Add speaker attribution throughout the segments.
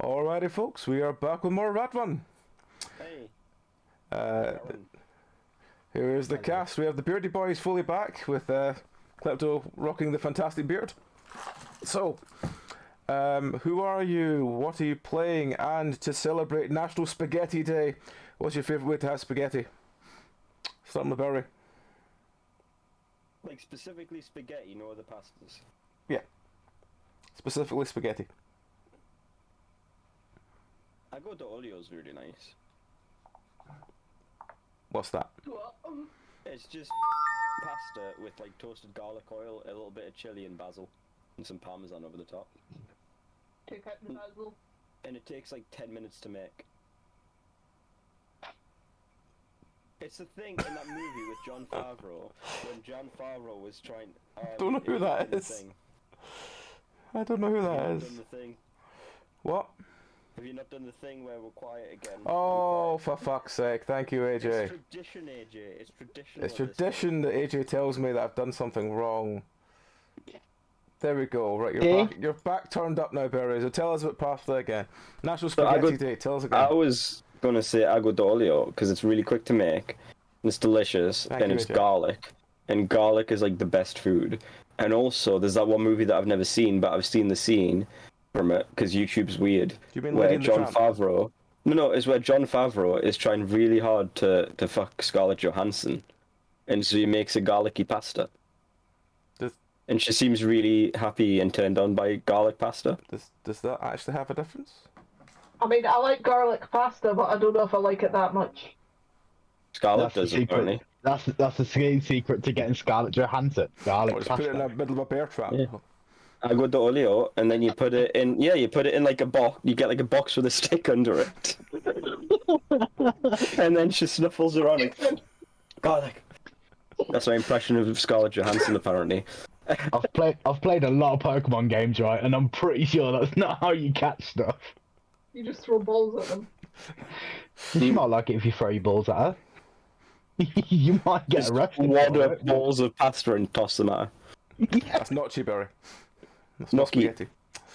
Speaker 1: Alrighty, folks, we are back with more Rattrun.
Speaker 2: Hey,
Speaker 1: Uh,
Speaker 2: Aaron.
Speaker 1: Here is the
Speaker 3: Hello.
Speaker 1: cast. We have the Beardy Boys fully back with Klepto rocking the fantastic beard. So, who are you? What are you playing? And to celebrate National Spaghetti Day, what's your favourite way to have spaghetti? Starting with Barry.
Speaker 2: Like specifically spaghetti, no other pastas.
Speaker 1: Specifically spaghetti.
Speaker 2: Aglio olio's really nice.
Speaker 1: What's that?
Speaker 2: It's just pasta with like toasted garlic oil, a little bit of chili and basil, and some parmesan over the top.
Speaker 4: Take out the basil.
Speaker 2: And it takes like 10 minutes to make. It's the thing in that movie with John Favreau, when John Favreau was trying.
Speaker 1: Don't know who that
Speaker 2: done the
Speaker 1: is.
Speaker 2: thing.
Speaker 1: I don't know who
Speaker 2: Have you
Speaker 1: that
Speaker 2: not
Speaker 1: is.
Speaker 2: done the thing?
Speaker 1: What?
Speaker 2: Have you not done the thing where we're quiet again?
Speaker 1: Oh, for fuck's sake. Thank you,
Speaker 2: It's
Speaker 1: AJ.
Speaker 2: tradition, AJ. It's tradition.
Speaker 1: It's tradition that AJ tells me that I've done something wrong. There we go. Right, you're back turned up now, Barry. So tell us about pasta again. National Spaghetti Day. Tell us again.
Speaker 2: I was gonna say aglio because it's really quick to make, and it's delicious,
Speaker 1: Thank
Speaker 2: and
Speaker 1: you,
Speaker 2: it's
Speaker 1: AJ.
Speaker 2: garlic, and garlic is like the best food. And also, there's that one movie that I've never seen, but I've seen the scene from it because YouTube's weird.
Speaker 1: Do you mean
Speaker 2: Where
Speaker 1: Lady and the
Speaker 2: John
Speaker 1: Tramp?
Speaker 2: Favreau? No, it's where John Favreau is trying really hard to fuck Scarlett Johansson, and so he makes a garlicky pasta.
Speaker 1: Does
Speaker 2: And she seems really happy and turned on by garlic pasta.
Speaker 1: does that actually have a difference?
Speaker 4: I mean, I like garlic pasta, but I don't know if I like it that much.
Speaker 2: Scarlett
Speaker 3: That's the
Speaker 2: does
Speaker 3: secret.
Speaker 2: apparently.
Speaker 3: That's the secret to getting Scarlett Johansson. Garlic
Speaker 1: Or just put it in the
Speaker 3: pasta.
Speaker 1: middle of a bear trap?
Speaker 2: Yeah. Agua de olio, and then you put it in. Yeah, you put it in like a box. You get like a box with a stick under it, and then she snuffles around like garlic. That's my impression of Scarlett Johansson, apparently.
Speaker 3: I've played a lot of Pokemon games, right, and I'm pretty sure that's not how you catch stuff.
Speaker 4: You just throw balls at them.
Speaker 3: She might like it if you throw your balls at her. You might get
Speaker 2: Just
Speaker 3: arrested.
Speaker 2: wad
Speaker 3: for
Speaker 2: up
Speaker 3: it.
Speaker 2: balls of pasta and toss them at her.
Speaker 1: That's not Barry. That's not
Speaker 2: Gnocchi.
Speaker 1: spaghetti.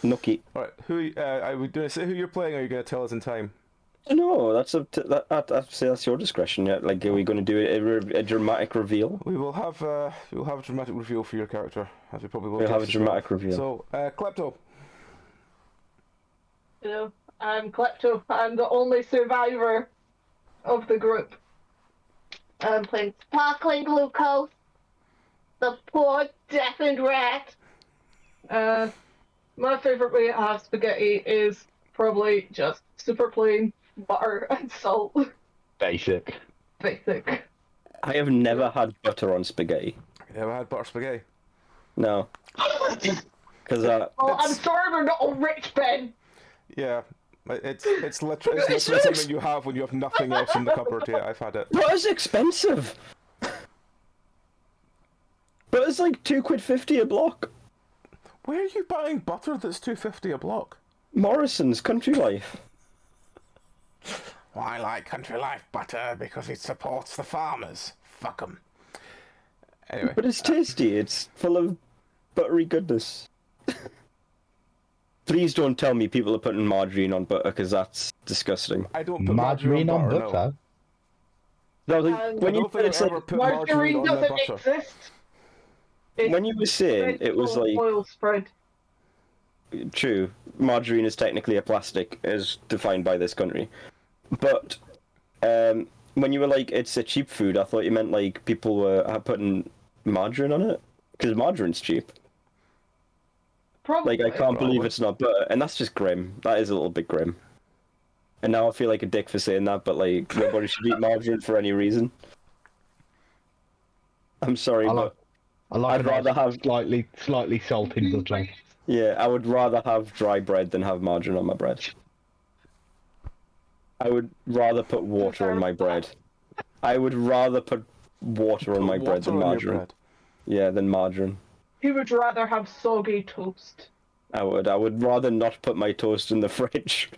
Speaker 2: Gnocchi.
Speaker 1: Alright, who are we going to say who you're playing, or are you going to tell us in time?
Speaker 2: No, that's up to I'd say that's your discretion. Yeah, like, are we going to do a dramatic reveal?
Speaker 1: We will have a dramatic reveal for your character, as we probably will.
Speaker 2: We'll
Speaker 1: get
Speaker 2: have a
Speaker 1: to
Speaker 2: dramatic reveal.
Speaker 1: So, Klepto.
Speaker 4: You know, I'm Klepto. I'm the only survivor of the group. I'm playing Sparkling Glucose, the poor deafened rat. My favorite way to have spaghetti is probably just super plain butter and salt.
Speaker 3: Basic.
Speaker 4: Basic.
Speaker 2: I have never had butter on spaghetti.
Speaker 1: You ever had butter spaghetti?
Speaker 2: No, because
Speaker 4: Oh, I'm sorry we're not all rich, Ben.
Speaker 1: Yeah, it's literally something you have when you have nothing else in the cupboard. Yeah, I've had it.
Speaker 2: Butter's expensive. Butter's like £2.50 a block.
Speaker 1: Where are you buying butter that's $2.50 a block?
Speaker 2: Morrison's Country Life.
Speaker 1: Well, I like Country Life butter because it supports the farmers. Fuck 'em. Anyway,
Speaker 2: But it's tasty. It's full of buttery goodness. Please don't tell me people are putting margarine on butter because that's disgusting.
Speaker 1: I don't put
Speaker 3: Margarine on
Speaker 1: butter.
Speaker 3: butter.
Speaker 2: No, like,
Speaker 4: I
Speaker 2: when
Speaker 1: I
Speaker 2: you
Speaker 1: don't think
Speaker 2: it's
Speaker 1: I've
Speaker 2: like,
Speaker 1: ever put margarine
Speaker 4: Margarine
Speaker 1: on my
Speaker 4: doesn't
Speaker 1: butter.
Speaker 4: exist. It's
Speaker 2: when you were saying it was like
Speaker 4: oil spread.
Speaker 2: true, margarine is technically a plastic as defined by this country, but when you were like it's a cheap food, I thought you meant like people were putting margarine on it because margarine's cheap.
Speaker 4: Probably.
Speaker 2: Like, I can't believe
Speaker 1: Probably.
Speaker 2: it's not butter, and that's just grim. That is a little bit grim. And now I feel like a dick for saying that, but like nobody should eat margarine for any reason. I'm sorry,
Speaker 3: I
Speaker 2: but
Speaker 3: like. I like
Speaker 2: I'd
Speaker 3: a
Speaker 2: rather
Speaker 3: nice
Speaker 2: have
Speaker 3: slightly salty butter.
Speaker 2: yeah, I would rather have dry bread than have margarine on my bread. I would rather put water on my bread. I would rather put water on my bread
Speaker 1: Water
Speaker 2: than
Speaker 1: on your
Speaker 2: margarine.
Speaker 1: bread.
Speaker 2: Yeah, than margarine.
Speaker 4: He would rather have soggy toast.
Speaker 2: I would rather not put my toast in the fridge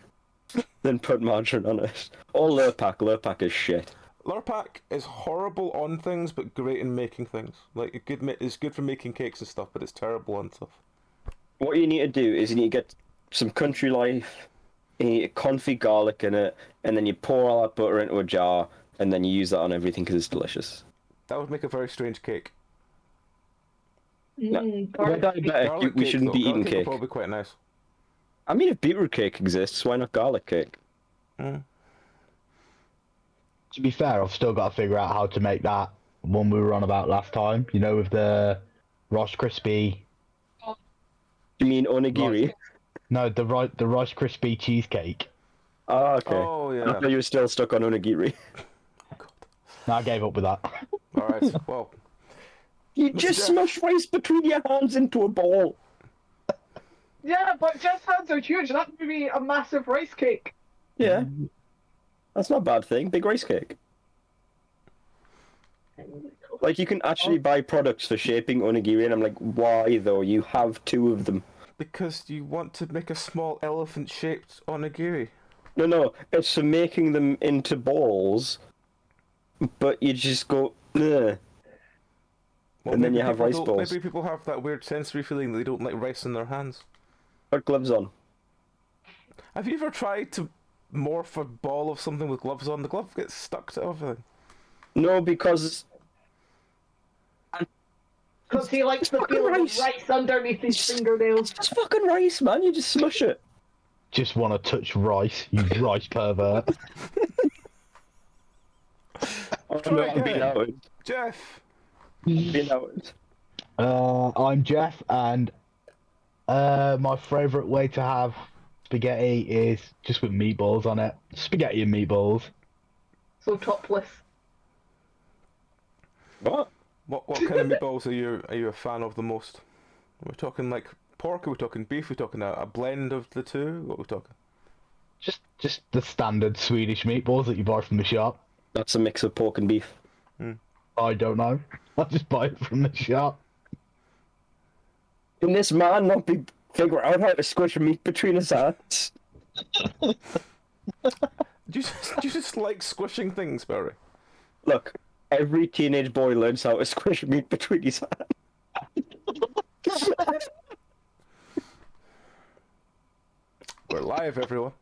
Speaker 2: than put margarine on it. Or Lurpak. Lurpak is shit.
Speaker 1: Lurpak is horrible on things, but great in making things. Like, it's good for making cakes and stuff, but it's terrible on stuff.
Speaker 2: What you need to do is you need to get some Country Life, confit garlic in it, and then you pour all that butter into a jar, and then you use that on everything because it's delicious.
Speaker 1: That would make a very strange cake.
Speaker 4: Garlic.
Speaker 2: We shouldn't be eating
Speaker 1: Garlic
Speaker 2: cake.
Speaker 1: would probably be quite nice.
Speaker 2: I mean, if beetroot cake exists, why not garlic cake?
Speaker 1: Mm.
Speaker 3: To be fair, I've still got to figure out how to make that one we were on about last time. You know, with the Rice Krispie.
Speaker 2: You mean onigiri?
Speaker 3: No, the Rice Krispie cheesecake.
Speaker 2: Oh, okay.
Speaker 1: Oh
Speaker 2: I
Speaker 1: yeah.
Speaker 2: thought you were still stuck on onigiri.
Speaker 3: No, I gave up with that.
Speaker 1: All right. Well,
Speaker 2: You
Speaker 1: Mr.
Speaker 2: just
Speaker 1: Jeff.
Speaker 2: smash rice between your hands into a ball.
Speaker 4: Yeah, but Jeff's hands are huge. That would be a massive rice cake.
Speaker 2: Yeah. That's not a bad thing. Big rice cake. Like, you can actually buy products for shaping onigiri, and I'm like, why though? You have 2 of them.
Speaker 1: because you want to make a small elephant-shaped onigiri.
Speaker 2: No, it's for making them into balls, but you just go, ugh.
Speaker 1: Well,
Speaker 2: And then
Speaker 1: maybe
Speaker 2: you have
Speaker 1: people
Speaker 2: rice
Speaker 1: don't-
Speaker 2: balls.
Speaker 1: Maybe people have that weird sensory feeling that they don't like rice in their hands.
Speaker 2: Put gloves on.
Speaker 1: Have you ever tried to morph a ball of something with gloves on? The glove gets stuck to everything.
Speaker 2: No, because
Speaker 4: Because he likes the
Speaker 2: fucking
Speaker 4: feeling of
Speaker 2: rice.
Speaker 4: rice underneath his fingernails.
Speaker 2: it's fucking rice, man. You just smush it.
Speaker 3: Just want to touch rice, you rice pervert.
Speaker 2: Oh,
Speaker 1: Try
Speaker 2: no, I'm
Speaker 1: again.
Speaker 2: being outed.
Speaker 1: Jeff!
Speaker 2: Being outed.
Speaker 3: I'm Jeff, and my favourite way to have spaghetti is just with meatballs on it. Spaghetti and meatballs.
Speaker 4: So topless.
Speaker 2: What?
Speaker 1: What kind of meatballs are you a fan of the most? Are we talking like pork? Are we talking beef? Are we talking a blend of the two? What are we talking?
Speaker 3: Just the standard Swedish meatballs that you buy from the shop.
Speaker 2: That's a mix of pork and beef.
Speaker 3: I don't know. I just buy it from the shop.
Speaker 2: Can this man not figure out how to squish meat between his hands?
Speaker 1: Do you just like squishing things, Barry?
Speaker 2: Look, every teenage boy learns how to squish meat between his hands.
Speaker 1: We're live, everyone.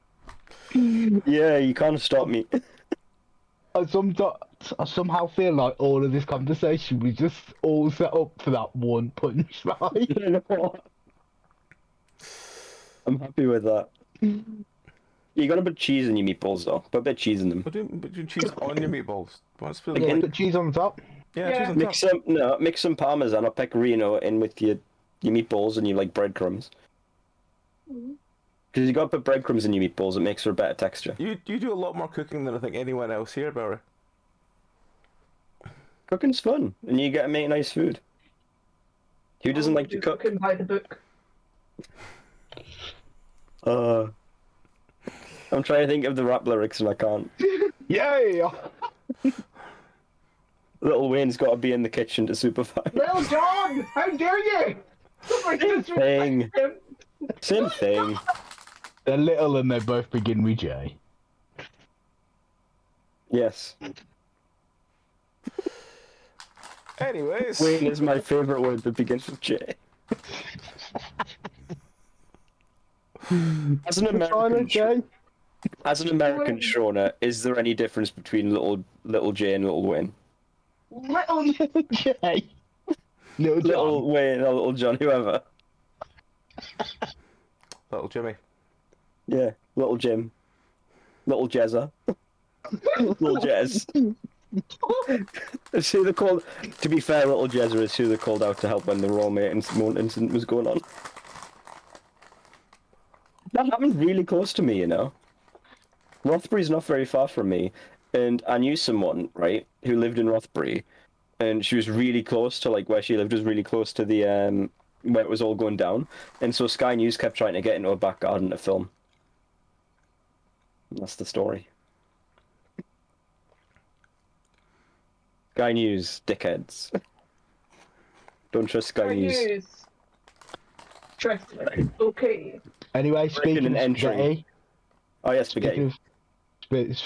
Speaker 2: Yeah, you can't stop me.
Speaker 3: I somehow feel like all of this conversation was just all set up for that one punchline.
Speaker 2: You know what? I'm happy with that. You gotta put cheese in your meatballs, though. Put a bit of cheese in them.
Speaker 1: Put you cheese on your meatballs. What's feeling
Speaker 3: Yeah,
Speaker 1: like?
Speaker 3: put cheese on the top.
Speaker 1: Yeah,
Speaker 4: Yeah.
Speaker 1: cheese on top.
Speaker 2: Mix some parmesan or pecorino in with your meatballs and you like breadcrumbs. Because you gotta put breadcrumbs in your meatballs. It makes for a better texture.
Speaker 1: You do a lot more cooking than I think anyone else here, Barry.
Speaker 2: Cooking's fun, and you get to make nice food. Who doesn't like to cook?
Speaker 4: Cooking by the book.
Speaker 2: I'm trying to think of the rap lyrics and I can't.
Speaker 3: Yay!
Speaker 2: Little Wayne's got to be in the kitchen to supervise.
Speaker 4: Little John, how dare you?
Speaker 2: Same thing. Same thing.
Speaker 3: They're little and they both begin with J.
Speaker 2: Yes.
Speaker 1: Anyways,
Speaker 2: Wayne is my favourite word that begins with J. As an American,
Speaker 3: J.
Speaker 2: Shona, is there any difference between little J and little Wayne?
Speaker 4: Little
Speaker 3: J. Little John.
Speaker 2: Little Wayne or little John, whoever.
Speaker 1: little Jimmy.
Speaker 2: Yeah, little Jim. Little Jezza. Little Jez. It's who they called. To be fair, little Jezza is who they called out to help when the raw maintenance incident was going on. That happened really close to me, you know. Rothbury's not very far from me, and I knew someone, right, who lived in Rothbury, and she was really close to, like, where she lived was really close to the, where it was all going down, and so Sky News kept trying to get into her back garden to film. And that's the story. Sky News, dickheads. Don't trust Sky News.
Speaker 4: Trust me. Okay.
Speaker 3: Anyway, speaking
Speaker 2: an
Speaker 3: of
Speaker 2: entry.
Speaker 3: spaghetti,
Speaker 2: Oh yeah, spaghetti.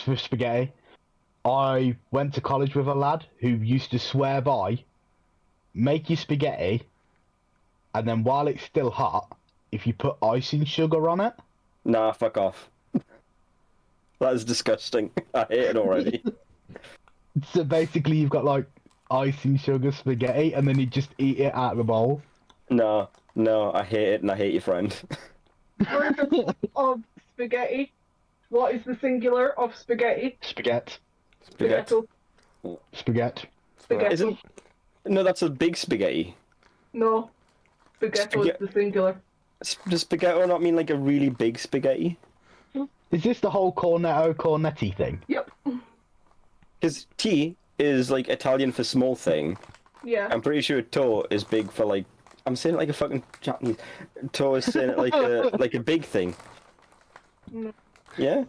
Speaker 3: for spaghetti, I went to college with a lad who used to swear by, make your spaghetti, and then while it's still hot, if you put icing sugar on it,
Speaker 2: Nah, fuck off. That is disgusting. I hate it already.
Speaker 3: So basically, you've got like icing sugar spaghetti, and then you just eat it out of the bowl.
Speaker 2: No, I hate it, and I hate your friend.
Speaker 4: Version of spaghetti. What is the singular of spaghetti?
Speaker 3: Spaghetti.
Speaker 1: Spaghetti.
Speaker 3: Spaghetti.
Speaker 4: Spaghetti.
Speaker 2: Isn't? No, that's a big spaghetti.
Speaker 4: No. Spaghetti is the singular.
Speaker 2: Does spaghetti not mean like a really big spaghetti?
Speaker 3: Is this the whole cornetti thing?
Speaker 4: Yep.
Speaker 2: Because T is like Italian for small thing.
Speaker 4: Yeah.
Speaker 2: I'm pretty sure to is big for like. I'm saying it like a fucking Japanese. To is saying it like a big thing.
Speaker 4: No.
Speaker 2: Yeah.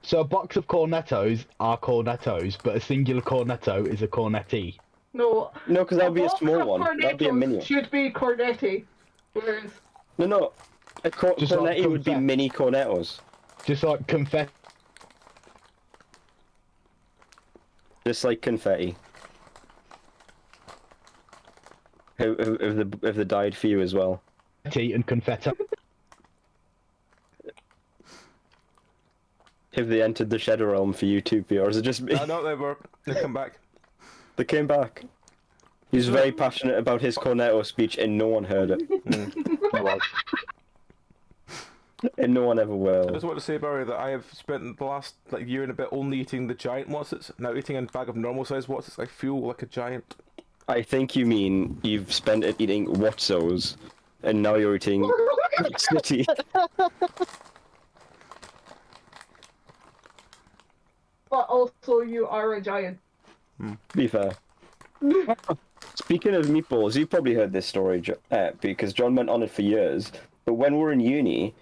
Speaker 3: So a box of cornettos are cornettos, but a singular cornetto is a cornetti.
Speaker 4: No.
Speaker 2: No, because that would be a
Speaker 4: box
Speaker 2: small
Speaker 4: of
Speaker 2: one. That'd be a
Speaker 4: cornettos
Speaker 2: mini one.
Speaker 4: should be cornetti. Whereas
Speaker 2: No. A
Speaker 3: Just like
Speaker 2: cornetti would be
Speaker 3: confetti.
Speaker 2: mini cornettos.
Speaker 3: Just like confetti.
Speaker 2: Just like confetti. Have they died for you as well?
Speaker 3: And confetti.
Speaker 2: Have they entered the Shadow Realm for you too, P, or is it just me?
Speaker 1: No, they come back.
Speaker 2: They came back. He's very passionate about his cornetto speech, and no one heard it. And no one ever
Speaker 1: I
Speaker 2: will.
Speaker 1: just want to say, Barry, that I have spent the last year and a bit only eating the giant Wotsits. Now eating a bag of normal size Wotsits, I feel like a giant.
Speaker 2: I think you mean you've spent it eating Wotsos, and now you're eating City.
Speaker 4: but also you are a giant.
Speaker 2: Be fair. Speaking of meatballs, you probably heard this story, because John went on it for years. But when we were in uni,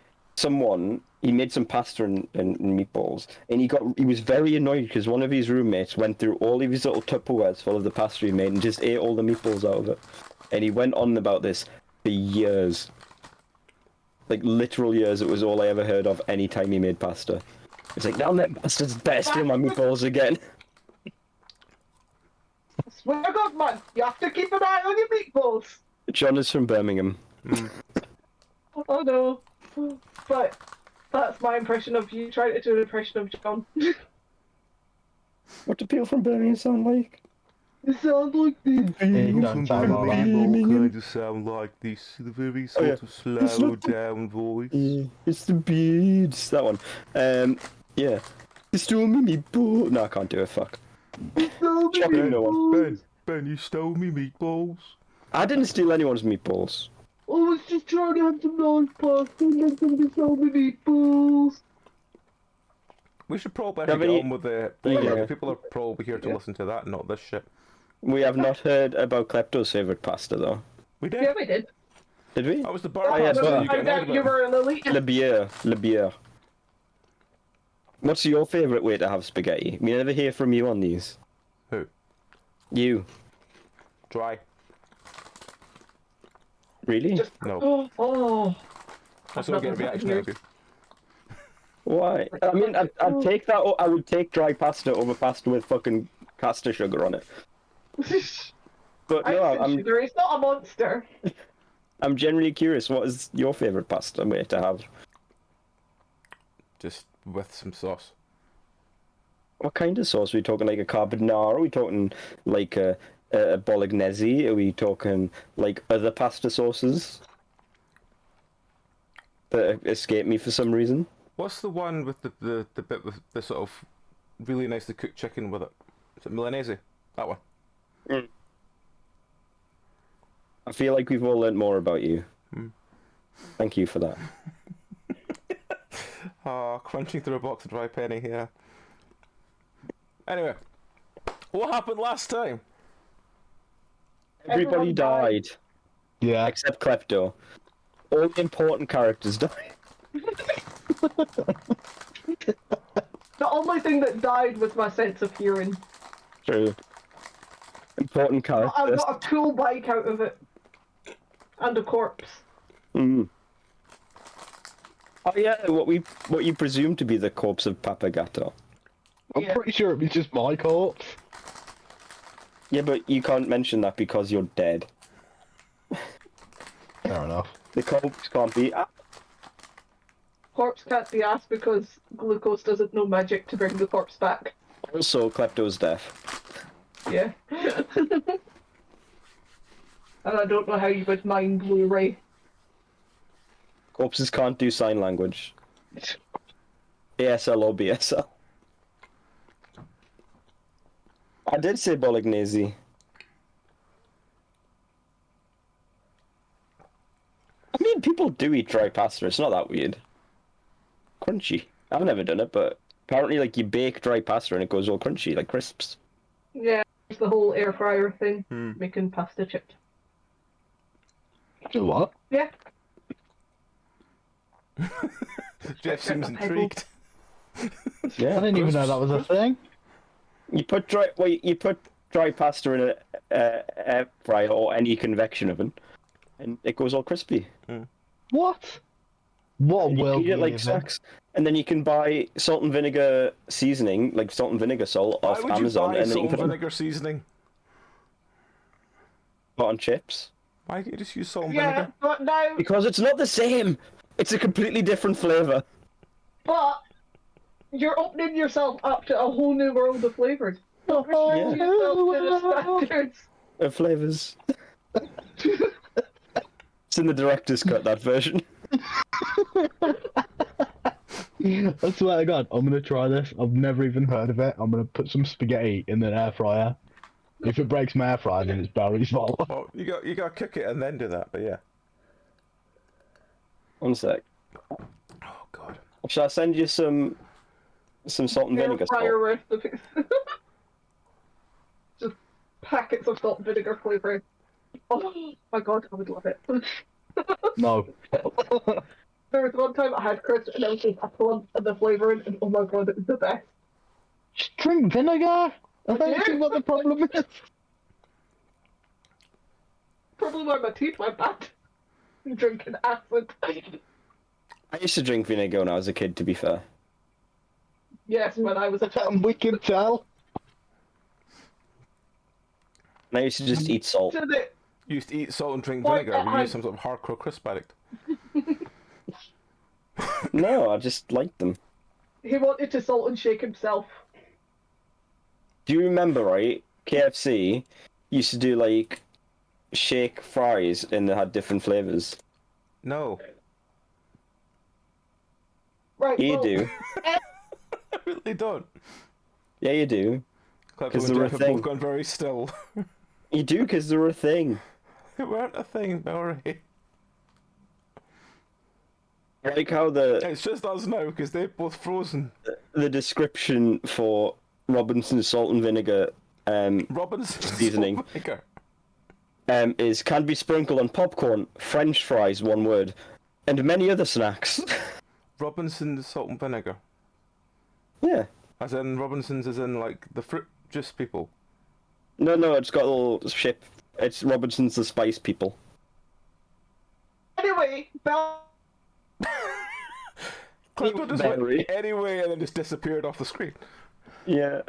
Speaker 2: he made some pasta and meatballs, and he was very annoyed because one of his roommates went through all of his little Tupperwares full of the pasta he made and just ate all the meatballs out of it. And he went on about this for years. Like literal years. It was all I ever heard of any time he made pasta. It's like, now that bastard's better steal my meatballs again.
Speaker 4: Swear to God, man, you have to keep an eye on your meatballs.
Speaker 2: John is from Birmingham.
Speaker 4: Oh no. But that's my impression of you trying to do an impression of John.
Speaker 2: What do people from Birmingham sound like?
Speaker 4: It sounds like this.
Speaker 3: It don't sound like that.
Speaker 1: kind of sound like this, the very sort of slow down voice.
Speaker 2: Yeah, it's the beads. That one. Yeah. You stole me meatball. No, I can't do it. Fuck. Shocking no one.
Speaker 1: Ben, you stole me meatballs.
Speaker 2: I didn't steal anyone's meatballs.
Speaker 4: I was just trying to have some nice pasta and then somebody sold me meatballs.
Speaker 1: We should probably
Speaker 2: Have
Speaker 1: get
Speaker 2: any-
Speaker 1: on with the
Speaker 2: Yeah.
Speaker 1: people are probably here to listen to that, not this shit.
Speaker 2: We have not heard about Klepto's favourite pasta, though.
Speaker 1: We did.
Speaker 4: Yeah, we did.
Speaker 2: Did we?
Speaker 1: That was the bar.
Speaker 2: Oh, yes,
Speaker 1: pasta
Speaker 2: well.
Speaker 1: you
Speaker 4: I
Speaker 1: getting
Speaker 4: bet
Speaker 1: out
Speaker 4: you
Speaker 1: of it.
Speaker 4: were an elite.
Speaker 2: Le bière. What's your favourite way to have spaghetti? We never hear from you on these.
Speaker 1: Who?
Speaker 2: You.
Speaker 1: Dry.
Speaker 2: Really?
Speaker 4: Just
Speaker 1: No.
Speaker 4: oh.
Speaker 1: That's not getting a reaction out of you.
Speaker 2: Why? I mean, I'd take that. I would take dry pasta over pasta with fucking caster sugar on it. But no, I'm
Speaker 4: He's not a monster.
Speaker 2: I'm generally curious. What is your favourite pasta way to have?
Speaker 1: Just with some sauce.
Speaker 2: What kind of sauce? Are we talking like a carbonara? Are we talking like a bolognese? Are we talking like other pasta sauces that escape me for some reason?
Speaker 1: What's the one with the bit with the sort of really nicely cooked chicken with it? Is it Milanese? That one.
Speaker 2: I feel like we've all learnt more about you. Thank you for that.
Speaker 1: Crunching through a box of dry penny here. Anyway, what happened last time?
Speaker 2: Everybody
Speaker 4: Everyone died.
Speaker 2: died
Speaker 3: Yeah.
Speaker 2: except Klepto. All the important characters died.
Speaker 4: The only thing that died was my sense of hearing.
Speaker 2: True. Important
Speaker 4: I
Speaker 2: characters.
Speaker 4: got a cool bike out of it. And a corpse.
Speaker 2: Mm. Oh yeah, what you presume to be the corpse of Papa Gatto.
Speaker 3: I'm
Speaker 4: Yeah.
Speaker 3: pretty sure it was just my corpse.
Speaker 2: Yeah, but you can't mention that because you're dead.
Speaker 3: Fair enough.
Speaker 2: The corpse can't be.
Speaker 4: corpse can't be asked because Glucose doesn't know magic to bring the corpse back.
Speaker 2: Also, Klepto's deaf.
Speaker 4: Yeah. And I don't know how you would mind Blu-ray.
Speaker 2: Corpses can't do sign language. ASL or BSL. I did say bolognese. I mean, people do eat dry pasta. It's not that weird. Crunchy. I've never done it, but apparently, like, you bake dry pasta and it goes all crunchy, like crisps.
Speaker 4: Yeah, it's the whole air fryer thing, making pasta chips.
Speaker 3: Do what?
Speaker 4: Yeah.
Speaker 1: Jeff seems intrigued.
Speaker 2: Yeah.
Speaker 3: I didn't even know that was a thing.
Speaker 2: You put dry pasta in a air fryer or any convection oven, and it goes all crispy.
Speaker 3: What? What a
Speaker 2: You
Speaker 3: world
Speaker 2: eat it
Speaker 3: we
Speaker 2: like
Speaker 3: live in.
Speaker 2: snacks, and then you can buy salt and vinegar seasoning, like salt and vinegar salt,
Speaker 1: Why
Speaker 2: off
Speaker 1: would
Speaker 2: Amazon,
Speaker 1: you buy
Speaker 2: and then you
Speaker 1: salt
Speaker 2: can
Speaker 1: and
Speaker 2: put it
Speaker 1: vinegar seasoning?
Speaker 2: on chips.
Speaker 1: Why can't you just use salt and
Speaker 4: Yeah,
Speaker 1: vinegar?
Speaker 4: but now,
Speaker 2: Because it's not the same. It's a completely different flavor.
Speaker 4: but you're opening yourself up to a whole new world of flavors. Don't restrict
Speaker 2: Yeah.
Speaker 4: yourself to the standards.
Speaker 2: Of flavors. It's in the director's cut, that version.
Speaker 3: I swear to God, I'm gonna try this. I've never even heard of it. I'm gonna put some spaghetti in an air fryer. If it breaks my air fryer, then it's Barry's fault.
Speaker 1: Well, you got to cook it and then do that. But yeah.
Speaker 2: One sec.
Speaker 1: Oh God.
Speaker 2: Shall I send you some salt and
Speaker 4: Air
Speaker 2: vinegar
Speaker 4: fryer
Speaker 2: salt?
Speaker 4: recipes. Just packets of salt and vinegar flavoring. Oh my God, I would love it.
Speaker 3: No.
Speaker 4: There was one time I had crisp and I was just appling the flavoring, and oh my God, it was the best.
Speaker 3: Just drink vinegar. I don't see what the problem is.
Speaker 4: Probably why my teeth went bad. Drinking acid.
Speaker 2: I used to drink vinegar when I was a kid, to be fair.
Speaker 4: Yes, when I was a child.
Speaker 3: And we can tell.
Speaker 2: And I used to just eat salt.
Speaker 4: Did it?
Speaker 1: You used to eat salt and drink
Speaker 4: Why,
Speaker 1: vinegar. Were
Speaker 4: I-
Speaker 1: you some sort of hardcore crisp addict?
Speaker 2: No, I just liked them.
Speaker 4: He wanted to salt and shake himself.
Speaker 2: Do you remember, right? KFC used to do, like, shake fries and they had different flavors.
Speaker 1: No.
Speaker 4: Right.
Speaker 2: You
Speaker 4: well,
Speaker 2: do.
Speaker 1: I really don't.
Speaker 2: Yeah, you do.
Speaker 1: Klepto
Speaker 2: 'Cause
Speaker 1: and
Speaker 2: they're a
Speaker 1: Jeff have both
Speaker 2: thing.
Speaker 1: gone very still.
Speaker 2: You do, because they're a thing.
Speaker 1: They weren't a thing, Mallory.
Speaker 2: I like how
Speaker 1: It's just us now because they're both frozen.
Speaker 2: the description for Robinson's salt and vinegar
Speaker 1: Robin's
Speaker 2: Seasoning.
Speaker 1: vinegar.
Speaker 2: is can be sprinkled on popcorn, French fries, one word, and many other snacks.
Speaker 1: Robinson's salt and vinegar.
Speaker 2: Yeah.
Speaker 1: As in Robinson's, as in like the fruit juice people.
Speaker 2: No, it's got a little ship. It's Robinson's the Spice People.
Speaker 4: Anyway, Bell.
Speaker 1: Klepto just
Speaker 2: Mallory.
Speaker 1: went anyway and then just disappeared off the screen.
Speaker 2: Yeah.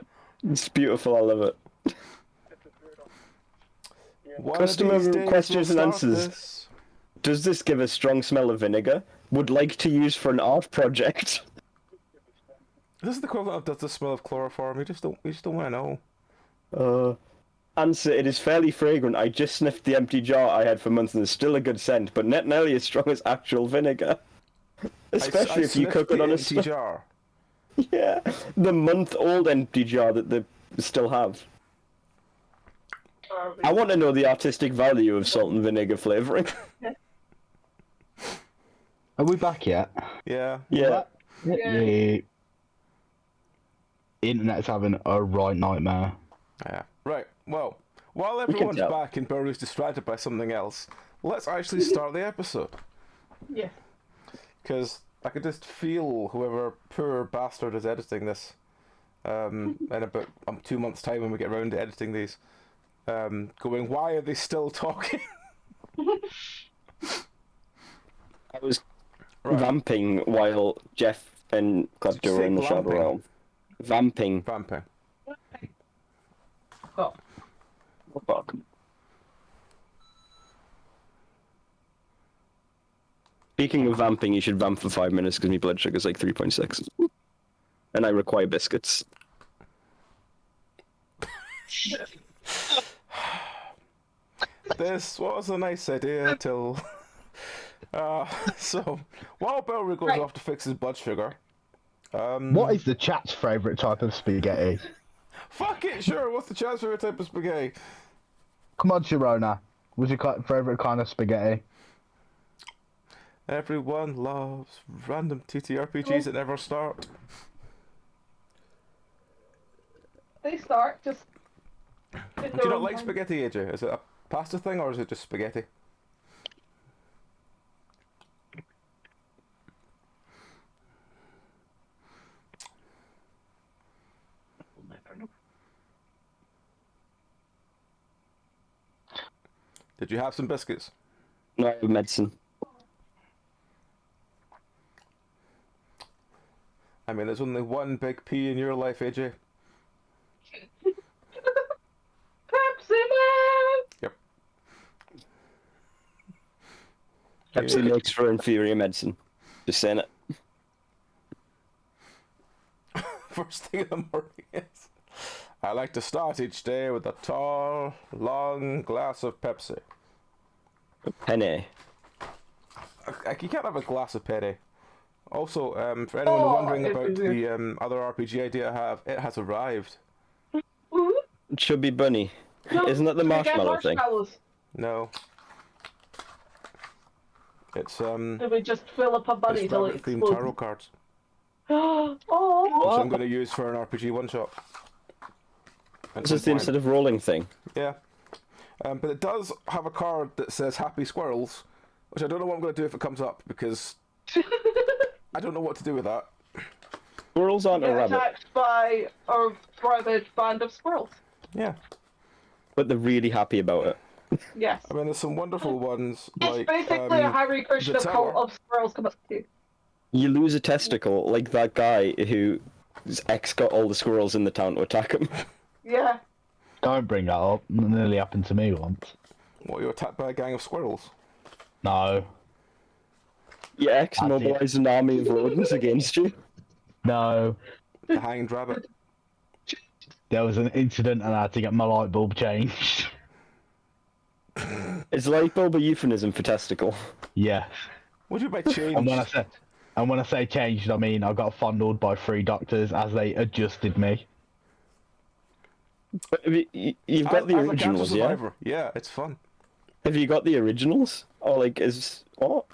Speaker 2: It's beautiful, I love it.
Speaker 1: One of
Speaker 2: Customer
Speaker 1: these days
Speaker 2: questions
Speaker 1: we'll
Speaker 2: and
Speaker 1: start
Speaker 2: answers.
Speaker 1: this.
Speaker 2: Does this give a strong smell of vinegar? Would like to use for an art project.
Speaker 1: This is the equivalent of does the smell of chloroform? We just don't want to know.
Speaker 2: Answer, it is fairly fragrant. I just sniffed the empty jar I had for months and it's still a good scent, but not nearly as strong as actual vinegar. Especially
Speaker 1: I
Speaker 2: if you
Speaker 1: sniffed
Speaker 2: cook it
Speaker 1: the
Speaker 2: on a
Speaker 1: empty jar.
Speaker 2: Yeah, the month-old empty jar that they still have. I want to know the artistic value of salt and vinegar flavouring.
Speaker 3: Are we back yet?
Speaker 1: Yeah.
Speaker 2: Yeah.
Speaker 4: Yeah.
Speaker 3: Internet's having a right nightmare.
Speaker 1: Yeah. Right. Well, while
Speaker 2: can
Speaker 1: everyone's
Speaker 2: tell.
Speaker 1: back and Burley's distracted by something else, let's actually start the episode.
Speaker 4: Yes.
Speaker 1: Because I could just feel whoever poor bastard is editing this in about 2 months' time when we get around to editing these, going, why are they still talking?
Speaker 2: I was
Speaker 1: Right.
Speaker 2: vamping while Jeff and
Speaker 1: Did you
Speaker 2: Klepto were
Speaker 1: say
Speaker 2: in the Shadow
Speaker 1: glamping?
Speaker 2: Realm. Vamping.
Speaker 1: Vamping.
Speaker 4: Oh.
Speaker 2: Fuck. Speaking of vamping, you should vamp for 5 minutes because my blood sugar's like 3.6. And I require biscuits.
Speaker 1: This was a nice idea till... so, while Belry goes off to fix his blood sugar...
Speaker 3: What is the chat's favourite type of spaghetti?
Speaker 1: Fuck it, sure, what's the chance for a type of spaghetti?
Speaker 3: Come on, Sharona. What's your favourite kind of spaghetti?
Speaker 1: Everyone loves random TTRPGs that never start.
Speaker 4: They start just.
Speaker 1: Do you not like spaghetti, AJ? Is it a pasta thing or is it just spaghetti?
Speaker 4: We'll never know.
Speaker 1: Did you have some biscuits?
Speaker 2: No, I have medicine.
Speaker 1: I mean, there's only one big P in your life, AJ.
Speaker 4: Pepsi Man!
Speaker 1: Yep.
Speaker 2: Pepsi makes for inferior medicine. Just saying it.
Speaker 1: First thing in the morning is... I like to start each day with a tall, long glass of Pepsi.
Speaker 2: Penny.
Speaker 1: You can't have a glass of penne. Also, for anyone wondering about the other RPG idea I have, it has arrived.
Speaker 2: Chubby Bunny.
Speaker 4: No,
Speaker 2: Isn't that the
Speaker 4: we get
Speaker 2: marshmallow thing?
Speaker 4: marshmallows.
Speaker 1: No. It's,
Speaker 4: Do we just fill up a bunny
Speaker 1: it's
Speaker 4: till it
Speaker 1: rabbit-themed
Speaker 4: explodes?
Speaker 1: tarot cards,
Speaker 4: Oh!
Speaker 1: which I'm going to use for an RPG one-shot.
Speaker 2: This is the instead of rolling thing.
Speaker 1: Yeah. But it does have a card that says Happy Squirrels, which I don't know what I'm going to do if it comes up, because I don't know what to do with that.
Speaker 2: Squirrels aren't a
Speaker 4: Get
Speaker 2: rabbit,
Speaker 4: attacked by a rabid band of squirrels.
Speaker 1: Yeah.
Speaker 2: but they're really happy about it.
Speaker 4: Yes.
Speaker 1: I mean, there's some wonderful ones,
Speaker 4: It's
Speaker 1: like...
Speaker 4: basically a Hare Krishna
Speaker 1: the
Speaker 4: cult
Speaker 1: tower.
Speaker 4: of squirrels come up to you.
Speaker 2: You lose a testicle, like that guy whose ex got all the squirrels in the town to attack him.
Speaker 4: Yeah.
Speaker 3: Don't bring that up. It nearly happened to me once.
Speaker 1: What, you were attacked by a gang of squirrels?
Speaker 3: No.
Speaker 2: Your ex mobilised an army of rodents against you.
Speaker 3: No.
Speaker 1: The hanged rabbit?
Speaker 3: There was an incident and I had to get my light bulb changed.
Speaker 2: Is light bulb a euphemism for testicle?
Speaker 3: Yeah.
Speaker 1: What do you by change?
Speaker 3: And when I say changed, I mean I got fondled by 3 doctors as they adjusted me.
Speaker 2: But you've got the
Speaker 1: I'm a cancer
Speaker 2: originals, yeah?
Speaker 1: survivor. Yeah, it's fun.
Speaker 2: Have you got the originals? Or like, is... What?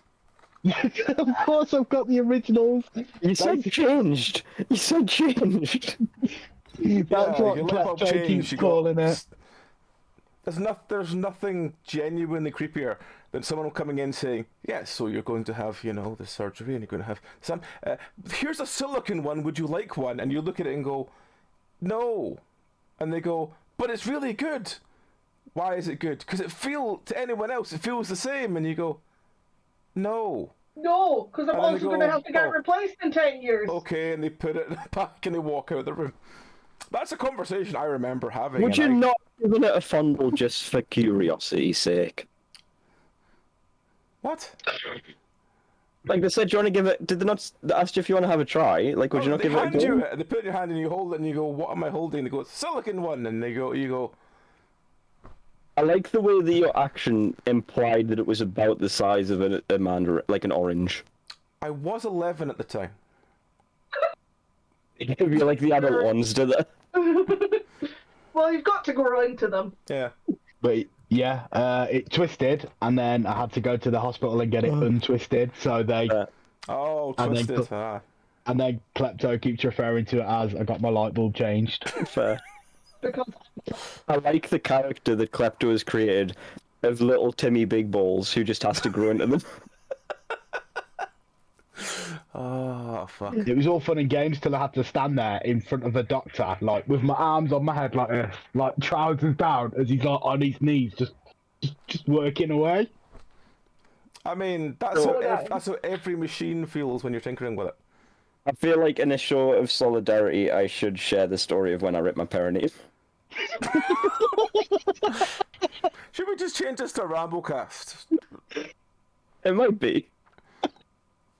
Speaker 3: Of course I've got the originals.
Speaker 2: You said changed! You said changed!
Speaker 3: That's what
Speaker 1: your light bulb
Speaker 3: Klepto
Speaker 1: changed,
Speaker 3: keeps
Speaker 1: you
Speaker 3: calling
Speaker 1: got-
Speaker 3: it.
Speaker 1: There's nothing genuinely creepier than someone coming in saying, yes, so you're going to have, the surgery and you're going to have some... here's a silicone one, would you like one? And you look at it and go, no. And they go, but it's really good. Why is it good? Because to anyone else, it feels the same. And you go, no.
Speaker 4: No, because I'm
Speaker 1: And then
Speaker 4: also
Speaker 1: they
Speaker 4: going to
Speaker 1: go,
Speaker 4: have to get
Speaker 1: "Oh,
Speaker 4: replaced in 10 years.
Speaker 1: Okay, and they put it back and they walk out of the room. That's a conversation I remember having.
Speaker 2: Would you not have given it a fondle just for curiosity's sake?
Speaker 1: What?
Speaker 2: Like they said, do you want to give it... Did they not ask you if you want to have a try? Like, would you not
Speaker 1: they
Speaker 2: give it a
Speaker 1: hand
Speaker 2: go?
Speaker 1: you it, and they put it in your hand and you hold it and you go, what am I holding? They go, silicon one. And you go,
Speaker 2: I like the way that your action implied that it was about the size of a mandarin, like an orange.
Speaker 1: I was 11 at the time.
Speaker 2: If you like the adult ones, do they?
Speaker 4: Well, you've got to grow into them.
Speaker 1: Yeah.
Speaker 3: But yeah, it twisted, and then I had to go to the hospital and get it untwisted. So they,
Speaker 1: Oh,
Speaker 3: And then
Speaker 1: twisted.
Speaker 3: and then Klepto keeps referring to it as I got my light bulb changed.
Speaker 2: Fair.
Speaker 4: Because
Speaker 2: I like the character that Klepto has created of little Timmy Big Balls who just has to grow into them.
Speaker 1: Oh, fuck.
Speaker 3: It was all fun and games till I had to stand there in front of the doctor, like with my arms on my head, like this, like trousers down, as he's like on his knees, just working away.
Speaker 1: I mean, that's how every machine feels when you're tinkering with it.
Speaker 2: I feel like in a show of solidarity, I should share the story of when I ripped my perineum.
Speaker 1: Should we just change this to Ramblecast?
Speaker 2: It might be.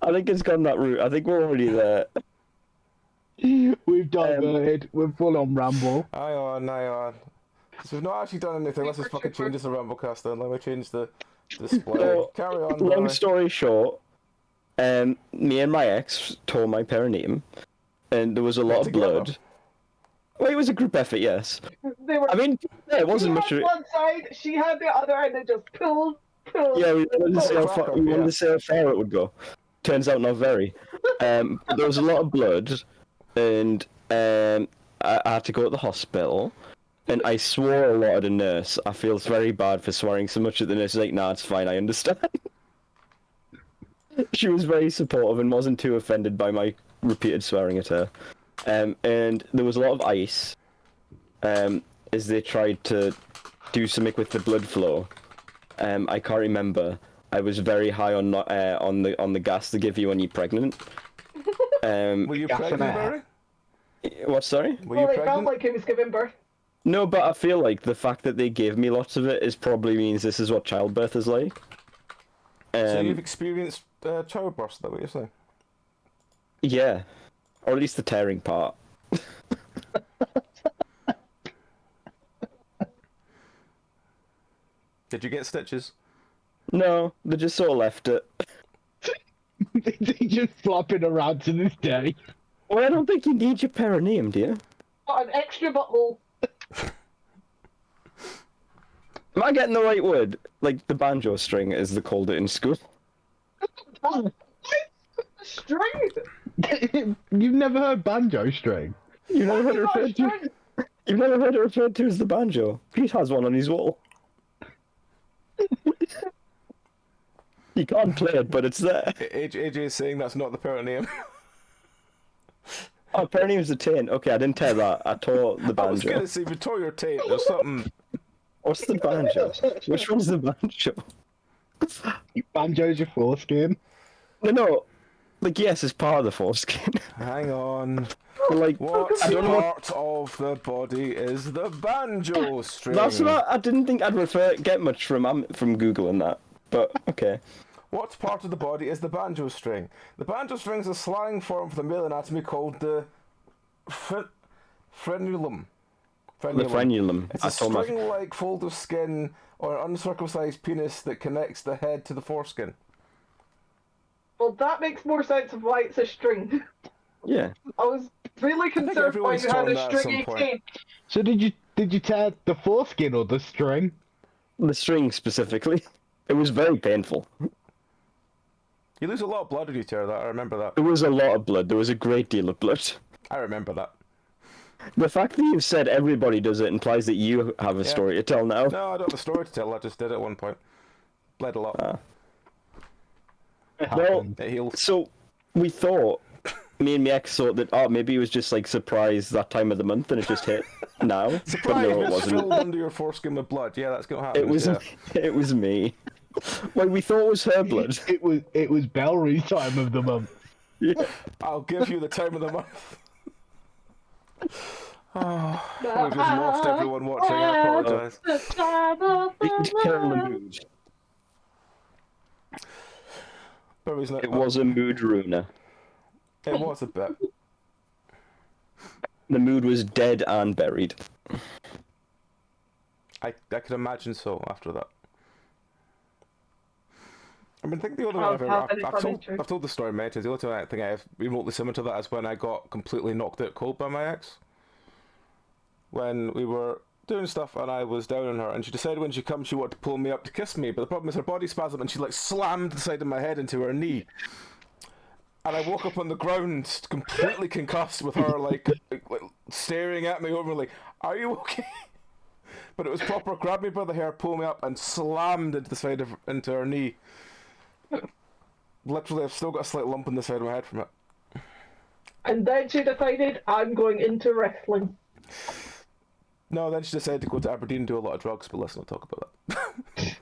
Speaker 2: I think it's gone that route. I think we're already there.
Speaker 3: We've diverted. We're full on ramble.
Speaker 1: Hang on. So we've not actually done anything. Let's just fucking change this to Ramblecast then. Let me change the display.
Speaker 2: So,
Speaker 1: Carry on,
Speaker 2: long
Speaker 1: Billy.
Speaker 2: story short, me and my ex tore my perineum, and there was a lot of
Speaker 1: Together?
Speaker 2: blood. Well, it was a group effort, yes.
Speaker 4: They were.
Speaker 2: I mean, yeah, it wasn't
Speaker 4: He
Speaker 2: much of
Speaker 4: had
Speaker 2: it.
Speaker 4: one side, she had the other, and they just pulled.
Speaker 2: Yeah, we wanted to see how far, we wanted
Speaker 1: Yeah.
Speaker 2: to see how far it would go. Turns out not very. But there was a lot of blood, and I had to go to the hospital. And I swore a lot at the nurse. I feel very bad for swearing so much at the nurse. She's like, nah, it's fine, I understand. She was very supportive and wasn't too offended by my repeated swearing at her. And there was a lot of ice as they tried to do something with the blood flow. I can't remember. I was very high on the gas they give you when you're pregnant.
Speaker 1: Were you
Speaker 3: Gas
Speaker 1: pregnant,
Speaker 3: and air.
Speaker 1: Barry?
Speaker 2: What, sorry?
Speaker 1: Were you
Speaker 4: Well, it felt
Speaker 1: pregnant?
Speaker 4: like he was giving birth.
Speaker 2: No, but I feel like the fact that they gave me lots of it is probably means this is what childbirth is like.
Speaker 1: So you've experienced childbirth, is that what you're saying?
Speaker 2: Yeah, or at least the tearing part.
Speaker 1: Did you get stitches?
Speaker 2: No, they just sort of left it.
Speaker 3: He's just flopping around to this day.
Speaker 2: Well, I don't think you need your perineum, do you?
Speaker 4: Got an extra butthole.
Speaker 2: Am I getting the right word? Like the banjo string, as they called it in school.
Speaker 4: String.
Speaker 3: You've never heard banjo string?
Speaker 2: You've never heard it
Speaker 4: Not
Speaker 2: referred to.
Speaker 4: string.
Speaker 2: You've never heard it referred to as the banjo. Pete has one on his wall. You can't play it, but it's there.
Speaker 1: AJ is saying that's not the perineum.
Speaker 2: Oh, perineum's the taint. Okay, I didn't tear that. I tore the
Speaker 1: I was
Speaker 2: banjo.
Speaker 1: gonna say, if you tore your tape, there's something.
Speaker 2: What's the banjo? Which one's the banjo?
Speaker 3: Banjo's your foreskin.
Speaker 2: No. Like, yes, it's part of the foreskin.
Speaker 1: Hang on.
Speaker 2: But, like,
Speaker 1: What
Speaker 2: I don't know what.
Speaker 1: part of the body is the banjo string?
Speaker 2: That's what I didn't think I'd get much from Google and that. But, okay.
Speaker 1: What part of the body is the banjo string? The banjo string is a slang form for the male anatomy called the frenulum.
Speaker 2: The frenulum.
Speaker 1: It's a string-like fold of skin or an uncircumcised penis that connects the head to the foreskin.
Speaker 4: Well, that makes more sense of why it's a string.
Speaker 2: Yeah.
Speaker 4: I was really concerned why
Speaker 1: everyone's
Speaker 4: you had
Speaker 1: torn
Speaker 4: a
Speaker 1: that at
Speaker 4: stringy
Speaker 1: some point.
Speaker 4: tape.
Speaker 3: So did you tear the foreskin or the string?
Speaker 2: The string specifically. It was very painful.
Speaker 1: You lose a lot of blood when you tear that, I remember that.
Speaker 2: There was a lot of blood. There was a great deal of blood.
Speaker 1: I remember that.
Speaker 2: The fact that you've said everybody does it implies that you have a story to tell now.
Speaker 1: No, I don't have a story to tell, I just did it at one point. Bled a lot.
Speaker 2: Well,
Speaker 1: It healed.
Speaker 2: so we thought, me and my ex thought that, maybe it was just like surprise that time of the month and it just hit now. But
Speaker 1: Surprise,
Speaker 2: no, it
Speaker 1: it's
Speaker 2: wasn't.
Speaker 1: filled under your foreskin with blood. Yeah, that's gonna happen.
Speaker 2: It was
Speaker 1: yeah.
Speaker 2: it was me. Like we thought it was her blood.
Speaker 3: It was Bellry's time of the month.
Speaker 2: Yeah.
Speaker 1: I'll give you the time of the month. Oh, we've just lost everyone watching. I apologise.
Speaker 2: You can tell the mood. It was a mood ruiner.
Speaker 1: It was a bit.
Speaker 2: The mood was dead and buried.
Speaker 1: I could imagine so after that. I mean, I think the only
Speaker 4: Oh,
Speaker 1: one
Speaker 4: furniture.
Speaker 1: I've told the story many times. The only time I think I have remotely similar to that is when I got completely knocked out cold by my ex. When we were doing stuff and I was down on her, and she decided when she comes she wanted to pull me up to kiss me, but the problem is her body spasmed and she like slammed the side of my head into her knee. And I woke up on the ground completely concussed with her like staring at me over like, "Are you okay?" But it was proper, grabbed me by the hair, pulled me up and slammed into her knee. Literally, I've still got a slight lump in the side of my head from it.
Speaker 4: And then she decided, I'm going into wrestling.
Speaker 1: No, then she decided to go to Aberdeen and do a lot of drugs, but let's not talk about that.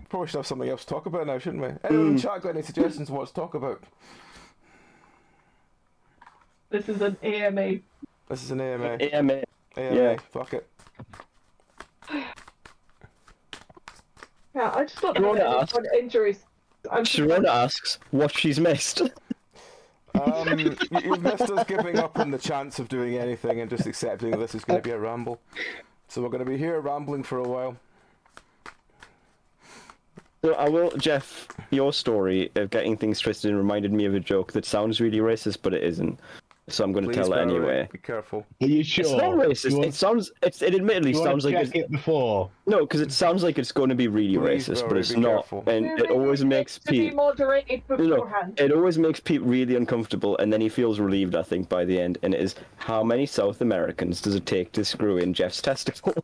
Speaker 1: Probably should have something else to talk about now, shouldn't we? Anyone in the chat got any suggestions of what to talk about?
Speaker 4: This is an AMA.
Speaker 1: This is an AMA.
Speaker 2: AMA.
Speaker 1: AMA.
Speaker 2: Yeah.
Speaker 1: Fuck it.
Speaker 4: Yeah, I just don't
Speaker 2: Sharona
Speaker 4: have any
Speaker 2: asked-
Speaker 4: fun injuries. I'm just
Speaker 2: Sharona asks what she's missed.
Speaker 1: You've missed us giving up on the chance of doing anything and just accepting this is going to be a ramble. So we're going to be here rambling for a while.
Speaker 2: So I will, Jeff. Your story of getting things twisted reminded me of a joke that sounds really racist, but it isn't. So I'm going to
Speaker 1: Please,
Speaker 2: tell it
Speaker 1: Barry,
Speaker 2: anyway.
Speaker 1: Be careful.
Speaker 3: Are you sure?
Speaker 2: It's not racist. It sounds. It admittedly
Speaker 3: You want
Speaker 2: sounds
Speaker 3: to
Speaker 2: like
Speaker 3: check
Speaker 2: it's
Speaker 3: it before?
Speaker 2: no, because it sounds like it's going to be really
Speaker 1: Please,
Speaker 2: racist, but
Speaker 1: Barry,
Speaker 2: it's
Speaker 1: be
Speaker 2: not,
Speaker 1: careful.
Speaker 2: and it always makes
Speaker 4: to be
Speaker 2: Pete.
Speaker 4: moderated
Speaker 2: No,
Speaker 4: beforehand.
Speaker 2: it always makes Pete really uncomfortable, and then he feels relieved. I think by the end, and it is how many South Americans does it take to screw in Jeff's testicle?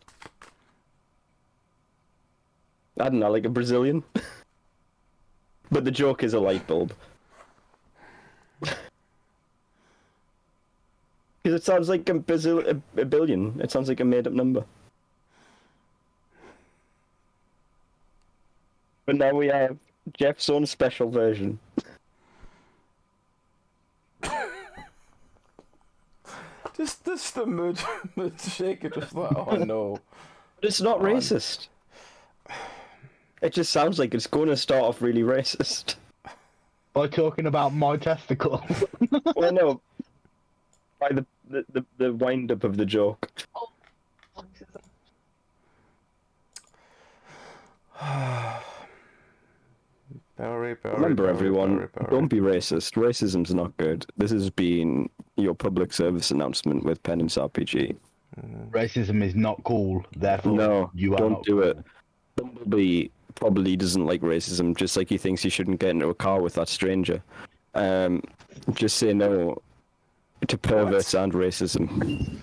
Speaker 2: I don't know, like a Brazilian. But the joke is a light bulb. Because it sounds like a billion. It sounds like a made-up number. But now we have Jeff's own special version.
Speaker 1: Just the mood shaker, just like, oh no.
Speaker 2: But it's not racist. It just sounds like it's going to start off really racist.
Speaker 3: By talking about my testicle.
Speaker 2: Well, no. By the wind-up of the joke.
Speaker 1: Barry,
Speaker 2: Remember,
Speaker 1: Barry,
Speaker 2: everyone,
Speaker 1: Barry.
Speaker 2: don't be racist. Racism's not good. This has been your public service announcement with Penance RPG.
Speaker 3: Racism is not cool, therefore
Speaker 2: No,
Speaker 3: you are
Speaker 2: don't
Speaker 3: not
Speaker 2: do
Speaker 3: cool.
Speaker 2: it. Bumblebee probably doesn't like racism, just like he thinks he shouldn't get into a car with that stranger. Just say no to perverts and racism.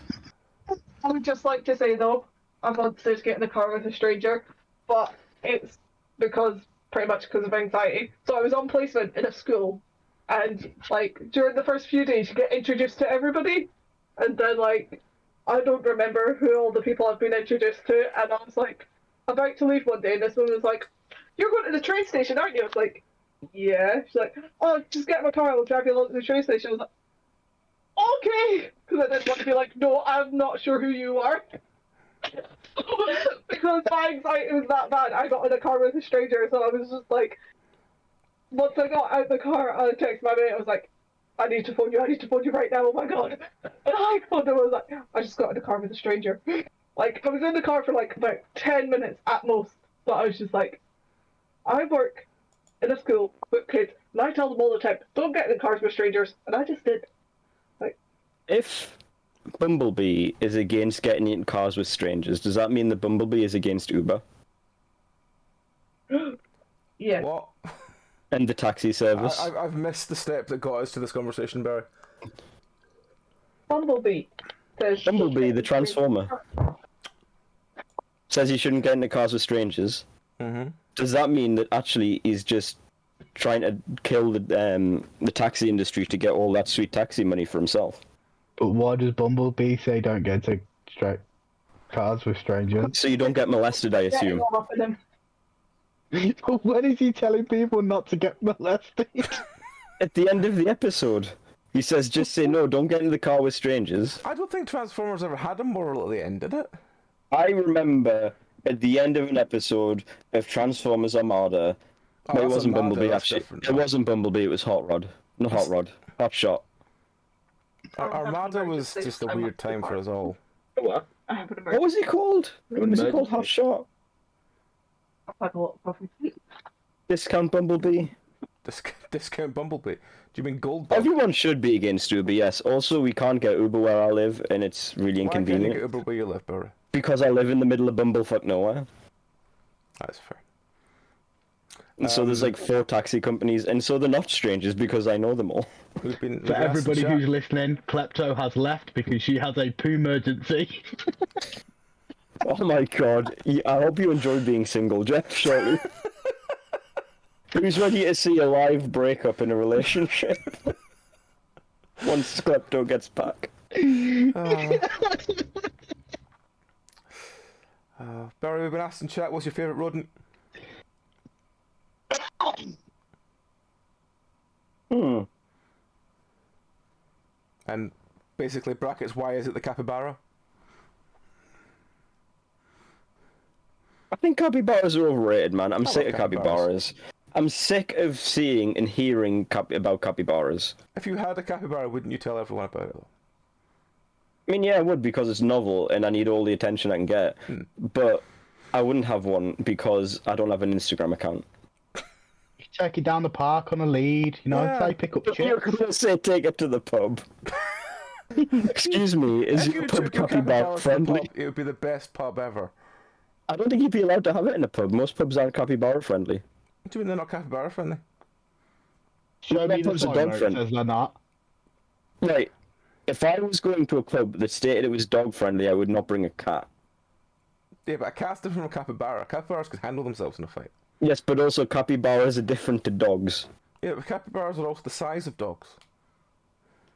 Speaker 4: I would just like to say though, I've wanted to get in the car with a stranger, but it's pretty much because of anxiety. So I was on placement in a school, and like during the first few days you get introduced to everybody, and then like I don't remember who all the people I've been introduced to, and I was like about to leave one day, and this woman was like, "You're going to the train station, aren't you?" I was like, "Yeah." She's like, "Oh, just get in my car, I'll drive you along to the train station." I was like, okay, because I didn't want to be like, no, I'm not sure who you are. Because my anxiety was that bad. I got in a car with a stranger, so I was just like, once I got out the car, I texted my mate, I was like, I need to phone you right now, oh my god. And I phoned him, I was like, I just got in a car with a stranger. Like, I was in the car for like about 10 minutes at most, but I was just like, I work in a school with kids, and I tell them all the time, don't get in cars with strangers, and I just did.
Speaker 2: If Bumblebee is against getting in cars with strangers, does that mean that Bumblebee is against Uber
Speaker 4: Yeah.
Speaker 1: What?
Speaker 2: and the taxi service?
Speaker 1: I've missed the step that got us to this conversation, Barry.
Speaker 4: Bumblebee.
Speaker 2: Bumblebee, the Transformer, says he shouldn't get into cars with strangers.
Speaker 1: Mm-hmm.
Speaker 2: Does that mean that actually he's just trying to kill the taxi industry to get all that sweet taxi money for himself?
Speaker 3: But why does Bumblebee say don't get into straight cars with strangers?
Speaker 2: So you don't get molested, I assume.
Speaker 3: When is he telling people not to get molested?
Speaker 2: At the end of the episode, he says, just say no, don't get in the car with strangers.
Speaker 1: I don't think Transformers ever had a moral at the end, did it?
Speaker 2: I remember at the end of an episode of Transformers Armada,
Speaker 1: Oh,
Speaker 2: no, it
Speaker 1: that's
Speaker 2: wasn't
Speaker 1: Armada,
Speaker 2: Bumblebee,
Speaker 1: that's
Speaker 2: actually.
Speaker 1: different.
Speaker 2: It wasn't Bumblebee, it was Hot Rod. Not Hot Rod. Hot Shot.
Speaker 1: Armada was just a weird time for us all.
Speaker 2: What? What was he called? Was he called Hot Shot? Discount Bumblebee?
Speaker 1: Discount Bumblebee. Do you mean Gold Bug?
Speaker 2: Everyone should be against Uber, yes. Also, we can't get Uber where I live, and it's really
Speaker 1: Why can't you
Speaker 2: inconvenient.
Speaker 1: get Uber where you live, Barry?
Speaker 2: Because I live in the middle of bumblefuck nowhere.
Speaker 1: That's fair.
Speaker 2: And so there's like 4 taxi companies, and so they're not strangers because I know them all.
Speaker 1: We've been
Speaker 3: For everybody who's listening, Klepto has left because she has a poo emergency.
Speaker 2: Oh my god. I hope you enjoy being single, Jeff, shortly. Who's ready to see a live breakup in a relationship? Once Klepto gets back.
Speaker 1: Barry, we've been asked in chat, what's your favourite rodent? And basically brackets, why is it the capybara?
Speaker 2: I think capybaras are overrated, man. I'm sick
Speaker 1: love
Speaker 2: of capybaras. I'm sick of seeing and hearing about capybaras.
Speaker 1: If you had a capybara, wouldn't you tell everyone about it, though?
Speaker 2: I mean, yeah, I would because it's novel and I need all the attention I can get. But I wouldn't have one because I don't have an Instagram account.
Speaker 3: You take it down the park on a lead, you know,
Speaker 1: Yeah.
Speaker 3: they pick up
Speaker 2: You're
Speaker 3: chicks.
Speaker 2: going to say take it to the pub. Excuse me, is
Speaker 1: If
Speaker 2: your
Speaker 1: you
Speaker 2: pub
Speaker 1: took your
Speaker 2: capybara
Speaker 1: capybara to the
Speaker 2: friendly?
Speaker 1: pub, it would be the best pub ever.
Speaker 2: I don't think you'd be allowed to have it in a pub. Most pubs aren't capybara friendly.
Speaker 1: What do you mean they're not capybara friendly?
Speaker 3: Show me the
Speaker 2: Pubs are
Speaker 3: sign
Speaker 2: dog
Speaker 3: where it
Speaker 2: friendly.
Speaker 3: says they're not.
Speaker 2: Right. If I was going to a club that stated it was dog friendly, I would not bring a cat.
Speaker 1: Yeah, but a cat's different from a capybara. Capybaras can handle themselves in a fight.
Speaker 2: Yes, but also capybaras are different to dogs.
Speaker 1: Yeah, but capybaras are also the size of dogs.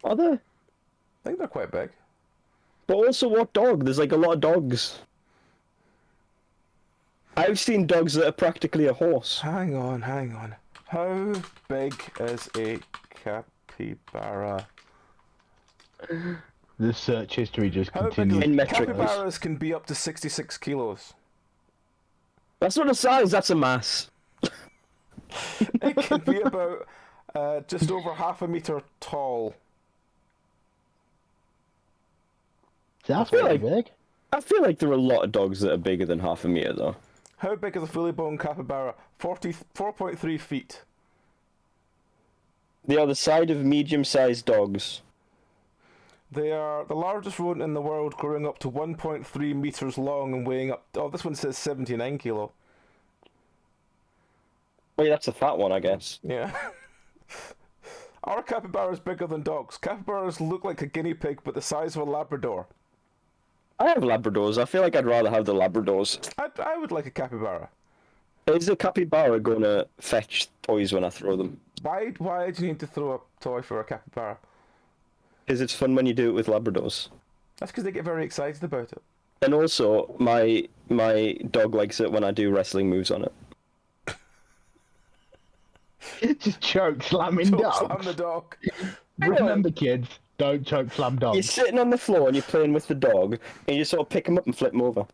Speaker 2: Are they?
Speaker 1: I think they're quite big.
Speaker 2: But also, what dog? There's like a lot of dogs. I've seen dogs that are practically a horse.
Speaker 1: Hang on. How big is a capybara?
Speaker 3: The search history just
Speaker 1: How big
Speaker 3: continues.
Speaker 2: In metric,
Speaker 1: Capybaras can be up to 66 kilos.
Speaker 2: That's not a size, that's a mass.
Speaker 1: It can be about just over half a meter tall.
Speaker 3: That's
Speaker 2: feel
Speaker 3: pretty
Speaker 2: like-
Speaker 3: big.
Speaker 2: I feel like there are a lot of dogs that are bigger than half a meter, though.
Speaker 1: How big is a fully blown capybara? 4.3 feet.
Speaker 2: They are the side of medium-sized dogs.
Speaker 1: They are the largest rodent in the world, growing up to 1.3 meters long and weighing up. Oh, this one says 79 kilo.
Speaker 2: Wait, that's a fat one, I guess.
Speaker 1: Yeah. Are capybaras bigger than dogs? Capybaras look like a guinea pig, but the size of a Labrador.
Speaker 2: I have Labradors. I feel like I'd rather have the Labradors.
Speaker 1: I would like a capybara.
Speaker 2: Is a capybara going to fetch toys when I throw them?
Speaker 1: Why do you need to throw a toy for a capybara?
Speaker 2: Because it's fun when you do it with Labradors.
Speaker 1: That's because they get very excited about it.
Speaker 2: And also, my dog likes it when I do wrestling moves on it.
Speaker 3: Just choke slamming
Speaker 1: Don't
Speaker 3: dogs.
Speaker 1: slam the dog.
Speaker 3: Remember, kids, don't choke slam
Speaker 2: You're
Speaker 3: dogs.
Speaker 2: sitting on the floor and you're playing with the dog, and you sort of pick him up and flip him over.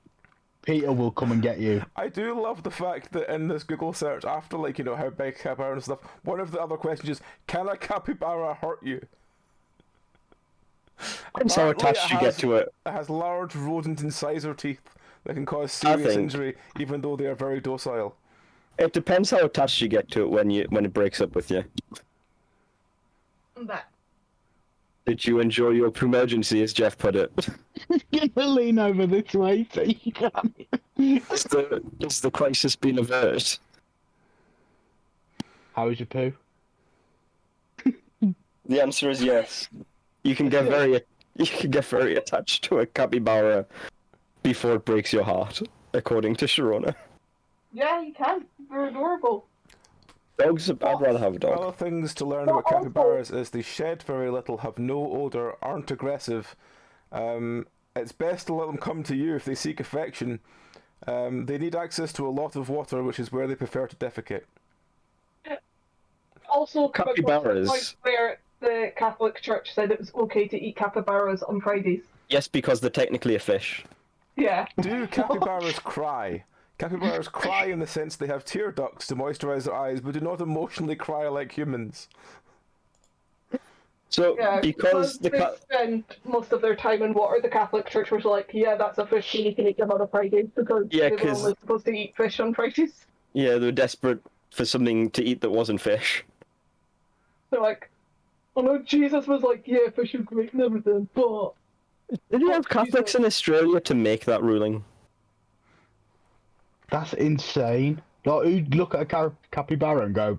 Speaker 3: Peter will come and get you.
Speaker 1: I do love the fact that in this Google search, after like, you know, how big capybara and stuff, one of the other questions is, can a capybara hurt you?
Speaker 2: Depends how
Speaker 1: Apparently
Speaker 2: attached you get to it.
Speaker 1: It has large rodent incisor teeth that can cause serious
Speaker 2: think-
Speaker 1: injury, even though they are very docile.
Speaker 2: It depends how attached you get to it when it breaks up with you.
Speaker 4: That.
Speaker 2: Did you enjoy your emergency, as Jeff put it?
Speaker 3: You're gonna lean over this way so you can.
Speaker 2: Has the crisis been averted?
Speaker 3: How was your poo?
Speaker 2: The answer is yes. You can get very attached to a capybara before it breaks your heart, according to Sharona.
Speaker 4: Yeah, you can. They're adorable.
Speaker 2: Dogs, I'd rather have a dog.
Speaker 1: Other things to learn about capybaras is they shed very little, have no odour, aren't aggressive. It's best to let them come to you if they seek affection. They need access to a lot of water, which is where they prefer to defecate.
Speaker 4: Also,
Speaker 2: Capybaras.
Speaker 4: like where the Catholic Church said it was okay to eat capybaras on Fridays.
Speaker 2: Yes, because they're technically a fish.
Speaker 4: Yeah.
Speaker 1: Do capybaras cry? Capybaras cry in the sense they have tear ducts to moisturise their eyes, but do not emotionally cry like humans.
Speaker 2: So,
Speaker 4: Yeah,
Speaker 2: because the
Speaker 4: they spend most of their time in water, the Catholic Church was like, yeah, that's a fish, and you can eat them on a Friday, because
Speaker 2: Yeah,
Speaker 4: they were
Speaker 2: 'cause-
Speaker 4: only supposed to eat fish on Fridays.
Speaker 2: they were desperate for something to eat that wasn't fish.
Speaker 4: They're like, oh no, Jesus was like, yeah, fish are great and everything, but...
Speaker 2: Did you
Speaker 4: Oh,
Speaker 2: have Catholics
Speaker 4: Jesus.
Speaker 2: in Australia to make that ruling?
Speaker 3: That's insane. Like, who'd look at a capybara and go,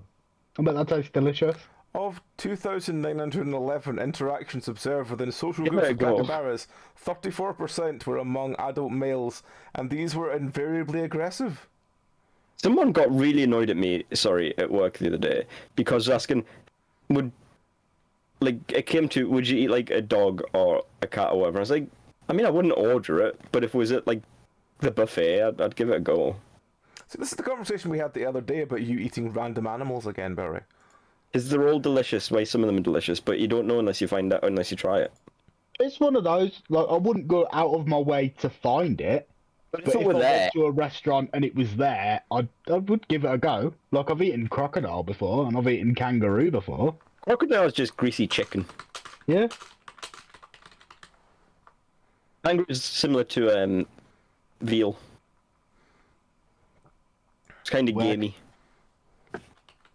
Speaker 3: I bet that tastes delicious.
Speaker 1: Of 2,911 interactions observed within social
Speaker 2: Give
Speaker 1: groups
Speaker 2: it a
Speaker 1: of
Speaker 2: go.
Speaker 1: capybaras, 34% were among adult males, and these were invariably aggressive.
Speaker 2: Someone got really annoyed at me, at work the other day, because asking, would you eat like a dog or a cat or whatever? I was like, I mean, I wouldn't order it, but if it was at like the buffet, I'd give it a go.
Speaker 1: So this is the conversation we had the other day about you eating random animals again, Barry.
Speaker 2: Because they're all delicious. Why some of them are delicious, but you don't know unless you find out, unless you try it.
Speaker 3: It's one of those. Like, I wouldn't go out of my way to find it.
Speaker 2: But
Speaker 3: But
Speaker 2: if it
Speaker 3: if
Speaker 2: were
Speaker 3: I
Speaker 2: there,
Speaker 3: went to a restaurant and it was there, I would give it a go. Like, I've eaten crocodile before, and I've eaten kangaroo before.
Speaker 2: crocodile is just greasy chicken.
Speaker 3: Yeah.
Speaker 2: Kangaroo is similar to veal. It's kind of
Speaker 3: Where-
Speaker 2: gamey.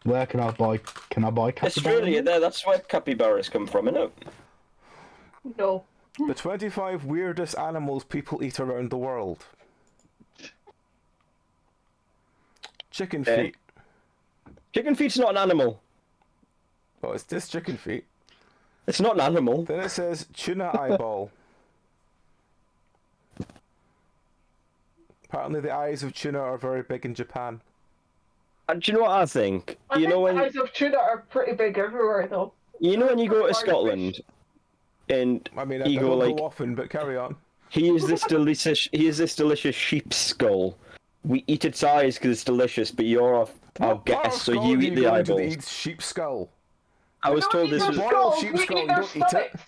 Speaker 3: Where can I buy? Can I buy capybara?
Speaker 2: Australia, there. That's where capybaras come from, isn't it?
Speaker 4: No.
Speaker 1: The 25 weirdest animals people eat around the world. Chicken feet.
Speaker 2: Chicken feet's not an animal.
Speaker 1: Oh, it's this chicken feet.
Speaker 2: It's not an animal.
Speaker 1: Then it says tuna eyeball. Apparently the eyes of tuna are very big in Japan.
Speaker 2: And do you know what I think?
Speaker 4: I
Speaker 2: You know
Speaker 4: think
Speaker 2: when
Speaker 4: the eyes of tuna are pretty big everywhere, though.
Speaker 2: you go to
Speaker 4: Large
Speaker 2: Scotland, and
Speaker 1: I mean, I
Speaker 2: you
Speaker 1: don't
Speaker 2: go
Speaker 1: go
Speaker 2: like,
Speaker 1: often, but carry on.
Speaker 2: Here's this delicious sheep skull. We eat its eyes because it's delicious, but you're our
Speaker 1: What part of
Speaker 2: guest, so you
Speaker 1: Scotland
Speaker 2: eat
Speaker 1: are
Speaker 2: the
Speaker 1: going to that
Speaker 2: eyeballs.
Speaker 1: eats sheep skull?
Speaker 2: I was
Speaker 4: We
Speaker 2: told
Speaker 4: don't
Speaker 2: this
Speaker 4: eat
Speaker 2: was
Speaker 4: their
Speaker 1: Boiled
Speaker 4: skulls,
Speaker 1: sheep
Speaker 4: we
Speaker 1: skull,
Speaker 4: eat
Speaker 1: you
Speaker 4: their
Speaker 1: don't eat it.
Speaker 4: stomachs.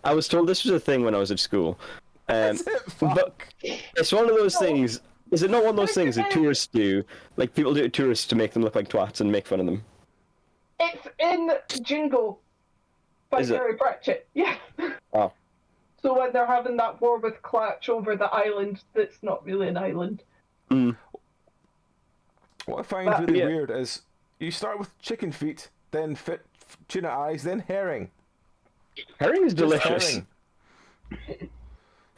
Speaker 2: I was told this was a thing when I was at school.
Speaker 1: Is it?
Speaker 2: But
Speaker 1: Fuck.
Speaker 2: it's one of those things. Is it not one of those things that
Speaker 4: It's-
Speaker 2: tourists do? Like people do to tourists to make them look like twats and make fun of them.
Speaker 4: It's in Jingle by
Speaker 2: Is it?
Speaker 4: Terry Pratchett. Yeah.
Speaker 2: Oh.
Speaker 4: So when they're having that war with Clutch over the island that's not really an island.
Speaker 2: Mm.
Speaker 1: What I find
Speaker 4: But-
Speaker 1: really
Speaker 2: Yeah.
Speaker 1: weird is you start with chicken feet, then tuna eyes, then herring.
Speaker 2: Herring is
Speaker 1: Just
Speaker 2: delicious.
Speaker 1: herring.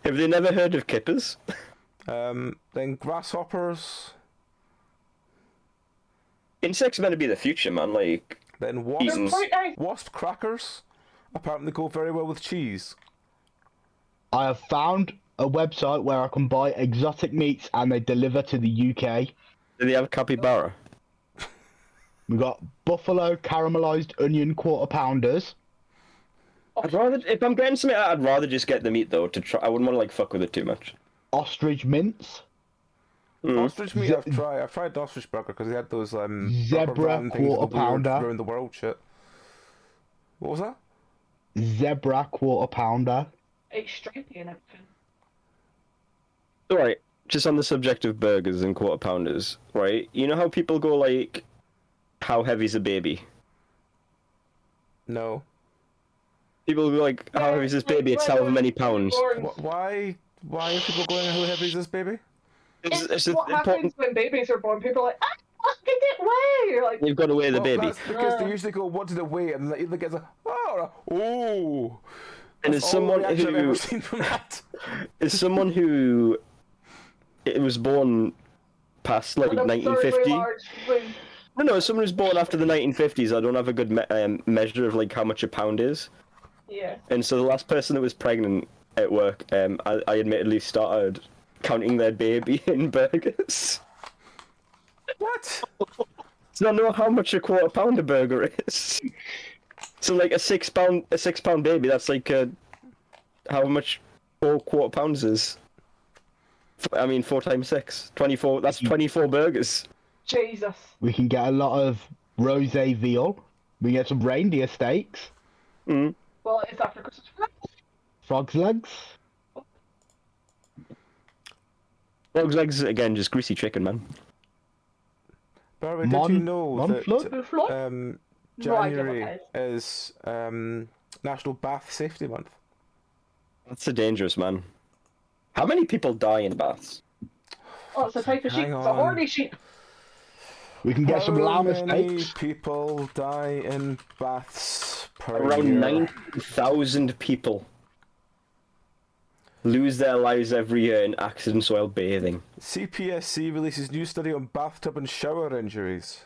Speaker 2: Have they never heard of kippers?
Speaker 1: Then grasshoppers,
Speaker 2: Insects are meant to be the future, man. Like,
Speaker 1: then
Speaker 4: They're
Speaker 2: Eaten.
Speaker 4: quite nice.
Speaker 1: wasp crackers. Apparently go very well with cheese.
Speaker 3: I have found a website where I can buy exotic meats and they deliver to the UK.
Speaker 2: do they have a capybara?
Speaker 3: We got buffalo caramelized onion quarter pounders.
Speaker 2: I'd rather, if I'm getting something, I'd rather just get the meat though. To try, I wouldn't want to like fuck with it too much.
Speaker 3: Ostrich mince,
Speaker 1: Ostrich meat I've tried. I've tried the ostrich burger because they had those
Speaker 3: Zebra
Speaker 1: rubber band things with
Speaker 3: quarter
Speaker 1: the weird
Speaker 3: pounder.
Speaker 1: around the world shit. What was that?
Speaker 3: zebra quarter pounder.
Speaker 4: It's stripy and everything.
Speaker 2: Alright, just on the subject of burgers and quarter pounders, right? You know how people go like, how heavy's a baby?
Speaker 1: No.
Speaker 2: People go like, how heavy's this baby? It's however many pounds.
Speaker 1: Why are people going, how heavy is this baby?
Speaker 2: It's
Speaker 4: what happens
Speaker 2: important.
Speaker 4: when babies are born. People are like, look at it weigh! You're like,
Speaker 2: You've got to weigh the
Speaker 1: Well,
Speaker 2: baby.
Speaker 1: that's because they usually go, what did it weigh? And the gets a, oh.
Speaker 2: And
Speaker 1: That's
Speaker 2: as
Speaker 1: all the
Speaker 2: someone
Speaker 1: reaction I've ever
Speaker 2: who,
Speaker 1: seen from that.
Speaker 2: as someone who, it was born past like
Speaker 4: an absurdly
Speaker 2: 1950.
Speaker 4: large wing.
Speaker 2: No, as someone who's born after the 1950s, I don't have a good measure of like how much a pound is.
Speaker 4: Yeah.
Speaker 2: And so the last person that was pregnant at work, I admittedly started counting their baby in burgers.
Speaker 1: What?
Speaker 2: So I know how much a quarter pounder burger is. So like a 6 pound baby, that's like how much 4 quarter pounds is. I mean 4 times 6, 24. That's 24 burgers.
Speaker 4: Jesus.
Speaker 3: We can get a lot of rosé veal. We can get some reindeer steaks,
Speaker 2: Mm.
Speaker 4: Well, it's after Christmas.
Speaker 3: frog's legs.
Speaker 2: Frog's legs again, just greasy chicken, man.
Speaker 1: Barry, did you know
Speaker 3: Monflood?
Speaker 1: that
Speaker 4: Flood? No idea what
Speaker 1: January
Speaker 4: that
Speaker 1: is National Bath Safety Month?
Speaker 2: That's a dangerous man. How many people die in baths?
Speaker 4: Oh, it's a type of sheep.
Speaker 1: Hang
Speaker 4: It's a
Speaker 1: on.
Speaker 4: horny sheep.
Speaker 3: We can get some
Speaker 1: How
Speaker 3: llama
Speaker 1: many
Speaker 3: steaks.
Speaker 1: people die in baths per
Speaker 2: Around
Speaker 1: year?
Speaker 2: 90,000 people lose their lives every year in accidents while bathing.
Speaker 1: CPSC releases new study on bathtub and shower injuries.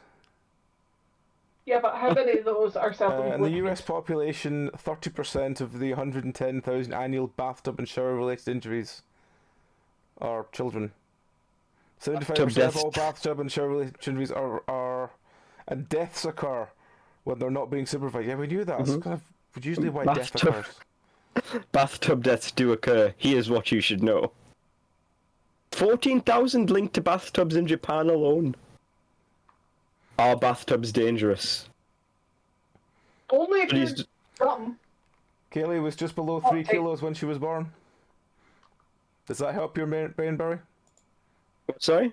Speaker 4: Yeah, but how many of those are
Speaker 1: In the
Speaker 4: self-inflicted?
Speaker 1: US population, 30% of the 110,000 annual bathtub and shower-related injuries are children. 75% of all bathtub and shower-related injuries are and deaths occur when they're not being supervised. Yeah, we knew that. That's kind of usually why death
Speaker 2: Bathtub.
Speaker 1: occurs.
Speaker 2: Bathtub deaths do occur. Here's what you should know. 14,000 linked to bathtubs in Japan alone. Are bathtubs dangerous?
Speaker 4: Only if
Speaker 2: Please
Speaker 4: you're dumb.
Speaker 1: Kaylee was just below 3 kilos when she was born. Does that help your brain, Barry?
Speaker 2: Sorry?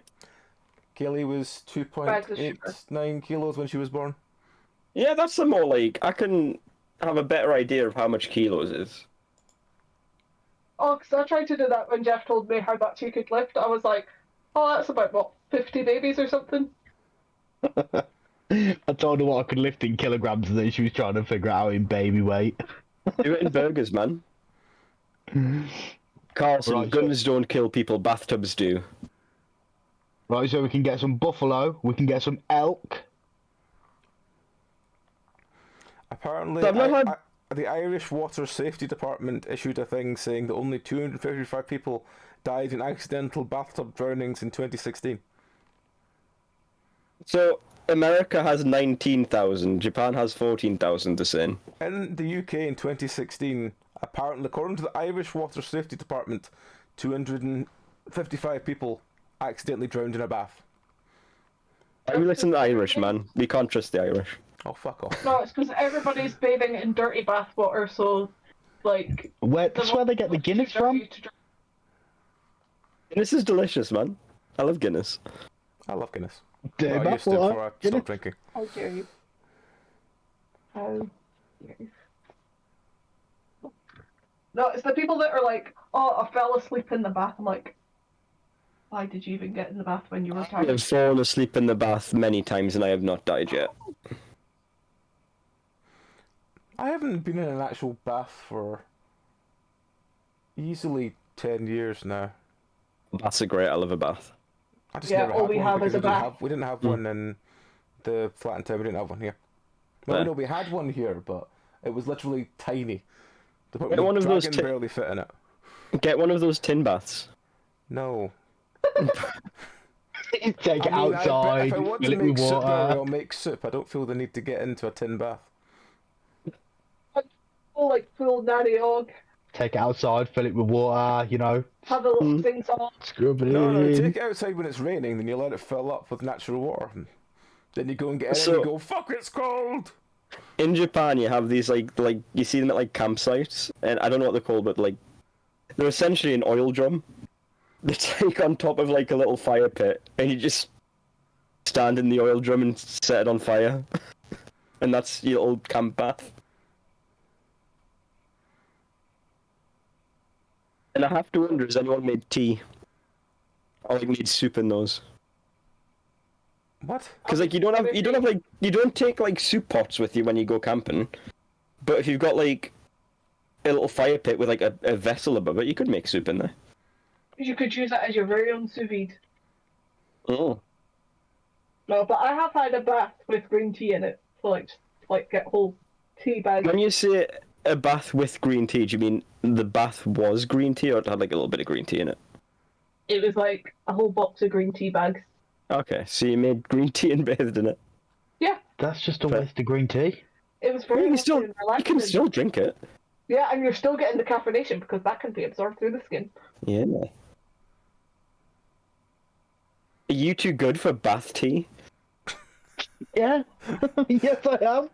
Speaker 1: Kaylee was 2.89 kilos when she was born.
Speaker 2: Yeah, that's the more like I can have a better idea of how much kilos is.
Speaker 4: Oh, because I tried to do that when Jeff told me how much he could lift. I was like, oh, that's about, what, 50 babies or something?
Speaker 3: I told her what I could lift in kilograms, and then she was trying to figure it out in baby weight.
Speaker 2: Do it in burgers, man. Carlson,
Speaker 3: Right,
Speaker 2: guns don't kill people, bathtubs do.
Speaker 3: Right, so we can get some buffalo, we can get some elk.
Speaker 1: Apparently,
Speaker 2: So I've not had-
Speaker 1: the Irish Water Safety Department issued a thing saying that only 255 people died in accidental bathtub drownings in 2016.
Speaker 2: So America has 19,000, Japan has 14,000 to sin.
Speaker 1: In the UK in 2016, apparently, according to the Irish Water Safety Department, 255 people accidentally drowned in a bath.
Speaker 2: I listen to the Irish, man. We can't trust the Irish.
Speaker 1: Oh, fuck off.
Speaker 4: No, it's because everybody's bathing in dirty bathwater, so, like...
Speaker 3: That's where they get the Guinness from?
Speaker 2: Guinness is delicious, man. I love Guinness.
Speaker 1: I love Guinness.
Speaker 3: Dirty
Speaker 1: Well, I used to
Speaker 3: bathwater,
Speaker 1: before I
Speaker 3: Guinness.
Speaker 1: stopped drinking.
Speaker 4: How dare you? How dare you? No, it's the people that are like, oh, I fell asleep in the bath. I'm like, why did you even get in the bath when you were
Speaker 2: I
Speaker 4: tired?
Speaker 2: have fallen asleep in the bath many times and I have not died yet.
Speaker 1: I haven't been in an actual bath for easily 10 years now.
Speaker 2: That's a great, I love a bath.
Speaker 1: I just
Speaker 4: Yeah,
Speaker 1: never
Speaker 4: all
Speaker 1: had
Speaker 4: we
Speaker 1: one
Speaker 4: have
Speaker 1: because
Speaker 4: is a
Speaker 1: we didn't
Speaker 4: bath.
Speaker 1: have- we didn't have one in the flat in town. We didn't have one here. Well,
Speaker 2: Yeah.
Speaker 1: no, we had one here, but it was literally tiny. The
Speaker 2: Get one of those
Speaker 1: dragon barely fit in it.
Speaker 2: Get one of those tin baths.
Speaker 1: No.
Speaker 3: Take it outside,
Speaker 1: if I want
Speaker 3: fill
Speaker 1: to
Speaker 3: it with
Speaker 1: make soup,
Speaker 3: water.
Speaker 1: I'll make soup. I don't feel the need to get into a tin bath.
Speaker 4: Oh, like full nanny og.
Speaker 3: Take it outside, fill it with water, you know,
Speaker 4: Have the little things on.
Speaker 3: scrub it
Speaker 1: No,
Speaker 3: in.
Speaker 1: take it outside when it's raining, then you let it fill up with natural water. Then you go and get in
Speaker 2: So-
Speaker 1: and you go, fuck, it's cold!
Speaker 2: In Japan, you have these like you see them at like campsites, and I don't know what they're called, but like they're essentially an oil drum. They take on top of like a little fire pit, and you just stand in the oil drum and set it on fire, and that's your old camp bath. And I have to wonder, has anyone made tea or like made soup in those?
Speaker 1: What?
Speaker 2: Because like you don't take like soup pots with you when you go camping, but if you've got like a little fire pit with like a vessel above it, you could make soup in there.
Speaker 4: You could use it as your very own sous vide.
Speaker 2: Oh.
Speaker 4: No, but I have had a bath with green tea in it, so like get whole tea bags.
Speaker 2: When you say a bath with green tea, do you mean the bath was green tea, or it had like a little bit of green tea in it?
Speaker 4: It was like a whole box of green tea bags.
Speaker 2: Okay, so you made green tea and bathed in it.
Speaker 4: Yeah,
Speaker 3: That's just a waste of green tea.
Speaker 4: it was
Speaker 2: Well,
Speaker 4: very
Speaker 2: you
Speaker 4: healthy and
Speaker 2: can
Speaker 4: relaxing.
Speaker 2: still drink it.
Speaker 4: Yeah, and you're still getting the caffeination because that can be absorbed through the skin.
Speaker 2: Yeah. Are you too good for bath tea?
Speaker 3: Yeah, yes I am.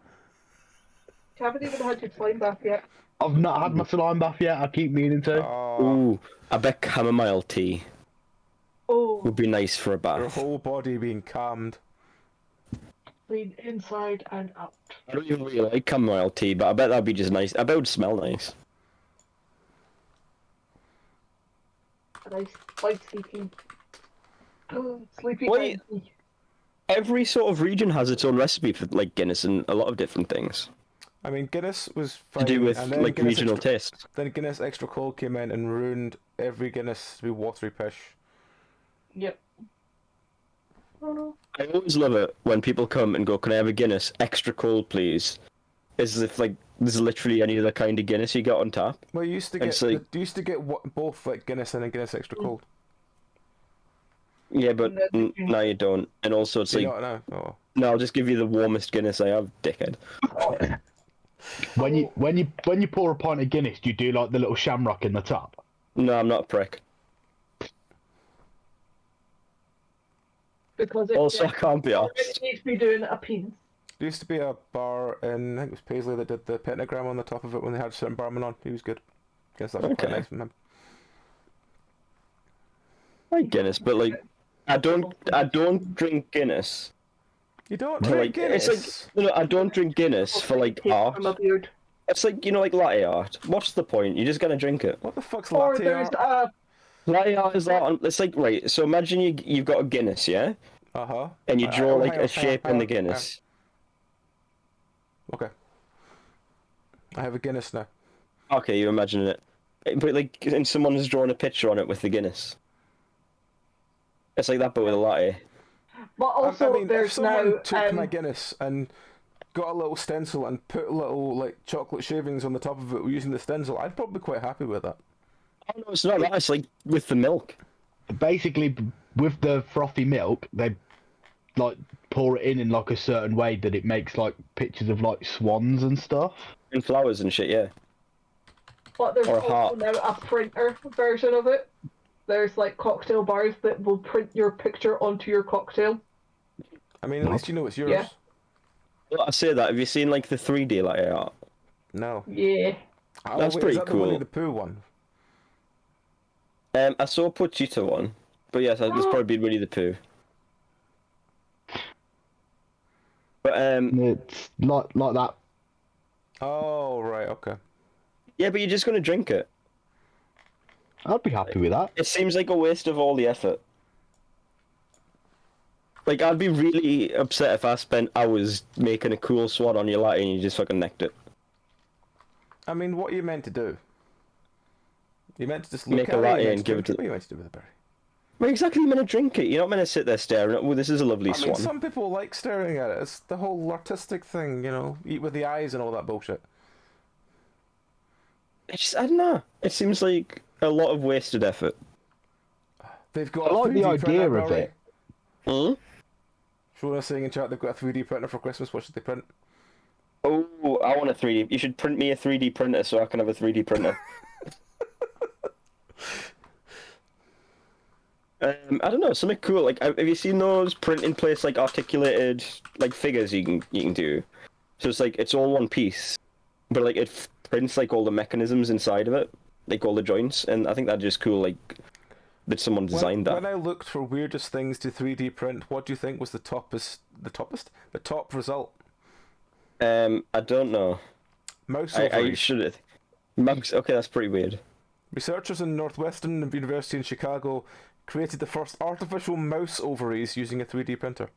Speaker 4: You haven't even had your slime bath yet.
Speaker 3: I've not had my slime bath yet. I keep meaning to.
Speaker 1: Oh,
Speaker 2: Ooh, I bet chamomile tea
Speaker 4: Oh,
Speaker 2: would be nice for a
Speaker 1: your
Speaker 2: bath.
Speaker 1: whole body being calmed.
Speaker 4: clean inside and out.
Speaker 2: I don't even really like chamomile tea, but I bet that'd be just nice. I bet it would smell nice.
Speaker 4: A nice light sleepy. Sleepy
Speaker 2: Wait.
Speaker 4: time tea.
Speaker 2: Every sort of region has its own recipe for like Guinness and a lot of different things
Speaker 1: I mean, Guinness was
Speaker 2: to
Speaker 1: fine.
Speaker 2: do with
Speaker 1: and then
Speaker 2: like
Speaker 1: Guinness
Speaker 2: regional
Speaker 1: extra,
Speaker 2: taste.
Speaker 1: Then Guinness Extra Cold came in and ruined every Guinness to be watery pish.
Speaker 4: Yep. Oh no.
Speaker 2: I always love it when people come and go, "Can I have a Guinness extra cold, please?" As if like there's literally any other kind of Guinness you got on tap.
Speaker 1: Well, you used to
Speaker 2: And
Speaker 1: get
Speaker 2: it's like-
Speaker 1: you used to get both like Guinness and Guinness Extra Cold.
Speaker 2: Yeah, but
Speaker 4: No,
Speaker 2: now you don't. And also, it's
Speaker 1: Do you
Speaker 2: like,
Speaker 1: not know? Oh.
Speaker 2: no, I'll just give you the warmest Guinness I have, dickhead.
Speaker 3: When you pour a pint of Guinness, do you do like the little shamrock in the top?
Speaker 2: No, I'm not a prick.
Speaker 4: Because it
Speaker 2: Also, I can't be
Speaker 4: already
Speaker 2: arsed.
Speaker 4: needs to be doing a pins.
Speaker 1: There used to be a bar in, I think it was Paisley, that did the pentagram on the top of it when they had a certain barman on. He was good. Guess that was quite
Speaker 2: Okay.
Speaker 1: nice from him.
Speaker 2: I like Guinness, but like, I don't drink Guinness.
Speaker 1: You don't
Speaker 2: For,
Speaker 1: drink
Speaker 2: like,
Speaker 1: Guinness?
Speaker 2: it's like, no, I don't drink Guinness for like
Speaker 4: Take
Speaker 2: art.
Speaker 4: from a beard.
Speaker 2: It's like, like latte art. What's the point? You're just gonna drink it.
Speaker 1: What the fuck's
Speaker 4: Or
Speaker 1: latte
Speaker 4: there's
Speaker 1: art?
Speaker 2: Latte art is art. It's like, right, so imagine you've got a Guinness, yeah?
Speaker 1: Uh-huh.
Speaker 2: And you draw like
Speaker 1: hang
Speaker 2: a
Speaker 1: on,
Speaker 2: shape
Speaker 1: hang
Speaker 2: in the
Speaker 1: on.
Speaker 2: Guinness.
Speaker 1: Okay. I have a Guinness now.
Speaker 2: Okay, you're imagining it. But like, and someone has drawn a picture on it with the Guinness. It's like that, but with a latte.
Speaker 4: But also,
Speaker 1: I mean, if
Speaker 4: there's
Speaker 1: someone
Speaker 4: now.
Speaker 1: took my Guinness and got a little stencil and put little like chocolate shavings on the top of it using the stencil, I'd probably be quite happy with that.
Speaker 2: Oh no, it's not that. It's like with the milk.
Speaker 3: Basically, with the frothy milk, they like pour it in like a certain way that it makes like pictures of like swans and stuff.
Speaker 2: And flowers and shit, yeah.
Speaker 4: But there's
Speaker 2: or
Speaker 4: also
Speaker 2: heart.
Speaker 4: now a printer version of it. There's like cocktail bars that will print your picture onto your cocktail.
Speaker 1: I mean, at least you know it's yours.
Speaker 4: Yeah.
Speaker 2: Well, I say that. Have you seen like the 3D latte art?
Speaker 1: No.
Speaker 4: Yeah.
Speaker 1: Oh,
Speaker 2: That's
Speaker 1: wait,
Speaker 2: pretty
Speaker 1: is that the Winnie
Speaker 2: cool.
Speaker 1: the Pooh one?
Speaker 2: I saw Pochita one, but yes, it's probably Winnie the Pooh. But
Speaker 3: It's like that.
Speaker 1: Oh, right, okay.
Speaker 2: yeah, but you're just gonna drink it.
Speaker 3: I'd be happy with that.
Speaker 2: It seems like a waste of all the effort. Like, I'd be really upset if I spent hours making a cool swan on your latte and you just fucking necked it.
Speaker 1: I mean, what are you meant to do? You meant to just look
Speaker 2: Make
Speaker 1: at
Speaker 2: a
Speaker 1: it,
Speaker 2: latte
Speaker 1: you meant
Speaker 2: and
Speaker 1: to
Speaker 2: give it
Speaker 1: drink
Speaker 2: to-
Speaker 1: What are you meant to do with a berry?
Speaker 2: Well, exactly, you're meant to drink it. You're not meant to sit there staring at, oh, this is a lovely
Speaker 1: I mean,
Speaker 2: swan.
Speaker 1: some people like staring at it. It's the whole artistic thing, you know, eat with the eyes and all that bullshit.
Speaker 2: I don't know. It seems like a lot of wasted effort.
Speaker 1: They've got
Speaker 3: I like the
Speaker 1: 3D
Speaker 3: idea
Speaker 1: printer,
Speaker 3: of
Speaker 1: Barry.
Speaker 3: it.
Speaker 2: Hmm?
Speaker 1: Shona saying in chat they've got a 3D printer for Christmas. What should they print?
Speaker 2: Oh, I want a 3D. You should print me a 3D printer so I can have a 3D printer. I don't know, something cool. Like, have you seen those print in place like articulated like figures you can do? So it's like it's all one piece, but like it prints like all the mechanisms inside of it, like all the joints, and I think that's just cool. Like that someone designed
Speaker 1: When
Speaker 2: that.
Speaker 1: I looked for weirdest things to 3D print, what do you think was the top result?
Speaker 2: I don't know.
Speaker 1: Mouse
Speaker 2: I
Speaker 1: ovaries.
Speaker 2: should have. Mugs. Okay, that's pretty weird.
Speaker 1: Researchers in Northwestern University in Chicago created the first artificial mouse ovaries using a 3D printer.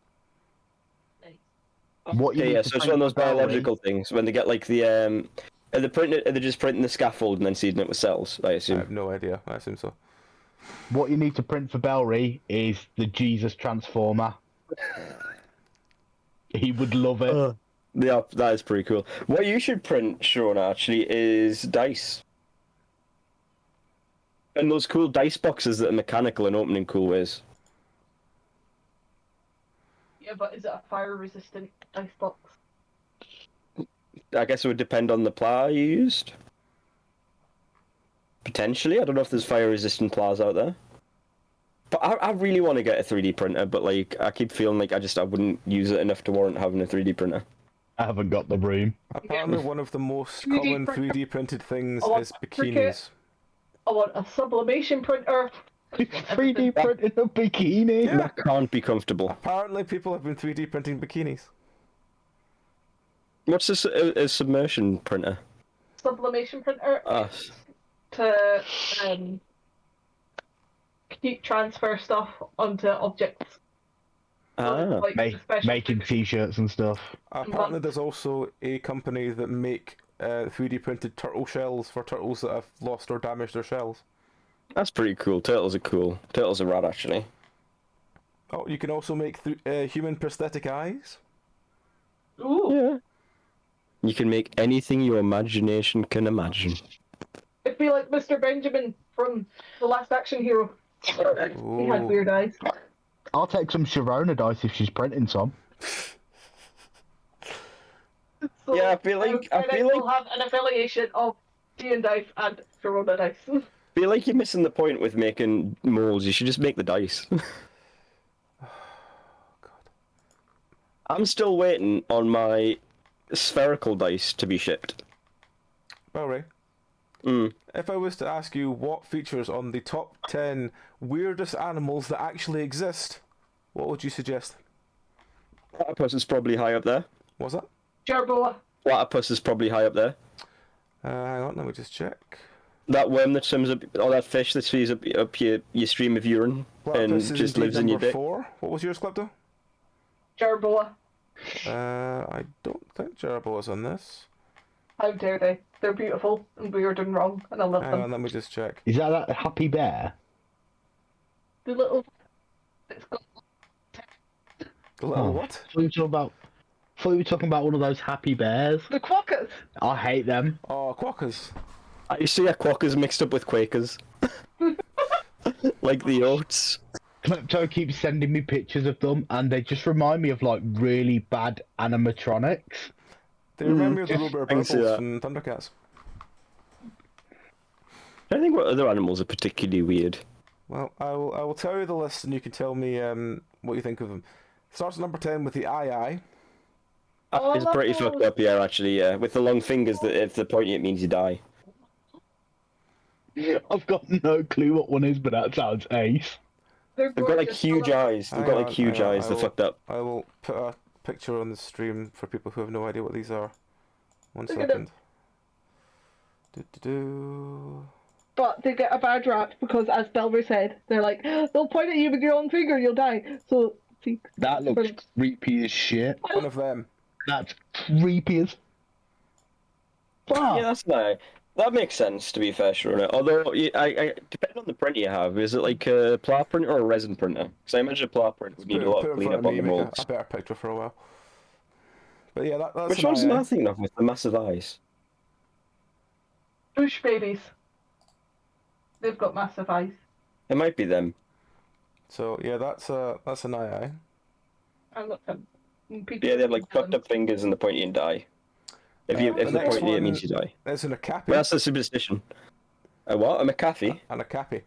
Speaker 3: What you
Speaker 2: Yeah,
Speaker 3: need
Speaker 2: yeah.
Speaker 3: to
Speaker 2: So it's
Speaker 3: print
Speaker 2: one of those
Speaker 3: for Barry-
Speaker 2: biological things when they get like the are they printing it, are they just printing the scaffold and then seeding it with cells? I
Speaker 1: I
Speaker 2: assume.
Speaker 1: have no idea. I assume so.
Speaker 3: What you need to print for Belry is the Jesus Transformer. He would love it.
Speaker 2: Yeah, that is pretty cool. What you should print, Shona, actually, is dice. And those cool dice boxes that are mechanical and open in cool ways.
Speaker 4: Yeah, but is it a fire resistant dice box?
Speaker 2: I guess it would depend on the plow you used. Potentially. I don't know if there's fire resistant plows out there. But I really want to get a 3D printer, but like I keep feeling like I wouldn't use it enough to warrant having a 3D printer.
Speaker 3: I haven't got the room.
Speaker 1: Apparently, one of the most
Speaker 4: 3D
Speaker 1: common
Speaker 4: printer.
Speaker 1: 3D printed things
Speaker 4: Oh,
Speaker 1: is
Speaker 4: cricket.
Speaker 1: bikinis.
Speaker 4: I want a sublimation printer.
Speaker 3: 3D printing a bikini.
Speaker 1: Yeah.
Speaker 2: That can't be comfortable.
Speaker 1: Apparently, people have been 3D printing bikinis.
Speaker 2: What's this a submersion printer?
Speaker 4: Sublimation printer
Speaker 2: Us.
Speaker 4: to heat transfer stuff onto objects.
Speaker 2: Ah.
Speaker 4: Like special
Speaker 3: Making t-shirts and stuff.
Speaker 1: Apparently, there's also a company that make 3D printed turtle shells for turtles that have lost or damaged their shells.
Speaker 2: That's pretty cool. Turtles are cool. Turtles are rad, actually.
Speaker 1: Oh, you can also make human prosthetic eyes.
Speaker 4: Ooh.
Speaker 2: Yeah. You can make anything your imagination can imagine.
Speaker 4: It'd be like Mr. Benjamin from The Last Action Hero. He had
Speaker 1: Ooh.
Speaker 4: weird eyes.
Speaker 3: I'll take some Sharona dice if she's printing some.
Speaker 4: So,
Speaker 2: Yeah, I feel like-
Speaker 4: we'll have an affiliation of G&D Dice and Corona Dice.
Speaker 2: I feel like you're missing the point with making molds. You should just make the dice. I'm still waiting on my spherical dice to be shipped.
Speaker 1: Ray, if I was to ask you what features on the top 10 weirdest animals that actually exist, what would you suggest?
Speaker 2: Platypus is probably high up there.
Speaker 1: What's that?
Speaker 4: Jerboa.
Speaker 2: Platypus is probably high up there.
Speaker 1: Hang on, let me just check.
Speaker 2: That worm that swims up, or that fish that swims up your stream of urine
Speaker 1: Platypus
Speaker 2: and
Speaker 1: is
Speaker 2: just
Speaker 1: indeed
Speaker 2: lives in your
Speaker 1: number
Speaker 2: dick.
Speaker 1: 4. What was yours, Klepto?
Speaker 4: Jerboa.
Speaker 1: I don't think Jeroboa's on this.
Speaker 4: How dare they? They're beautiful and weird and wrong, and I love
Speaker 1: Hang
Speaker 4: them.
Speaker 1: on, let me just check.
Speaker 3: Is that happy bear?
Speaker 4: The little. It's got.
Speaker 1: The little
Speaker 3: Oh.
Speaker 1: what?
Speaker 3: I thought you were talking about one of those happy bears.
Speaker 4: The quokkas.
Speaker 3: I hate them.
Speaker 1: Oh, quokkas.
Speaker 2: I used to get quackers mixed up with quakers. Like the oats.
Speaker 3: Klepto keeps sending me pictures of them, and they just remind me of like really bad animatronics.
Speaker 1: They remind me of the
Speaker 3: Just-
Speaker 1: Rubber
Speaker 2: I can see
Speaker 1: Burbles
Speaker 2: that.
Speaker 1: from Thundercats.
Speaker 2: I don't think what other animals are particularly weird.
Speaker 1: Well, I will tell you the list, and you can tell me what you think of them. Starts at number 10 with the eye.
Speaker 4: Oh, I
Speaker 2: It's
Speaker 4: love
Speaker 2: pretty
Speaker 4: those.
Speaker 2: fucked up, yeah, actually, yeah. With the long fingers, that if they're pointing, it means you die.
Speaker 3: I've got no clue what one is, but that sounds ace.
Speaker 4: They're
Speaker 2: They've got like
Speaker 4: gorgeous.
Speaker 2: huge
Speaker 4: I love-
Speaker 2: eyes. They've
Speaker 1: Hang
Speaker 2: got like
Speaker 1: on,
Speaker 2: huge
Speaker 1: hang on,
Speaker 2: eyes.
Speaker 1: I
Speaker 2: They're
Speaker 1: will-
Speaker 2: fucked up.
Speaker 1: I will put a picture on the stream for people who have no idea what these are. One
Speaker 4: Look at
Speaker 1: second. Do.
Speaker 4: But they get a bad rap because, as Belver said, they're like, they'll point at you with your own finger, you'll die. So, see.
Speaker 3: That looks creepy as shit.
Speaker 1: One of them.
Speaker 3: That's creepy as fuck.
Speaker 2: Yeah, that's nice. That makes sense, to be fair, sure. Although, I depending on the printer you have, is it like a plat printer or a resin printer? Because I imagine a plat printer would need a lot
Speaker 1: Put
Speaker 2: of
Speaker 1: it in front
Speaker 2: cleanup
Speaker 1: of
Speaker 2: on
Speaker 1: me,
Speaker 2: the
Speaker 1: make
Speaker 2: molds.
Speaker 1: a better picture for a while. But yeah, that's
Speaker 2: Which
Speaker 1: an
Speaker 2: one's
Speaker 1: eye.
Speaker 2: am I thinking of with the massive eyes?
Speaker 4: Bush babies. They've got massive eyes.
Speaker 2: It might be them.
Speaker 1: So yeah, that's an eye.
Speaker 4: And look, people
Speaker 2: Yeah, they have like fucked up fingers and the pointy and die. If
Speaker 1: The
Speaker 2: they're
Speaker 1: next
Speaker 2: pointy, it
Speaker 1: one-
Speaker 2: means you die.
Speaker 1: There's an okapi
Speaker 2: Well, that's the superstition. A what? A McAfee?
Speaker 1: and a cappy.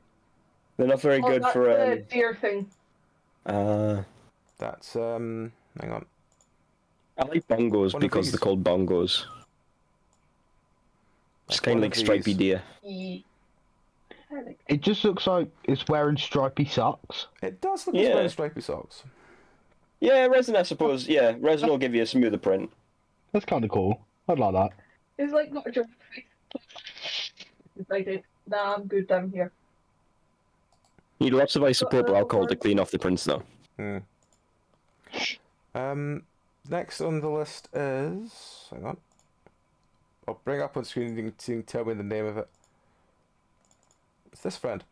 Speaker 2: They're not very
Speaker 4: Oh,
Speaker 2: good
Speaker 4: that's
Speaker 2: for
Speaker 4: the deer thing.
Speaker 1: That's hang on.
Speaker 2: I like bongos
Speaker 1: One of
Speaker 2: because
Speaker 1: these.
Speaker 2: they're called bongos.
Speaker 1: That's
Speaker 2: Just kind
Speaker 1: one
Speaker 2: of like
Speaker 1: of
Speaker 2: stripy
Speaker 1: these.
Speaker 2: deer.
Speaker 3: It just looks like it's wearing stripy socks.
Speaker 1: It does look
Speaker 2: Yeah.
Speaker 1: like wearing stripy socks.
Speaker 2: Yeah, resin, I suppose. Yeah, resin will give you a smoother print.
Speaker 3: That's kind of cool. I'd like that.
Speaker 4: It's like not a joke. I did. Nah, I'm good down here.
Speaker 2: You need lots of isopropyl alcohol to clean off the prints, though.
Speaker 1: Next on the list is hang on. I'll bring it up on screen and you can tell me the name of it. It's this friend.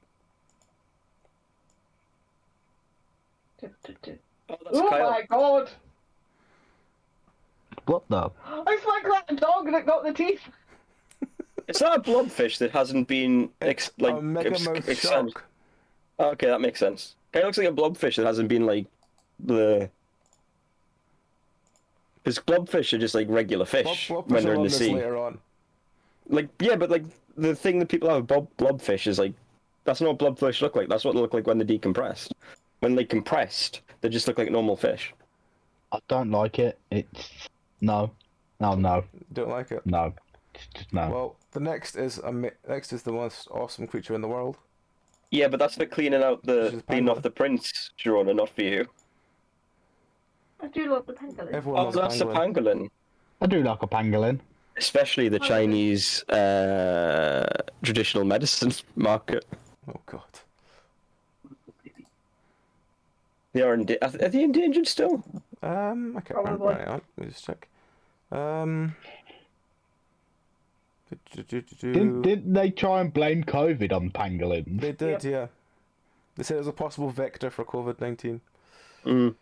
Speaker 2: Oh, that's
Speaker 4: Oh
Speaker 2: Kyle.
Speaker 4: my god!
Speaker 3: What the?
Speaker 4: I smacked that dog and it got the teeth.
Speaker 2: It's not a blobfish that hasn't been
Speaker 1: a megamouth shark.
Speaker 2: Okay, that makes sense. Kind of looks like a blobfish that hasn't been like the. Because blobfish are just like regular fish
Speaker 1: We'll
Speaker 2: when
Speaker 1: push
Speaker 2: they're in
Speaker 1: on
Speaker 2: the
Speaker 1: this
Speaker 2: sea.
Speaker 1: later on.
Speaker 2: Like yeah, but like the thing that people have with blobfish is like that's not what blobfish look like. That's what they look like when they're decompressed. When they compressed, they just look like normal fish.
Speaker 3: I don't like it. It's no.
Speaker 1: Don't like it.
Speaker 3: No. Just no.
Speaker 1: Well, the next is the most awesome creature in the world.
Speaker 2: Yeah, but that's for cleaning out
Speaker 1: Which
Speaker 2: the
Speaker 1: is
Speaker 2: cleaning off
Speaker 1: pangolin.
Speaker 2: the prints, Jerona, not for you.
Speaker 4: I do love the pangolin.
Speaker 1: Everyone
Speaker 2: Oh,
Speaker 1: loves a
Speaker 2: that's the
Speaker 1: pangolin.
Speaker 2: pangolin.
Speaker 3: I do like a pangolin.
Speaker 2: Especially the
Speaker 4: Oh,
Speaker 2: Chinese traditional medicine market.
Speaker 1: Oh god.
Speaker 2: They are they endangered still?
Speaker 1: I can't remember.
Speaker 4: Probably.
Speaker 1: Hang on, let me just check.
Speaker 3: Didn't they try and blame COVID on pangolins?
Speaker 1: They did, yeah. They said it was a possible vector for COVID-19.
Speaker 2: Mm.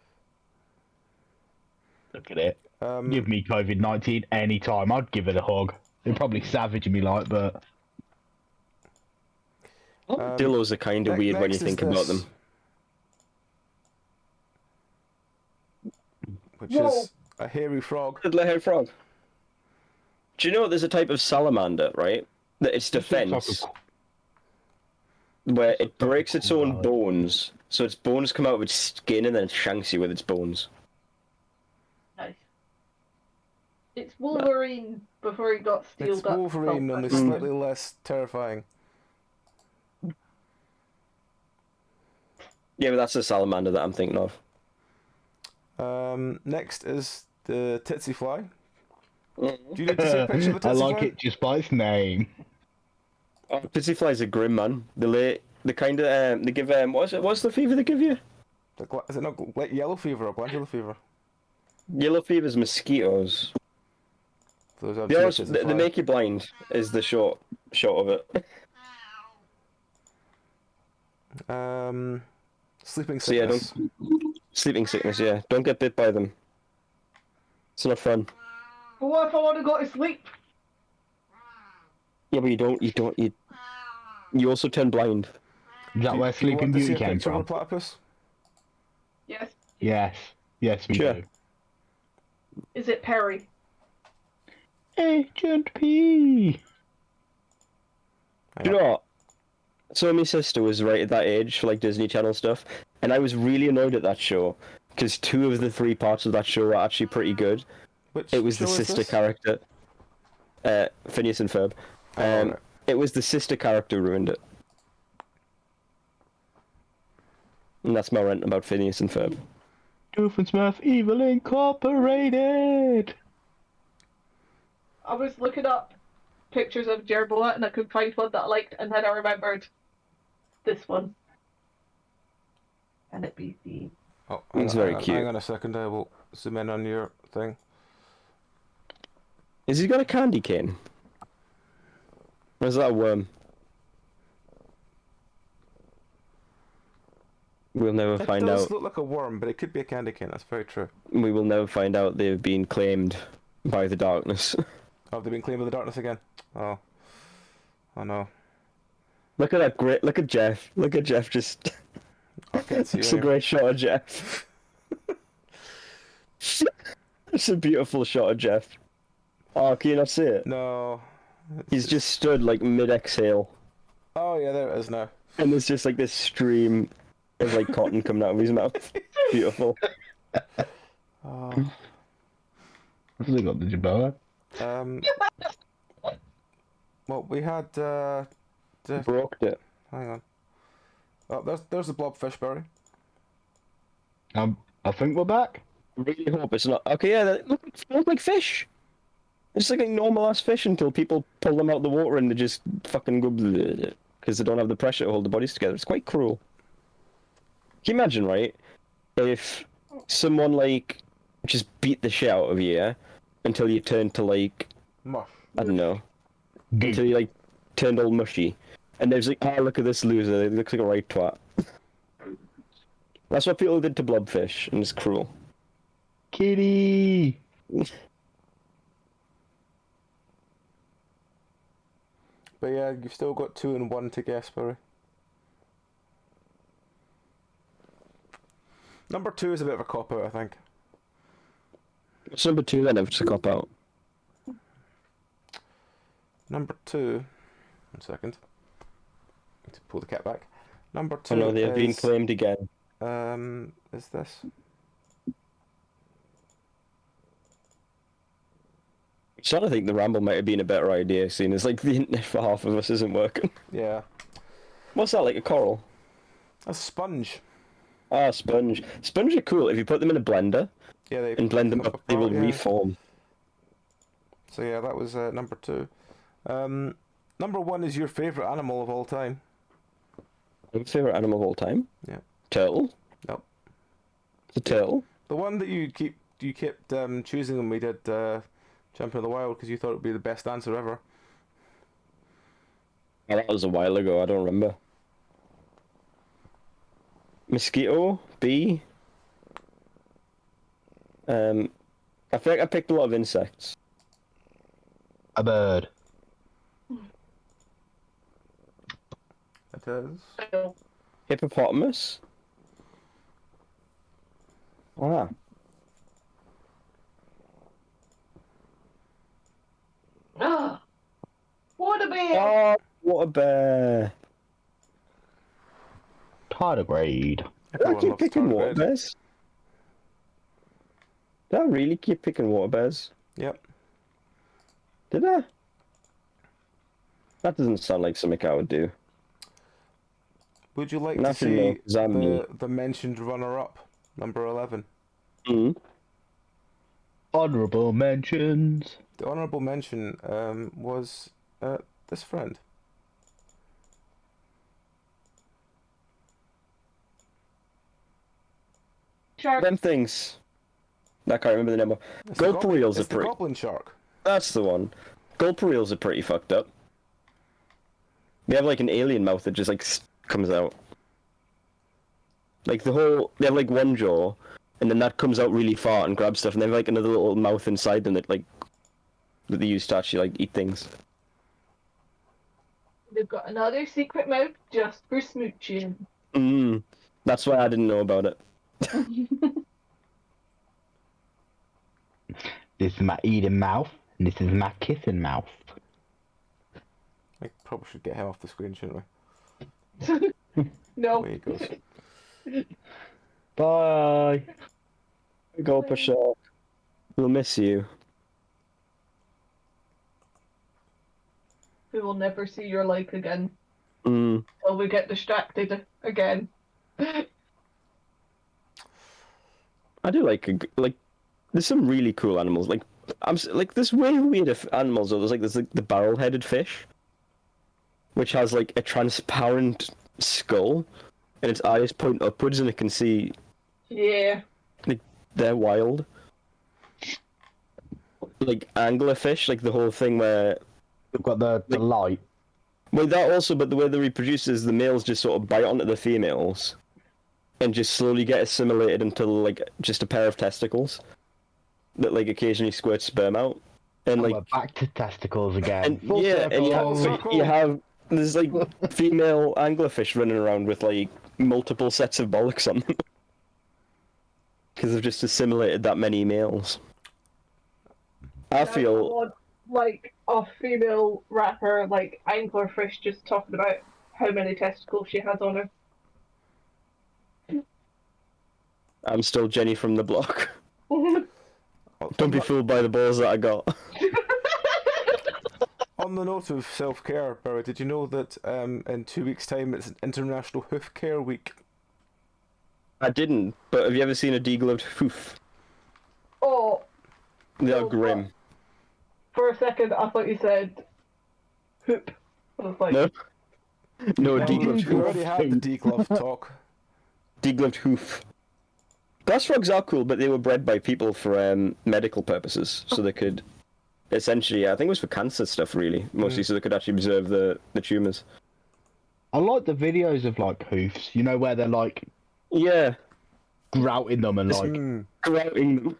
Speaker 3: Look at it. Give me COVID-19 anytime. I'd give it a hug. They'd probably savage me like, but
Speaker 2: Dillos are kind of weird when you
Speaker 1: next is
Speaker 2: think about
Speaker 1: this,
Speaker 2: them.
Speaker 1: Which
Speaker 4: Whoa.
Speaker 1: is a hairy frog.
Speaker 2: Fiddler-haired frog. Do you know there's a type of salamander, right? That its
Speaker 3: This looks like
Speaker 2: defense, where it breaks its own
Speaker 3: Right.
Speaker 2: bones, so its bones come out of its skin and then it shanks you with its bones.
Speaker 4: It's Wolverine before he got steeled
Speaker 1: It's
Speaker 4: up.
Speaker 1: Wolverine, only slightly less terrifying.
Speaker 2: Yeah, but that's the salamander that I'm thinking of.
Speaker 1: Next is the Titsy Fly.
Speaker 2: Mm.
Speaker 1: Do you need to see a picture of the
Speaker 3: I
Speaker 1: Titsy
Speaker 3: like
Speaker 1: Fly?
Speaker 3: it just by its name.
Speaker 2: Oh, Pitsy flies are grim, man. The kind of they give what's the fever they give you?
Speaker 1: Is it not like yellow fever or glandular fever?
Speaker 2: Yellow fever's mosquitoes.
Speaker 1: Those are
Speaker 2: They always they make you blind. Is the short of it.
Speaker 1: Sleeping
Speaker 2: So yeah,
Speaker 1: sickness.
Speaker 2: sleeping sickness. Yeah, don't get bit by them. It's not fun.
Speaker 4: But what if I want to go to sleep?
Speaker 2: Yeah, but you also turn blind.
Speaker 3: Is that where
Speaker 1: Do you
Speaker 3: Sleeping
Speaker 1: want to see
Speaker 3: Beauty
Speaker 1: a
Speaker 3: came
Speaker 1: picture of a
Speaker 3: from?
Speaker 1: platypus?
Speaker 4: Yes.
Speaker 3: Yes. Yes, we
Speaker 2: Sure.
Speaker 3: do.
Speaker 4: Is it Perry?
Speaker 3: Agent P.
Speaker 2: Do you know what? So my sister was right at that age for like Disney Channel stuff, and I was really annoyed at that show because 2 of the 3 parts of that show were actually pretty good.
Speaker 1: Which
Speaker 2: It was the
Speaker 1: show is
Speaker 2: sister
Speaker 1: this?
Speaker 2: character, Phineas and Ferb.
Speaker 1: Oh, right.
Speaker 2: It was the sister character who ruined it, and that's my rant about Phineas and Ferb.
Speaker 3: Doofenshmirtz Evil Incorporated.
Speaker 4: I was looking up pictures of Jerboa and I couldn't find one that I liked, and then I remembered this one. And it be the...
Speaker 1: Oh,
Speaker 2: It's very cute.
Speaker 1: Hang on a second, I will zoom in on your thing.
Speaker 2: Has he got a candy cane? Or is that a worm? We'll never
Speaker 1: It
Speaker 2: find
Speaker 1: does
Speaker 2: out.
Speaker 1: look like a worm, but it could be a candy cane. That's very true.
Speaker 2: We will never find out. They've been claimed by the darkness.
Speaker 1: Oh, they've been claimed by the darkness again. Oh. Oh no.
Speaker 2: Look at that great. Look at Jeff. Look at Jeff. Just.
Speaker 1: I can't see
Speaker 2: It's a
Speaker 1: you.
Speaker 2: great shot of Jeff. It's a beautiful shot of Jeff. Oh, can you not see it?
Speaker 1: No.
Speaker 2: He's just stood like mid-exhale,
Speaker 1: Oh yeah, there it is now.
Speaker 2: and there's just like this stream of like cotton coming out of his mouth. Beautiful.
Speaker 1: Oh.
Speaker 3: What's it got, the Jerboa?
Speaker 1: Well, we had.
Speaker 2: Broke it.
Speaker 1: Hang on. Oh, there's the blobfish berry.
Speaker 3: I think we're back.
Speaker 2: I really hope it's not. Okay, yeah, they look like fish. It's like normal ass fish until people pull them out of the water and they just fucking go because they don't have the pressure to hold the bodies together. It's quite cruel. Can you imagine, right? If someone like just beat the shit out of you, yeah, until you turned to like
Speaker 1: Mush.
Speaker 2: I don't know, until you like turned all mushy, and there's like, oh look at this loser, he looks like a right twat. That's what people did to blobfish, and it's cruel.
Speaker 3: Kitty.
Speaker 1: But yeah, you've still got 2 and 1 to guess, Barry. Number 2 is a bit of a cop out, I think.
Speaker 2: What's number 2 then? If it's a cop out.
Speaker 1: Number 2. 1 second. Need to pull the cat back. Number 2.
Speaker 2: Oh no, they have been
Speaker 1: is,
Speaker 2: claimed again.
Speaker 1: Is this?
Speaker 2: I'm starting to think the ramble might have been a better idea, seeing as like the internet for half of us isn't working.
Speaker 1: Yeah.
Speaker 2: What's that, like a coral?
Speaker 1: A sponge.
Speaker 2: Ah, sponge. Sponge are cool. If you put them in a blender
Speaker 1: Yeah, they
Speaker 2: and blend them up, they will
Speaker 1: apart, yeah.
Speaker 2: reform.
Speaker 1: So yeah, that was number 2. Number 1 is your favourite animal of all time.
Speaker 2: My favorite animal of all time?
Speaker 1: Yeah.
Speaker 2: Turtle?
Speaker 1: Nope.
Speaker 2: It's a turtle?
Speaker 1: The one that you kept choosing when we did Champion of the Wild because you thought it would be the best answer ever.
Speaker 2: Oh, that was a while ago, I don't remember. Mosquito? Bee? I feel like I picked a lot of insects.
Speaker 3: A bird.
Speaker 1: It is.
Speaker 2: Hippopotamus? Ah.
Speaker 4: Ah, what a bear!
Speaker 2: Oh, what a bear.
Speaker 3: Tardigrade.
Speaker 2: Did I
Speaker 1: Everyone
Speaker 2: keep
Speaker 1: loves
Speaker 2: picking water
Speaker 1: tardigrade.
Speaker 2: bears? Did I really keep picking water bears?
Speaker 1: Yep.
Speaker 2: Did I? That doesn't sound like something I would do.
Speaker 1: Would you like to
Speaker 2: Nothing,
Speaker 1: see
Speaker 2: no, 'cause I'm me.
Speaker 1: the mentioned runner-up, number 11?
Speaker 2: Mm.
Speaker 3: Honourable mentions.
Speaker 1: The honourable mention was this friend.
Speaker 4: Shark.
Speaker 2: Them things. I can't remember the name of.
Speaker 1: It's the
Speaker 2: Gulper
Speaker 1: goblin-
Speaker 2: reels are
Speaker 1: it's the
Speaker 2: pretty.
Speaker 1: goblin shark.
Speaker 2: That's the one. Gulper reels are pretty fucked up. They have like an alien mouth that just like comes out. Like they have like one jaw, and then that comes out really far and grabs stuff, and they have like another little mouth inside them that they use to actually like eat things.
Speaker 4: They've got another secret mouth just for smooching.
Speaker 2: That's why I didn't know about it.
Speaker 3: This is my eating mouth, and this is my kissing mouth.
Speaker 1: I probably should get him off the screen, shouldn't we?
Speaker 4: No.
Speaker 1: Away he goes.
Speaker 3: Bye.
Speaker 2: Gulper shark. We'll miss you.
Speaker 4: We will never see your like again.
Speaker 2: Mm.
Speaker 4: Till we get distracted again.
Speaker 2: I do like there's some really cool animals. Like there's way weirder animals. Though. There's like the barrel-headed fish, which has like a transparent skull, and its eyes point upwards, and it can see.
Speaker 4: Yeah.
Speaker 2: Like they're wild. Like anglerfish, like the whole thing where.
Speaker 3: We've got the light.
Speaker 2: Well, that also, but the way they reproduce is the males just sort of bite onto the females, and just slowly get assimilated until like just a pair of testicles that like occasionally squirt sperm out, and
Speaker 3: We're
Speaker 2: like
Speaker 3: back to testicles again.
Speaker 2: and
Speaker 3: Full
Speaker 2: yeah, and
Speaker 3: circle.
Speaker 2: you have there's like female anglerfish running around with like multiple sets of bollocks on them because they've just assimilated that many males. I feel
Speaker 4: want, like a female rapper, like anglerfish, just talking about how many testicles she has on her.
Speaker 2: I'm still Jenny from the block. Don't be fooled by the balls that I got.
Speaker 1: On the note of self-care, Barry, did you know that in 2 weeks' time it's International Hoof Care Week?
Speaker 2: I didn't, but have you ever seen a degloved hoof?
Speaker 4: Oh,
Speaker 2: They are
Speaker 4: No,
Speaker 2: grim.
Speaker 4: for a second I thought you said hoop. I was like,
Speaker 2: No? No, a
Speaker 1: No,
Speaker 2: degloved
Speaker 1: we already
Speaker 2: hoof.
Speaker 1: had the deglove talk.
Speaker 2: Degloved hoof. Glass frogs are cool, but they were bred by people for medical purposes, so they could essentially, I think it was for cancer stuff, really, mostly, so they could actually observe the tumours.
Speaker 3: I like the videos of like hoofs. You know where they're like
Speaker 2: Yeah,
Speaker 3: grouting them and like.
Speaker 1: Mm.
Speaker 2: grouting them.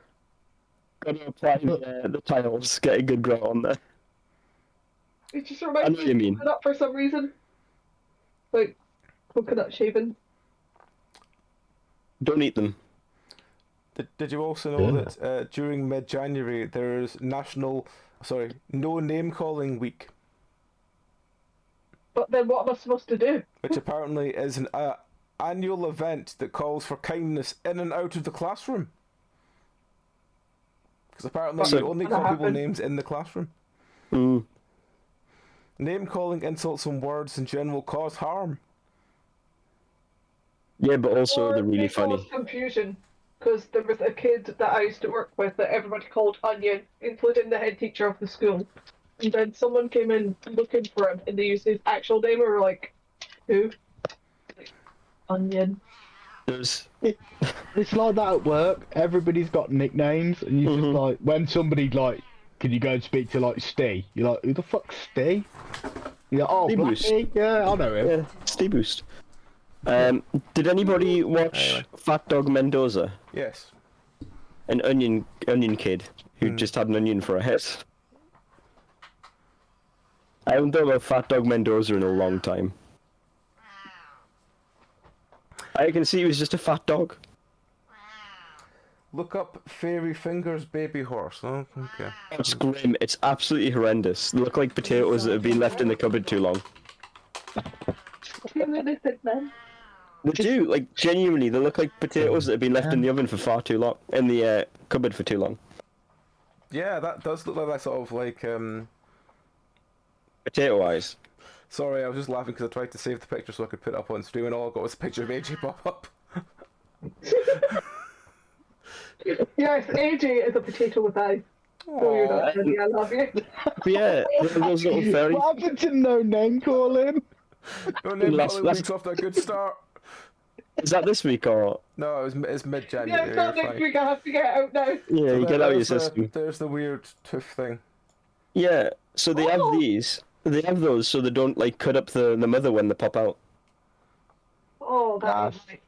Speaker 2: Gotta apply the tiles, get a good grout on there.
Speaker 4: it just
Speaker 2: I
Speaker 4: reminds
Speaker 2: know what you
Speaker 4: me
Speaker 2: mean.
Speaker 4: of coconut for some reason. Like coconut shaving.
Speaker 2: Don't eat them.
Speaker 1: Did you also know
Speaker 3: Yeah.
Speaker 1: that during mid-January there's No Name Calling Week,
Speaker 4: But then what am I supposed to do?
Speaker 1: which apparently is an annual event that calls for kindness in and out of the classroom. Because apparently
Speaker 2: So-
Speaker 1: you only
Speaker 4: What
Speaker 1: call people
Speaker 4: happened?
Speaker 1: names in the classroom.
Speaker 2: Mm.
Speaker 1: Name calling, insults, and words in general cause harm.
Speaker 2: Yeah, but also
Speaker 4: Or
Speaker 2: they're really
Speaker 4: it caused
Speaker 2: funny.
Speaker 4: confusion. Because there was a kid that I used to work with that everybody called Onion, including the head teacher of the school. And then someone came in looking for him, and they used his actual name, and we were like, who? Like, Onion.
Speaker 2: There's
Speaker 3: It's like that at work. Everybody's got nicknames, and you just like when somebody like, can you go and speak to like Steve? You're like, who the fuck's Steve? You're like, oh,
Speaker 2: Steve Bruce.
Speaker 3: Blackie? Yeah, I know him.
Speaker 2: yeah, Steve Boost. Did anybody watch
Speaker 1: Anyway.
Speaker 2: Fat Dog Mendoza?
Speaker 1: Yes.
Speaker 2: An onion kid who just had an onion for a head. I haven't thought about Fat Dog Mendoza in a long time. I can see he was just a fat dog.
Speaker 1: Look up Fairy Fingers Baby Horse. Oh, okay.
Speaker 2: It's grim. It's absolutely horrendous. They look like potatoes that have been left in the cupboard too long. They do, like genuinely, they look like potatoes that have been left in the oven for far too long, in the cupboard for too long.
Speaker 1: Yeah, that does look like that sort of like
Speaker 2: Potato eyes.
Speaker 1: Sorry, I was just laughing because I tried to save the picture so I could put it up on stream, and all I got was a picture of AJ pop up.
Speaker 4: Yes, AJ is a potato with eyes. Oh, you're not funny, I love you.
Speaker 2: Yeah, those little fairy.
Speaker 3: What happened to no name calling?
Speaker 1: No name
Speaker 2: Last-
Speaker 1: calling
Speaker 2: last-
Speaker 1: week's off to a good start.
Speaker 2: Is that this week or?
Speaker 1: No, it's
Speaker 4: Yeah,
Speaker 1: mid-January.
Speaker 4: it's not
Speaker 1: you're
Speaker 4: next
Speaker 1: fine.
Speaker 4: week, I have to get it out now.
Speaker 2: Yeah,
Speaker 1: So
Speaker 2: you get out of your
Speaker 1: there's
Speaker 2: system.
Speaker 1: there's the weird tooth thing.
Speaker 2: Yeah, so they have these. They have those so they don't like cut up the mother when they pop out,
Speaker 4: Oh, that is
Speaker 3: Nice.
Speaker 4: nice.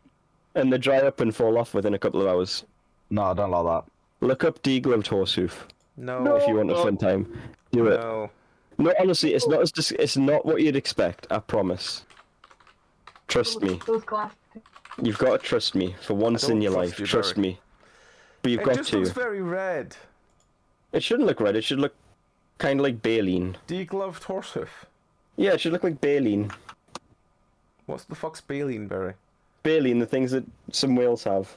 Speaker 2: and they dry up and fall off within a couple of hours.
Speaker 3: No, I don't like that.
Speaker 2: Look up degloved horsehoof
Speaker 1: No.
Speaker 2: if you want a fun time. Do it.
Speaker 1: No.
Speaker 2: No, honestly, it's not it's not what you'd expect. I promise. Trust me.
Speaker 4: Those glasses.
Speaker 2: You've got to trust me for once
Speaker 1: don't
Speaker 2: in your
Speaker 1: trust
Speaker 2: life.
Speaker 1: you,
Speaker 2: Trust
Speaker 1: Barry.
Speaker 2: me. But you've
Speaker 1: It
Speaker 2: got
Speaker 1: just
Speaker 2: to.
Speaker 1: looks very red.
Speaker 2: It shouldn't look red. It should look kind of like baleen.
Speaker 1: Degloved horsehoof.
Speaker 2: Yeah, it should look like baleen.
Speaker 1: What's the fuck's baleen, Barry?
Speaker 2: Baleen, the things that some whales have.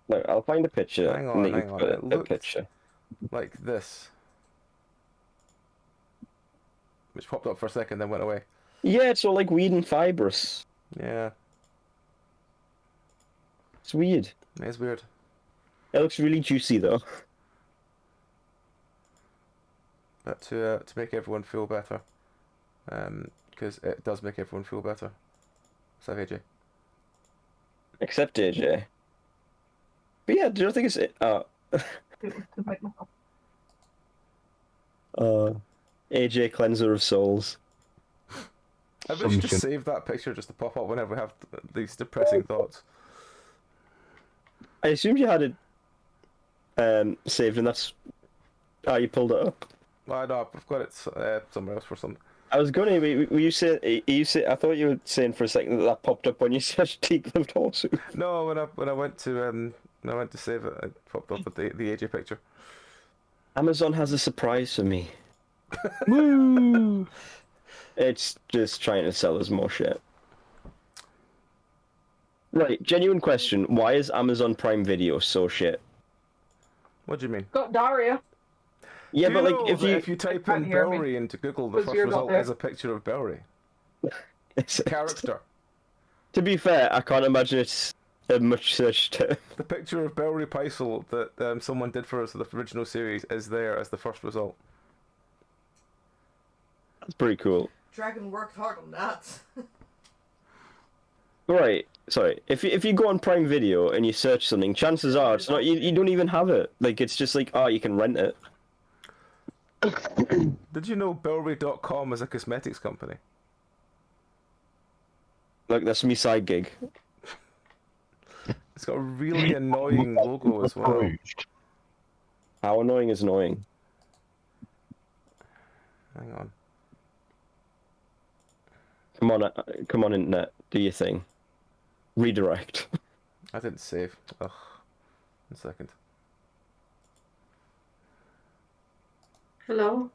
Speaker 2: Look, I'll find a picture.
Speaker 1: Hang on,
Speaker 2: and then you
Speaker 1: hang on,
Speaker 2: put
Speaker 1: it
Speaker 2: a
Speaker 1: looked-
Speaker 2: picture.
Speaker 1: Like this. Which popped up for a second, then went away.
Speaker 2: Yeah, it's all like weird and fibrous.
Speaker 1: Yeah,
Speaker 2: It's weird.
Speaker 1: it's weird.
Speaker 2: It looks really juicy though.
Speaker 1: But to make everyone feel better, because it does make everyone feel better. So AJ.
Speaker 2: Except AJ. But yeah, do you think it's AJ cleanser of souls?
Speaker 1: I wish you just
Speaker 3: Assumption.
Speaker 1: save that picture just to pop up whenever we have these depressing thoughts.
Speaker 2: I assumed you had it saved, and that's how you pulled it up.
Speaker 1: I know I've got it somewhere else for some.
Speaker 2: I was going to. Were you saying? I thought you were saying for a second that popped up when you searched deep-lived horsehoof.
Speaker 1: No, when I went to save it, it popped up with the AJ picture.
Speaker 2: Amazon has a surprise for me.
Speaker 3: Woo!
Speaker 2: It's just trying to sell us more shit. Right, genuine question. Why is Amazon Prime Video so shit?
Speaker 1: What do you mean?
Speaker 4: Got Daria.
Speaker 2: Yeah,
Speaker 1: Do
Speaker 2: but
Speaker 1: you
Speaker 2: like
Speaker 1: know
Speaker 2: if
Speaker 1: that
Speaker 2: you
Speaker 1: if you type
Speaker 4: can't
Speaker 1: in
Speaker 4: hear me.
Speaker 1: Bellry into Google, the
Speaker 4: 'Cause
Speaker 1: first
Speaker 4: you're not
Speaker 1: result
Speaker 4: there.
Speaker 1: is a picture of Bellry.
Speaker 2: It's-
Speaker 1: Character.
Speaker 2: To be fair, I can't imagine it's a much searched term.
Speaker 1: The picture of Bellry Peisel that someone did for us in the original series is there as the first result.
Speaker 2: That's pretty cool.
Speaker 5: Dragon worked hard on that.
Speaker 2: Right, sorry. If you go on Prime Video and you search something, chances are it's not. You don't even have it. Like it's just like, oh, you can rent it.
Speaker 1: Did you know Bellry.com is a cosmetics company?
Speaker 2: Look, that's me side gig.
Speaker 1: It's got a really annoying logo as well.
Speaker 3: Approved.
Speaker 2: How annoying is annoying?
Speaker 1: Hang on.
Speaker 2: Come on, internet, do your thing. Redirect.
Speaker 1: I didn't save. Ugh. 1 second.
Speaker 5: Hello.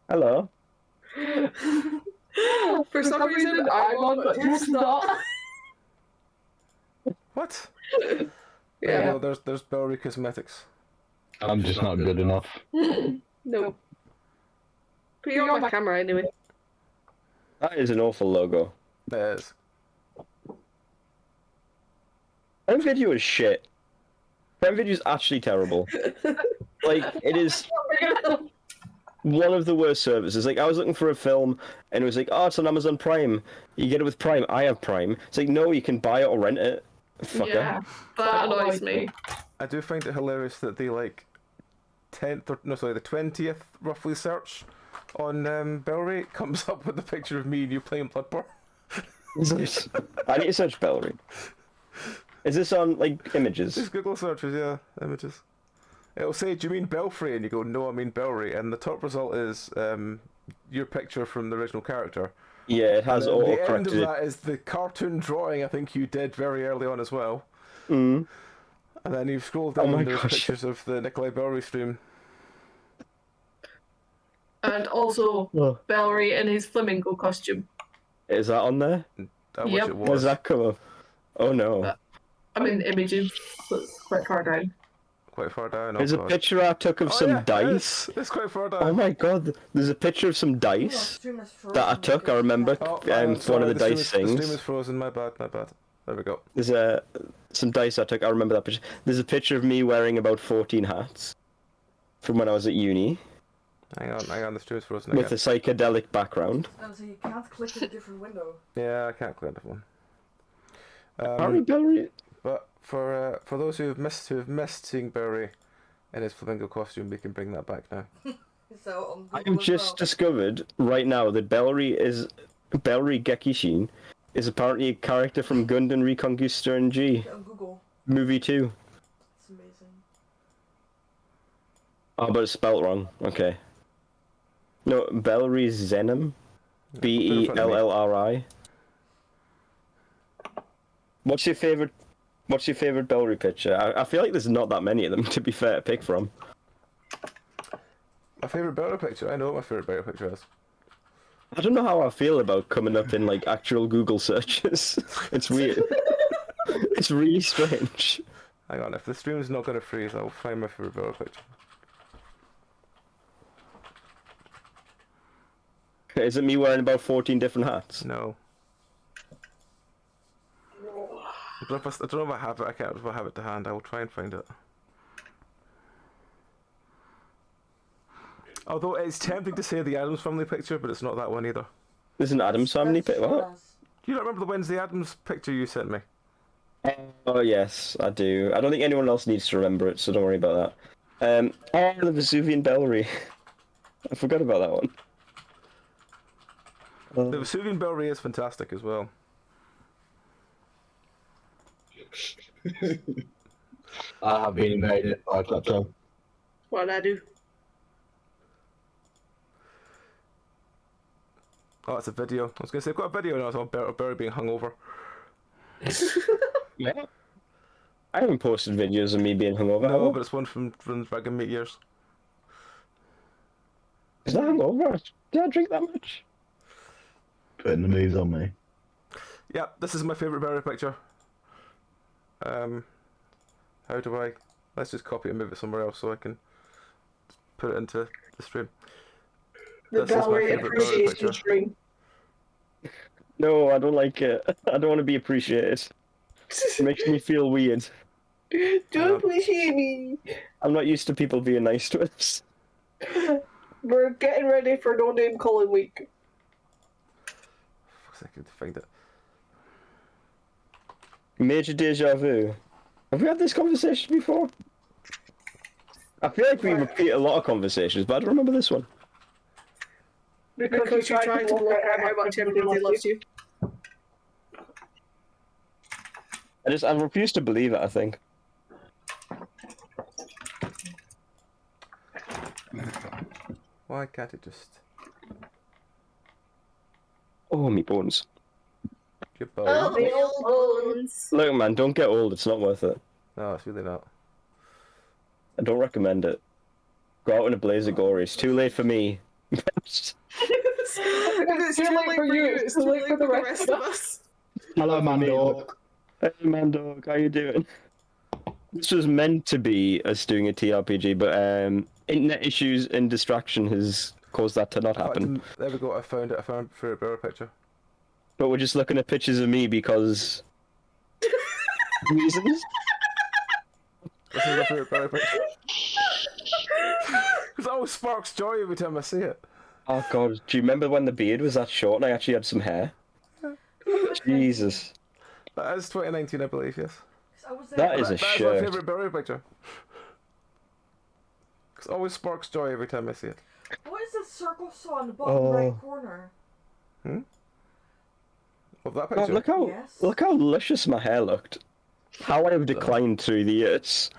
Speaker 2: Hello.
Speaker 5: For some reason, I'm on, but you're not.
Speaker 1: What?
Speaker 5: Yeah.
Speaker 1: No, there's Bellry Cosmetics.
Speaker 3: I'm just not good enough.
Speaker 5: No. But you're on my camera anyway.
Speaker 2: That is an awful logo.
Speaker 1: There it is.
Speaker 2: Prime Video is shit. Prime Video is actually terrible. Like, it is one of the worst services. Like, I was looking for a film, and it was like, oh, it's on Amazon Prime. You get it with Prime. I have Prime. It's like, no, you can buy it or rent it. Fucker.
Speaker 5: Yeah, that annoys me.
Speaker 1: I do find it hilarious that the the 20th roughly search on Bellry comes up with the picture of me and you playing Bloodborne.
Speaker 2: I need to search Bellry. Is this on, like, images?
Speaker 1: Just Google searches, yeah, images. It'll say, do you mean Belfry? And you go, no, I mean Bellry. And the top result is your picture from the original character.
Speaker 2: Yeah, it has
Speaker 1: And the end of
Speaker 2: auto-corrected.
Speaker 1: that is the cartoon drawing I think you did very early on as well.
Speaker 2: Mm.
Speaker 1: And then you've scrolled
Speaker 2: Oh
Speaker 1: down
Speaker 2: my
Speaker 1: and there's
Speaker 2: gosh.
Speaker 1: pictures of the Nikolai Bellry stream.
Speaker 5: And also, Bellry in his flamingo costume.
Speaker 2: Is that on there?
Speaker 1: I wish
Speaker 5: Yep.
Speaker 1: it
Speaker 2: Where's
Speaker 1: was.
Speaker 2: that come up? Oh no.
Speaker 5: I'm in imaging, so it's quite far down.
Speaker 1: Quite far down. Oh,
Speaker 2: There's a
Speaker 1: God.
Speaker 2: picture I took of
Speaker 1: Oh,
Speaker 2: some
Speaker 1: yeah,
Speaker 2: dice.
Speaker 1: It's quite far down.
Speaker 2: Oh my god, there's a picture of some dice that I took, I remember,
Speaker 1: Oh,
Speaker 2: for one of the dice
Speaker 1: The stream
Speaker 2: things.
Speaker 1: is frozen. My bad. There we go.
Speaker 2: There's some dice I took, I remember that picture. There's a picture of me wearing about 14 hats from when I was at uni,
Speaker 1: Hang on. The stream is frozen
Speaker 2: with a
Speaker 1: again.
Speaker 2: psychedelic background.
Speaker 6: And so you can't click in a different window.
Speaker 1: Yeah, I can't click that one.
Speaker 2: Harry Bellry.
Speaker 1: But for those who've missed seeing Barry in his flamingo costume, we can bring that back now.
Speaker 6: So on
Speaker 2: I
Speaker 6: Google
Speaker 2: have
Speaker 6: as
Speaker 2: just
Speaker 6: well.
Speaker 2: discovered right now that Bellry Gekishin is apparently a character from Gundam Reconquista G
Speaker 6: On Google.
Speaker 2: movie 2.
Speaker 6: It's amazing.
Speaker 2: Oh, but it's spelt wrong. Okay. No, Bellry Zenom. Bellri. What's your favorite Bellry picture? I feel like there's not that many of them, to be fair, to pick from.
Speaker 1: My favourite Barry picture? I know what my favourite Barry picture is.
Speaker 2: I don't know how I feel about coming up in like actual Google searches. It's weird. It's really strange.
Speaker 1: Hang on, if the stream's not going to freeze, I'll find my favourite Barry picture.
Speaker 2: Is it me wearing about 14 different hats?
Speaker 1: No. I don't know if I have it. I can't. If I have it to hand, I will try and find it. Although it's tempting to say the Addams Family picture, but it's not that one either.
Speaker 2: There's an Addams Family picture. What?
Speaker 1: Do you not remember the Wednesday Addams picture you sent me?
Speaker 2: Oh yes, I do. I don't think anyone else needs to remember it, so don't worry about that. Oh, the Vesuvian Bellry. I forgot about that one.
Speaker 1: The Vesuvian Bellry is fantastic as well.
Speaker 3: I have been invaded by Klepto.
Speaker 5: What'd I do?
Speaker 1: Oh, it's a video. I was going to say, I've got a video now of Barry being hungover.
Speaker 2: Yeah. I haven't posted videos of me being hungover. have
Speaker 1: No,
Speaker 2: I?
Speaker 1: but it's one from Dragon Meat Years.
Speaker 2: Is that hungover? Did I drink that much?
Speaker 3: Putting the moves on me.
Speaker 1: Yeah, this is my favourite Barry picture. How do I... Let's just copy and move it somewhere else so I can put it into the stream.
Speaker 5: The
Speaker 1: This is my
Speaker 5: Gallery
Speaker 1: favourite Barry
Speaker 5: Appreciation
Speaker 1: picture.
Speaker 5: Stream.
Speaker 2: No, I don't like it. I don't want to be appreciated. It makes me feel weird.
Speaker 5: Don't appreciate me.
Speaker 2: I'm not used to people being nice to us.
Speaker 5: We're getting ready for No Name Calling Week.
Speaker 1: Fuck's sake, I need to find it.
Speaker 2: Major deja vu. Have we had this conversation before? I feel like we repeat a lot of conversations, but I don't remember this one.
Speaker 5: Because you're trying to work out how much everybody loves you.
Speaker 2: I refuse to believe it, I think.
Speaker 1: Why can't it just...
Speaker 2: Oh, me bones.
Speaker 1: Your
Speaker 4: Oh,
Speaker 1: bow?
Speaker 4: the old bones.
Speaker 2: Look, man, don't get old. It's not worth it.
Speaker 1: No, it's really not.
Speaker 2: I don't recommend it. Go out in a blaze of glory. It's too late for me.
Speaker 5: It's too late for you, it's too late for the rest of us.
Speaker 3: Hello, Mandor.
Speaker 2: Hey, man, dog, how you doing? This was meant to be us doing a TRPG, but internet issues and distraction has caused that to not happen.
Speaker 1: There we go, I found it. I found for a better picture.
Speaker 2: But we're just looking at pictures of me because reasons.
Speaker 1: This is my favourite better picture. Because it always sparks joy every time I see it.
Speaker 2: Oh god, do you remember when the beard was that short and I actually had some hair? Jesus,
Speaker 1: That is 2019, I believe, yes.
Speaker 6: I was there.
Speaker 2: that is a
Speaker 1: That is my
Speaker 2: shirt.
Speaker 1: favourite Barry picture. Because it always sparks joy every time I see it.
Speaker 6: What is the circle saw in the bottom
Speaker 2: Oh.
Speaker 6: right corner?
Speaker 1: Of that
Speaker 2: God,
Speaker 1: picture.
Speaker 6: Yes.
Speaker 2: look how luscious my hair looked. How I have declined through the years.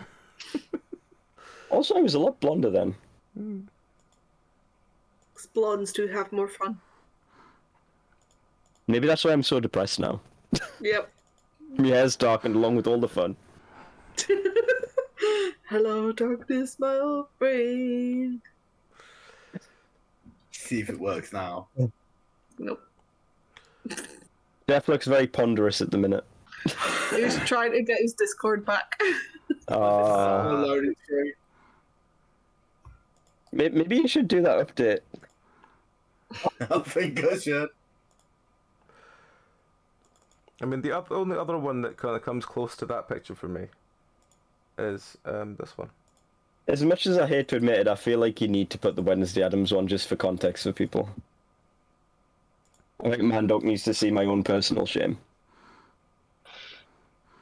Speaker 2: Also, I was a lot blonder then.
Speaker 5: Blondes do have more fun.
Speaker 2: Maybe that's why I'm so depressed now.
Speaker 5: Yep.
Speaker 2: My hair's darkened along with all the fun.
Speaker 5: Hello, darkness, my old friend.
Speaker 7: See if it works now.
Speaker 5: Nope.
Speaker 2: Jeff looks very ponderous at the minute.
Speaker 5: He was trying to get his Discord back.
Speaker 7: Loading screen.
Speaker 2: Maybe you should do that update.
Speaker 7: I think I should.
Speaker 1: I mean, the only other one that kind of comes close to that picture for me is this one.
Speaker 2: As much as I hate to admit it, I feel like you need to put the Wednesday Addams one just for context for people. I think Mandok needs to see my own personal shame.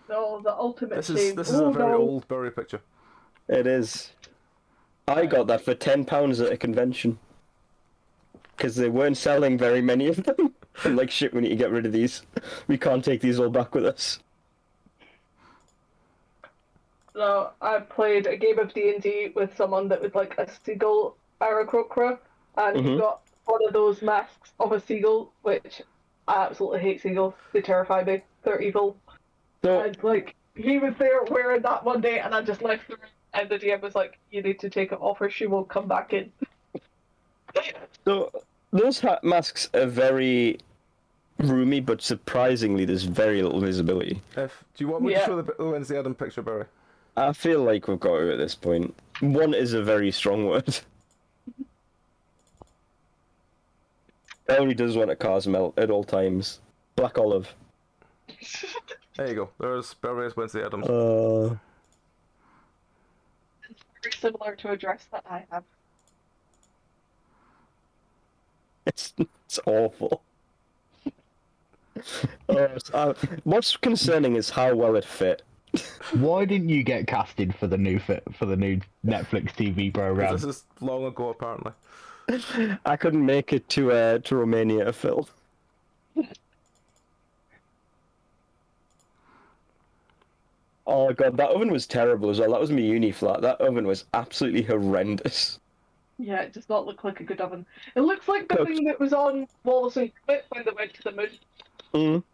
Speaker 4: No, the ultimate
Speaker 1: This
Speaker 4: shame.
Speaker 1: is a very old Bury picture.
Speaker 2: It is. I got that for £10 at a convention. Because they weren't selling very many of them. I'm like, shit, we need to get rid of these. We can't take these all back with us.
Speaker 4: So I played a game of D&D with someone that was like a seagull Aarakocra, and he got one of those masks of a seagull, which I absolutely hate seagulls. They terrify me. They're evil.
Speaker 2: So,
Speaker 4: And like, he was there wearing that one day, and I just left the room, and the DM was like, you need to take it off or she won't come back in.
Speaker 2: so those hat masks are very roomy, but surprisingly, there's very little visibility.
Speaker 1: Do you want me to show the Wednesday Adam picture, Barry?
Speaker 2: I feel like we've got to at this point. One is a very strong word. Ellie does want a car's melt at all times. Black olive.
Speaker 1: There you go. There's Barry's Wednesday Adams.
Speaker 4: It's very similar to a dress that I have.
Speaker 2: It's awful. What's concerning is how well it fit.
Speaker 3: Why didn't you get casted for the new Netflix TV program?
Speaker 1: This is long ago, apparently.
Speaker 2: I couldn't make it to Romania, Phil. Oh god, that oven was terrible as well. That was my uni flat. That oven was absolutely horrendous.
Speaker 4: Yeah, it does not look like a good oven. It looks like the thing that was on Wallace and Gromit when they went to the moon.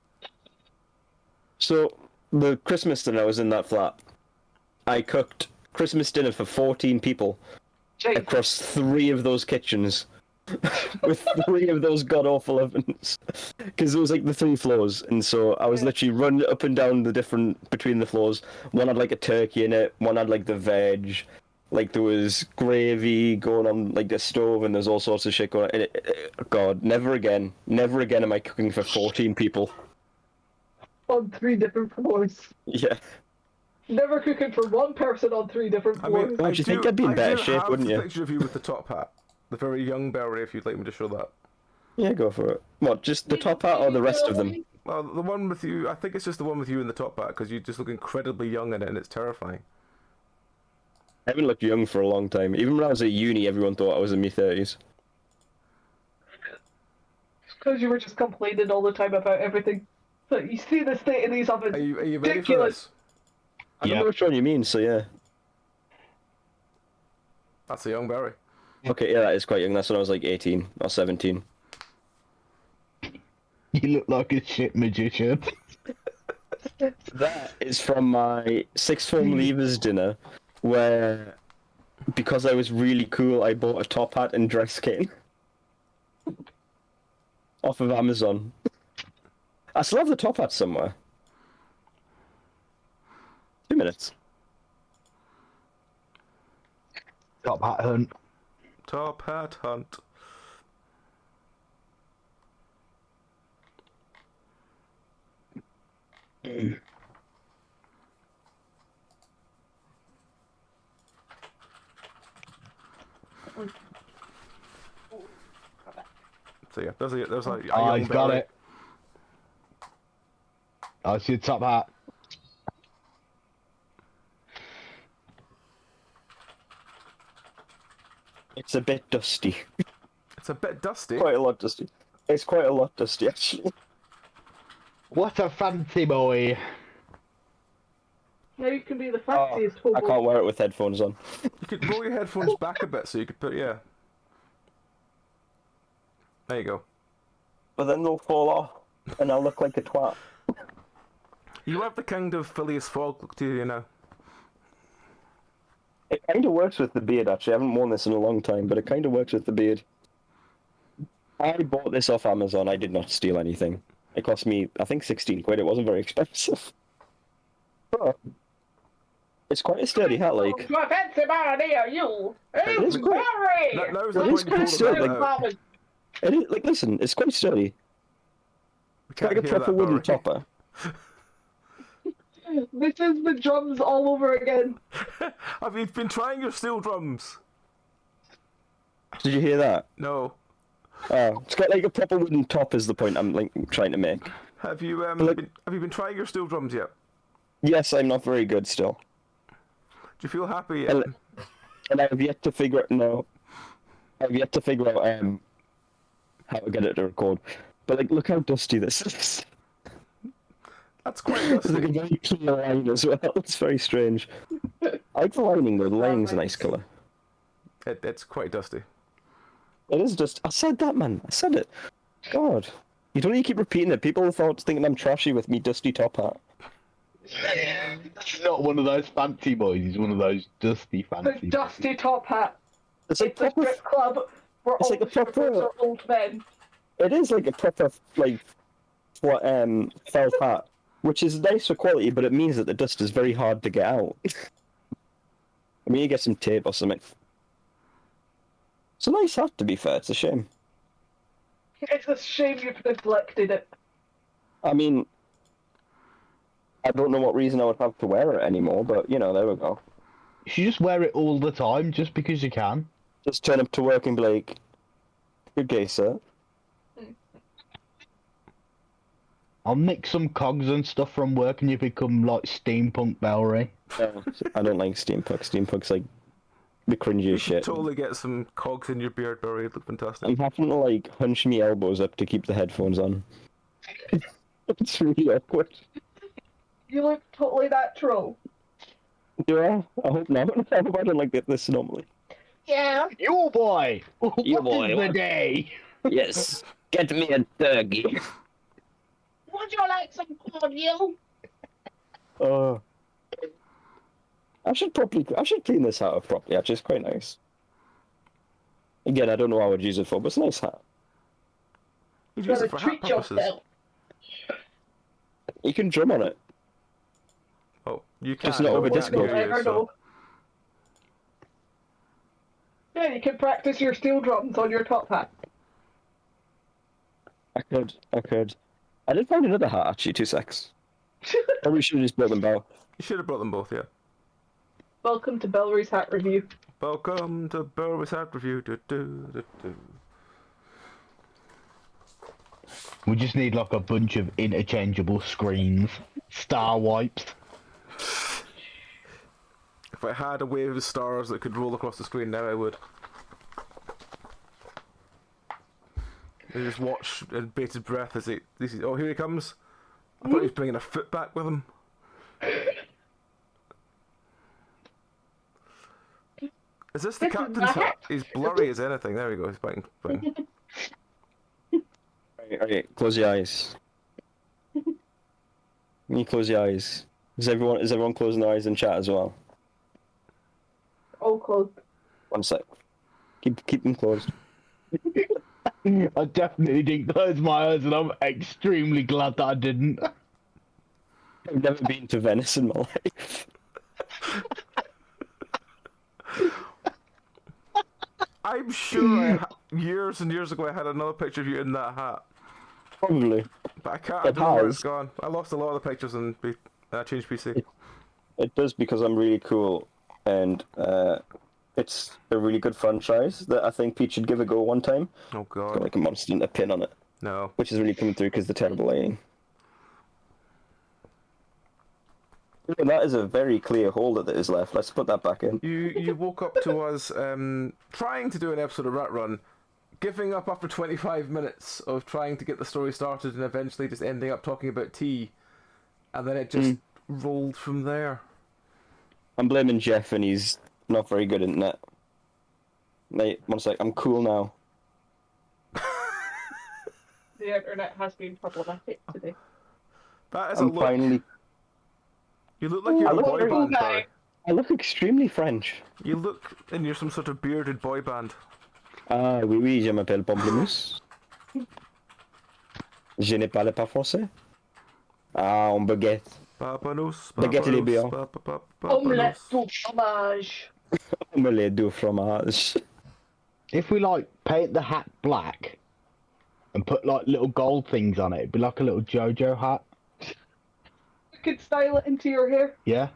Speaker 2: So, the Christmas dinner I was in that flat. I cooked Christmas dinner for 14 people across 3 of those kitchens. With 3 of those god-awful ovens. Because it was like the 3 floors, and so I was literally running up and down between the floors. One had like a turkey in it, one had like the veg, like there was gravy going on like the stove, and there's all sorts of shit going on. God, never again am I cooking for 14 people.
Speaker 4: On 3 different floors.
Speaker 2: Yeah.
Speaker 4: Never cooking for 1 person on 3 different floors.
Speaker 2: I do think I'd be in better shape, wouldn't you?
Speaker 1: I have a picture of you with the top hat. The very young Barry, if you'd like me to show that.
Speaker 2: Yeah, go for it. What, just the top hat or the rest of them?
Speaker 1: Well, the one with you, I think it's just the one with you in the top hat, because you just look incredibly young in it, and it's terrifying.
Speaker 2: I haven't looked young for a long time. Even when I was at uni, everyone thought I was in my 30s.
Speaker 4: Because you were just complaining all the time about everything. So you see the state of these ovens.
Speaker 1: Are you ready for
Speaker 4: Ridiculous.
Speaker 1: this?
Speaker 2: I don't know which one you mean, so yeah.
Speaker 1: That's a young Barry.
Speaker 2: Okay, yeah, that is quite young. That's when I was like 18 or 17.
Speaker 3: You look like a shit magician.
Speaker 2: That is from my sixth form leavers dinner, where, because I was really cool, I bought a top hat and dress kit off of Amazon. I still have the top hat somewhere. 2 minutes.
Speaker 3: Top hat hunt.
Speaker 1: Top hat hunt. So yeah, there's a
Speaker 3: Oh,
Speaker 1: young
Speaker 3: he's got
Speaker 1: Barry.
Speaker 3: it. Oh, it's your top hat.
Speaker 2: It's a bit dusty.
Speaker 1: It's a bit dusty.
Speaker 2: Quite a lot dusty. It's quite a lot dusty, actually.
Speaker 3: What a fancy boy.
Speaker 4: Now you can be the
Speaker 2: Oh,
Speaker 4: fanciest
Speaker 2: I
Speaker 4: hobo.
Speaker 2: can't wear it with headphones on.
Speaker 1: You could roll your headphones back a bit so you could put, yeah. There you go.
Speaker 2: But then they'll fall off, and I'll look like a twat.
Speaker 1: You have the kind of Phileas Fogg look to you now.
Speaker 2: It kind of works with the beard, actually. I haven't worn this in a long time, but it kind of works with the beard. I bought this off Amazon. I did not steal anything. It cost me, I think, 16 quid. It wasn't very expensive. It's quite a sturdy hat, like.
Speaker 4: My fancy man near you.
Speaker 2: It's quite.
Speaker 1: Now's
Speaker 2: Well,
Speaker 1: the
Speaker 2: it's
Speaker 1: point you
Speaker 2: quite
Speaker 1: pull the
Speaker 2: sturdy.
Speaker 1: belt out.
Speaker 2: It is, like, listen, it's quite sturdy.
Speaker 1: We
Speaker 2: It's like a
Speaker 1: hear
Speaker 2: proper
Speaker 1: that,
Speaker 2: wooden
Speaker 1: Barry.
Speaker 2: topper.
Speaker 4: This is the drums all over again.
Speaker 1: Have you been trying your steel drums?
Speaker 2: Did you hear that?
Speaker 1: No.
Speaker 2: Oh, it's got like a proper wooden top. Is the point I'm like trying to make?
Speaker 1: Have you
Speaker 2: Look-
Speaker 1: have you been trying your steel drums yet?
Speaker 2: Yes, I'm not very good still,
Speaker 1: Do you feel happy yet?
Speaker 2: and I've yet to figure out. No, I've yet to figure out how to get it to record. But like, look how dusty this is.
Speaker 1: That's quite
Speaker 2: It's like a
Speaker 1: dusty.
Speaker 2: very clear line as well. It's very strange. I like the lining though. The lining's a nice colour.
Speaker 1: It's quite dusty.
Speaker 2: It is just. I said that, man. I said it. God, you don't need to keep repeating it. People thought thinking I'm trashy with me dusty top hat.
Speaker 3: He's not one of those fancy boys. He's one of those dusty
Speaker 4: The
Speaker 3: fancy.
Speaker 4: dusty top hat.
Speaker 2: It's like
Speaker 4: It's a
Speaker 2: proper.
Speaker 4: strip club where
Speaker 2: It's
Speaker 4: all
Speaker 2: like a
Speaker 4: the strippers
Speaker 2: proper-
Speaker 4: are old men.
Speaker 2: It is like a proper like what felt hat, which is nice for quality, but it means that the dust is very hard to get out. I mean, you get some tape or something. It's a nice hat, to be fair. It's a shame.
Speaker 4: It's a shame you've neglected it.
Speaker 2: I mean, I don't know what reason I would have to wear it anymore, but you know, there we go.
Speaker 3: You should just wear it all the time, just because you can.
Speaker 2: Just turn up to work and be like, "Good day, sir."
Speaker 3: I'll nick some cogs and stuff from work, and you become like steampunk Bellry.
Speaker 2: No, I don't like steampunk. Steampunk's like the cringiest shit.
Speaker 1: Totally get some cogs in your beard, Barry. It'd look fantastic.
Speaker 2: I'm having to like hunch my elbows up to keep the headphones on. It's really awkward.
Speaker 4: You look totally natural.
Speaker 2: Do I? I hope not. I hope I don't like this normally.
Speaker 4: Yeah.
Speaker 3: You boy!
Speaker 2: You
Speaker 3: What
Speaker 2: boy,
Speaker 3: is the
Speaker 2: what?
Speaker 3: day?
Speaker 2: Yes, get me a turkey.
Speaker 4: Would you like some cordial?
Speaker 2: I should clean this hat up properly. Actually, it's quite nice. Again, I don't know how I would use it for, but it's a nice hat.
Speaker 1: You'd
Speaker 4: You
Speaker 1: use it
Speaker 4: gotta
Speaker 1: for hat
Speaker 4: treat
Speaker 1: purposes.
Speaker 4: yourself.
Speaker 2: You can drum on it.
Speaker 1: Oh, you can't.
Speaker 2: Just not over
Speaker 1: we can't
Speaker 2: Discord.
Speaker 1: hear you,
Speaker 4: Never
Speaker 1: so-
Speaker 4: know. Yeah, you can practice your steel drums on your top hat.
Speaker 2: I could. I did find another hat actually. 2 secs. Probably should have just brought them both.
Speaker 1: You should have brought them both, yeah.
Speaker 4: Welcome to Bellry's Hat Review.
Speaker 1: Welcome to Barry's Hat Review. Do, do, do, do.
Speaker 3: We just need like a bunch of interchangeable screens. Star wipes.
Speaker 1: If I had a wave of stars that could roll across the screen now, I would. They just watch in bated breath as they see, oh, here he comes. I thought he was bringing a foot back with him. Is this the
Speaker 4: This is
Speaker 1: captain's
Speaker 4: my
Speaker 1: hat?
Speaker 4: hat.
Speaker 1: He's blurry as anything. There we go. He's biting.
Speaker 2: Right, close your eyes. Can you close your eyes? Is everyone closing their eyes in chat as well?
Speaker 4: All closed.
Speaker 2: 1 sec. Keep them closed.
Speaker 3: I definitely didn't close my eyes, and I'm extremely glad that I didn't.
Speaker 2: I've never been to Venice in my life.
Speaker 1: I'm sure years and years ago I had another picture of you in that hat.
Speaker 2: Probably.
Speaker 1: But I can't. I
Speaker 2: It
Speaker 1: don't know where
Speaker 2: has.
Speaker 1: it's gone. I lost a lot of the pictures and I changed PC.
Speaker 2: It does because I'm really cool, and it's a really good franchise that I think Pete should give a go one time.
Speaker 1: Oh
Speaker 2: It's got
Speaker 1: god.
Speaker 2: like a monster and a pin on it,
Speaker 1: No.
Speaker 2: which is really coming through because the terrible lighting. And that is a very clear hole that is left. Let's put that back in.
Speaker 1: You woke up to us trying to do an episode of Rattrun, giving up after 25 minutes of trying to get the story started and eventually just ending up talking about tea, and then it just rolled from there.
Speaker 2: I'm blaming Jeff, and he's not very good at internet. Mate, 1 sec. I'm cool now.
Speaker 4: The internet has been problematic today.
Speaker 1: That is a
Speaker 2: I'm
Speaker 1: look.
Speaker 2: finally.
Speaker 1: You look like you're
Speaker 2: I
Speaker 1: a
Speaker 2: look
Speaker 1: boy
Speaker 2: very
Speaker 1: band,
Speaker 4: guy.
Speaker 1: Barry.
Speaker 2: I look extremely French.
Speaker 1: You look and you're some sort of bearded boy band.
Speaker 2: Ah, oui, oui, je m'appelle Pamplemousse. Je ne parle pas français. Ah, en baguette.
Speaker 1: Papanos.
Speaker 2: Spaghetti de beyond.
Speaker 4: Omelette
Speaker 1: Papanos.
Speaker 4: du fromage.
Speaker 2: Omelette du fromage.
Speaker 3: If we like paint the hat black and put like little gold things on it, it'd be like a little JoJo hat.
Speaker 4: You could style it into your hair.
Speaker 3: Yeah.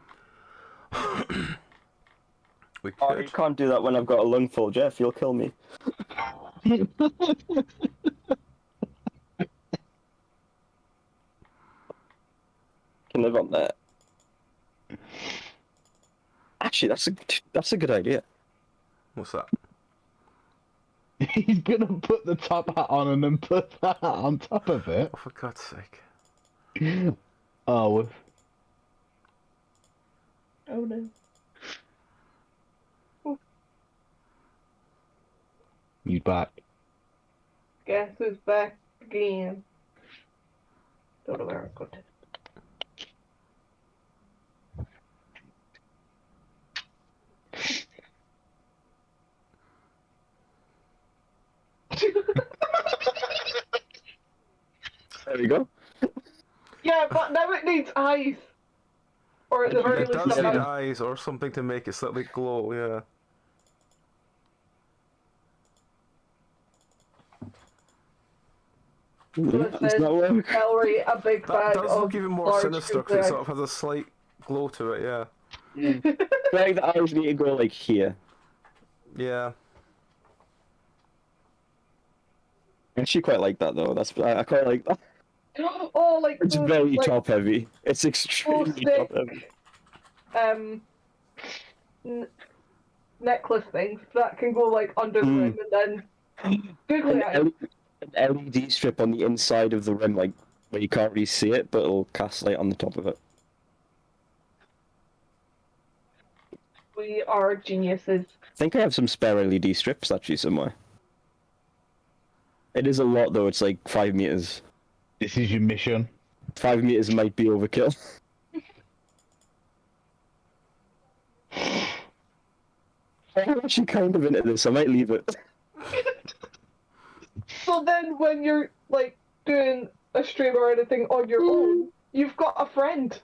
Speaker 1: We
Speaker 2: Oh,
Speaker 1: could.
Speaker 2: you can't do that when I've got a lung full, Jeff. You'll kill me. Can live on that. Actually, that's a good idea.
Speaker 1: What's that?
Speaker 3: He's gonna put the top hat on and then put that hat on top of it.
Speaker 1: Oh, for God's sake.
Speaker 3: Oh.
Speaker 4: Oh no.
Speaker 3: He's back.
Speaker 4: Guess who's back again? Don't know where I'm going to.
Speaker 2: There we go.
Speaker 4: Yeah, but now it needs eyes. Or at the very
Speaker 1: It
Speaker 4: least
Speaker 1: does
Speaker 4: a
Speaker 1: need
Speaker 4: mouth.
Speaker 1: eyes or something to make it slightly glow, yeah.
Speaker 4: So it
Speaker 2: Does
Speaker 4: says,
Speaker 2: that work?
Speaker 4: celery, a big
Speaker 1: That
Speaker 4: bag
Speaker 1: does
Speaker 4: of
Speaker 1: look even more
Speaker 4: large
Speaker 1: sinister because it
Speaker 4: googly
Speaker 1: sort of has a slight glow to it, yeah.
Speaker 2: I think the eyes need to go like here.
Speaker 1: Yeah.
Speaker 2: I actually quite like that though. I quite like that.
Speaker 4: Oh, like
Speaker 2: It's
Speaker 4: those,
Speaker 2: very
Speaker 4: like,
Speaker 2: top heavy. It's extremely
Speaker 4: stick.
Speaker 2: top heavy.
Speaker 4: Necklace things that can go like under the rim and then googly eyes.
Speaker 2: An LED strip on the inside of the rim, like where you can't really see it, but it'll cast light on the top of it.
Speaker 4: We are geniuses.
Speaker 2: I think I have some spare LED strips actually somewhere. It is a lot though. It's like 5 meters.
Speaker 3: This is your mission.
Speaker 2: 5 meters might be overkill. I'm actually kind of into this. I might leave it.
Speaker 4: So then when you're like doing a stream or anything on your own, you've got a friend.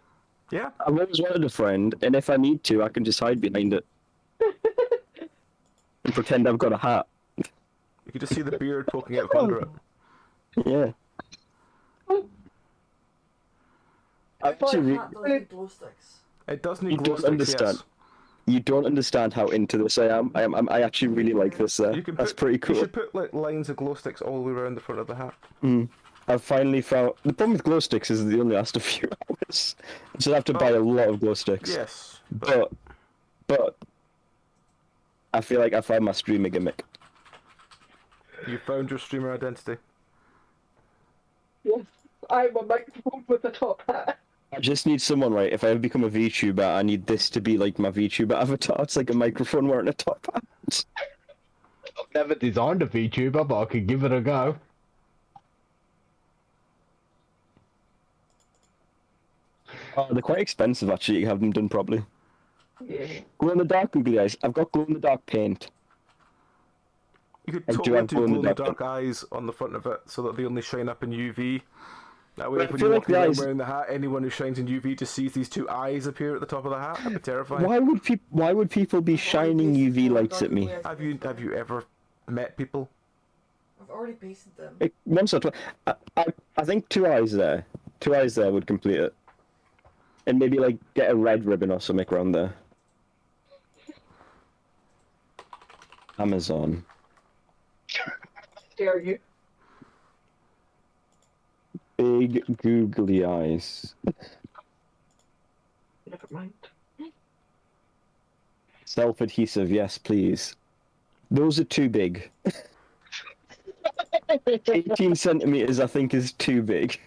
Speaker 1: Yeah.
Speaker 2: I've always wanted a friend, and if I need to, I can just hide behind it and pretend I've got a hat.
Speaker 1: You can just see the beard poking out from under it.
Speaker 2: Yeah. I
Speaker 4: It's like
Speaker 2: actually
Speaker 6: Cat does need glow sticks.
Speaker 1: It does need
Speaker 2: You
Speaker 1: glow
Speaker 2: don't
Speaker 1: sticks,
Speaker 2: understand.
Speaker 1: yes.
Speaker 2: You don't understand how into this I am. I actually really like this.
Speaker 1: You can
Speaker 2: That's
Speaker 1: put,
Speaker 2: pretty cool.
Speaker 1: You should put like lines of glow sticks all the way around the front of the hat.
Speaker 2: I've finally found the problem with glow sticks is they only last a few hours, so I have to buy a lot of glow sticks.
Speaker 1: Yes.
Speaker 2: But I feel like I found my streamer gimmick.
Speaker 1: You found your streamer identity.
Speaker 4: Yes, I'm a microphone with a top hat.
Speaker 2: I just need someone, right? If I ever become a VTuber, I need this to be like my VTuber avatar. It's like a microphone wearing a top hat.
Speaker 3: I've never designed a VTuber, but I could give it a go.
Speaker 2: They're quite expensive actually. You have them done properly.
Speaker 4: Yeah.
Speaker 2: Glow in the dark googly eyes. I've got glow in the dark paint.
Speaker 1: You could
Speaker 2: I do
Speaker 1: totally
Speaker 2: have
Speaker 1: do
Speaker 2: glow in the
Speaker 1: glow-in-the-dark
Speaker 2: dark.
Speaker 1: eyes on the front of it so that they only shine up in UV. That way,
Speaker 2: I
Speaker 1: if when
Speaker 2: feel
Speaker 1: you're
Speaker 2: like
Speaker 1: walking
Speaker 2: the
Speaker 1: around
Speaker 2: eyes-
Speaker 1: wearing the hat, anyone who shines in UV just sees these two eyes appear at the top of the hat. That'd be terrifying.
Speaker 2: Why would people be shining UV lights at me?
Speaker 1: Have you ever met people?
Speaker 6: I've already pasted them.
Speaker 2: Once or twice. I think 2 eyes there. 2 eyes there would complete it. And maybe like get a red ribbon or something around there. Amazon.
Speaker 4: Dare you?
Speaker 2: Big googly eyes.
Speaker 4: Never mind.
Speaker 2: Self-adhesive, yes, please. Those are too big. 18 centimeters, I think, is too big.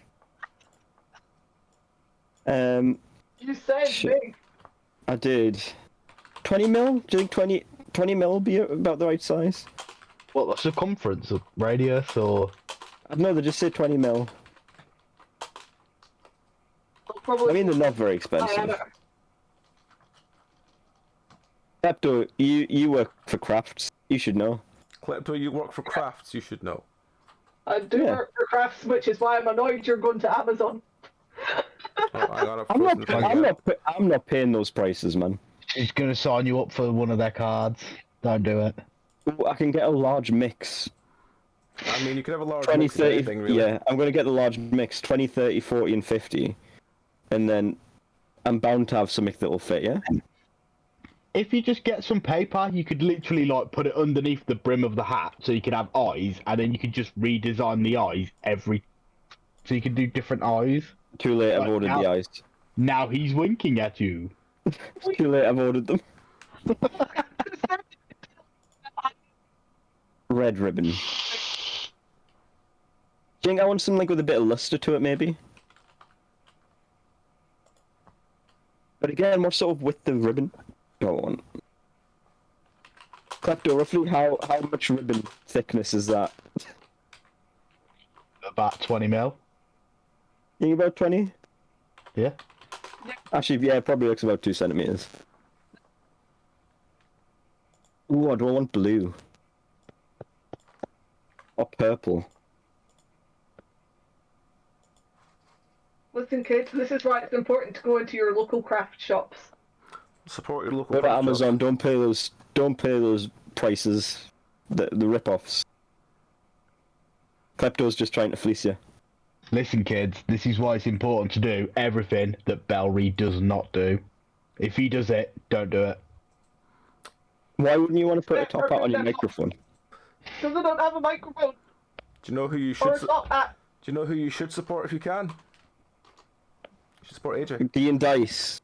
Speaker 4: You said
Speaker 2: Shit.
Speaker 4: big.
Speaker 2: I did. 20 mil? Do you think 20 mil would be about the right size?
Speaker 3: What, the circumference of radius or?
Speaker 2: I don't know, they just say 20 mil.
Speaker 4: Probably
Speaker 2: I mean, they're not very expensive.
Speaker 4: diameter.
Speaker 2: Klepto, you work for crafts. You should know.
Speaker 1: Klepto, you work for crafts, you should know.
Speaker 4: I do
Speaker 2: Yeah.
Speaker 4: work for crafts, which is why I'm annoyed you're going to Amazon.
Speaker 1: Oh, hang on, I've frozen the thing again.
Speaker 2: I'm not paying those prices, man.
Speaker 3: She's gonna sign you up for one of their cards. Don't do it.
Speaker 2: Ooh, I can get a large mix.
Speaker 1: I mean, you could have a large
Speaker 2: 20,
Speaker 1: mix of
Speaker 2: 30,
Speaker 1: anything, really.
Speaker 2: yeah, I'm going to get the large mix, 20, 30, 40, and 50. And then I'm bound to have something that will fit, yeah?
Speaker 3: If you just get some paper, you could literally like put it underneath the brim of the hat, so you could have eyes, and then you could just redesign the eyes so you could do different eyes.
Speaker 2: Too late, I've ordered the eyes.
Speaker 3: Now he's winking at you.
Speaker 2: Too late, I've ordered them. Red ribbon. Do you think I want something like with a bit of luster to it, maybe? But again, what sort of width of ribbon do I want? Klepto, roughly how much ribbon thickness is that?
Speaker 3: About 20 mil.
Speaker 2: Think about 20?
Speaker 3: Yeah.
Speaker 2: Actually, yeah, it probably looks about 2 centimeters. Ooh, do I want blue? Or purple?
Speaker 4: Listen, kids, this is why it's important to go into your local craft shops.
Speaker 1: Support your local
Speaker 2: Go to
Speaker 1: craft
Speaker 2: Amazon.
Speaker 1: shop.
Speaker 2: Don't pay those prices. The rip-offs. Klepto's just trying to fleece you.
Speaker 3: Listen, kids, this is why it's important to do everything that Belry does not do. If he does it, don't do it.
Speaker 2: Why wouldn't you want to put a top hat on your microphone?
Speaker 4: Because I don't have a microphone.
Speaker 1: Do you know who you
Speaker 4: Or
Speaker 1: should?
Speaker 4: a top hat.
Speaker 1: Do you know who you should support if you can? You should support AJ.
Speaker 2: D and Dice.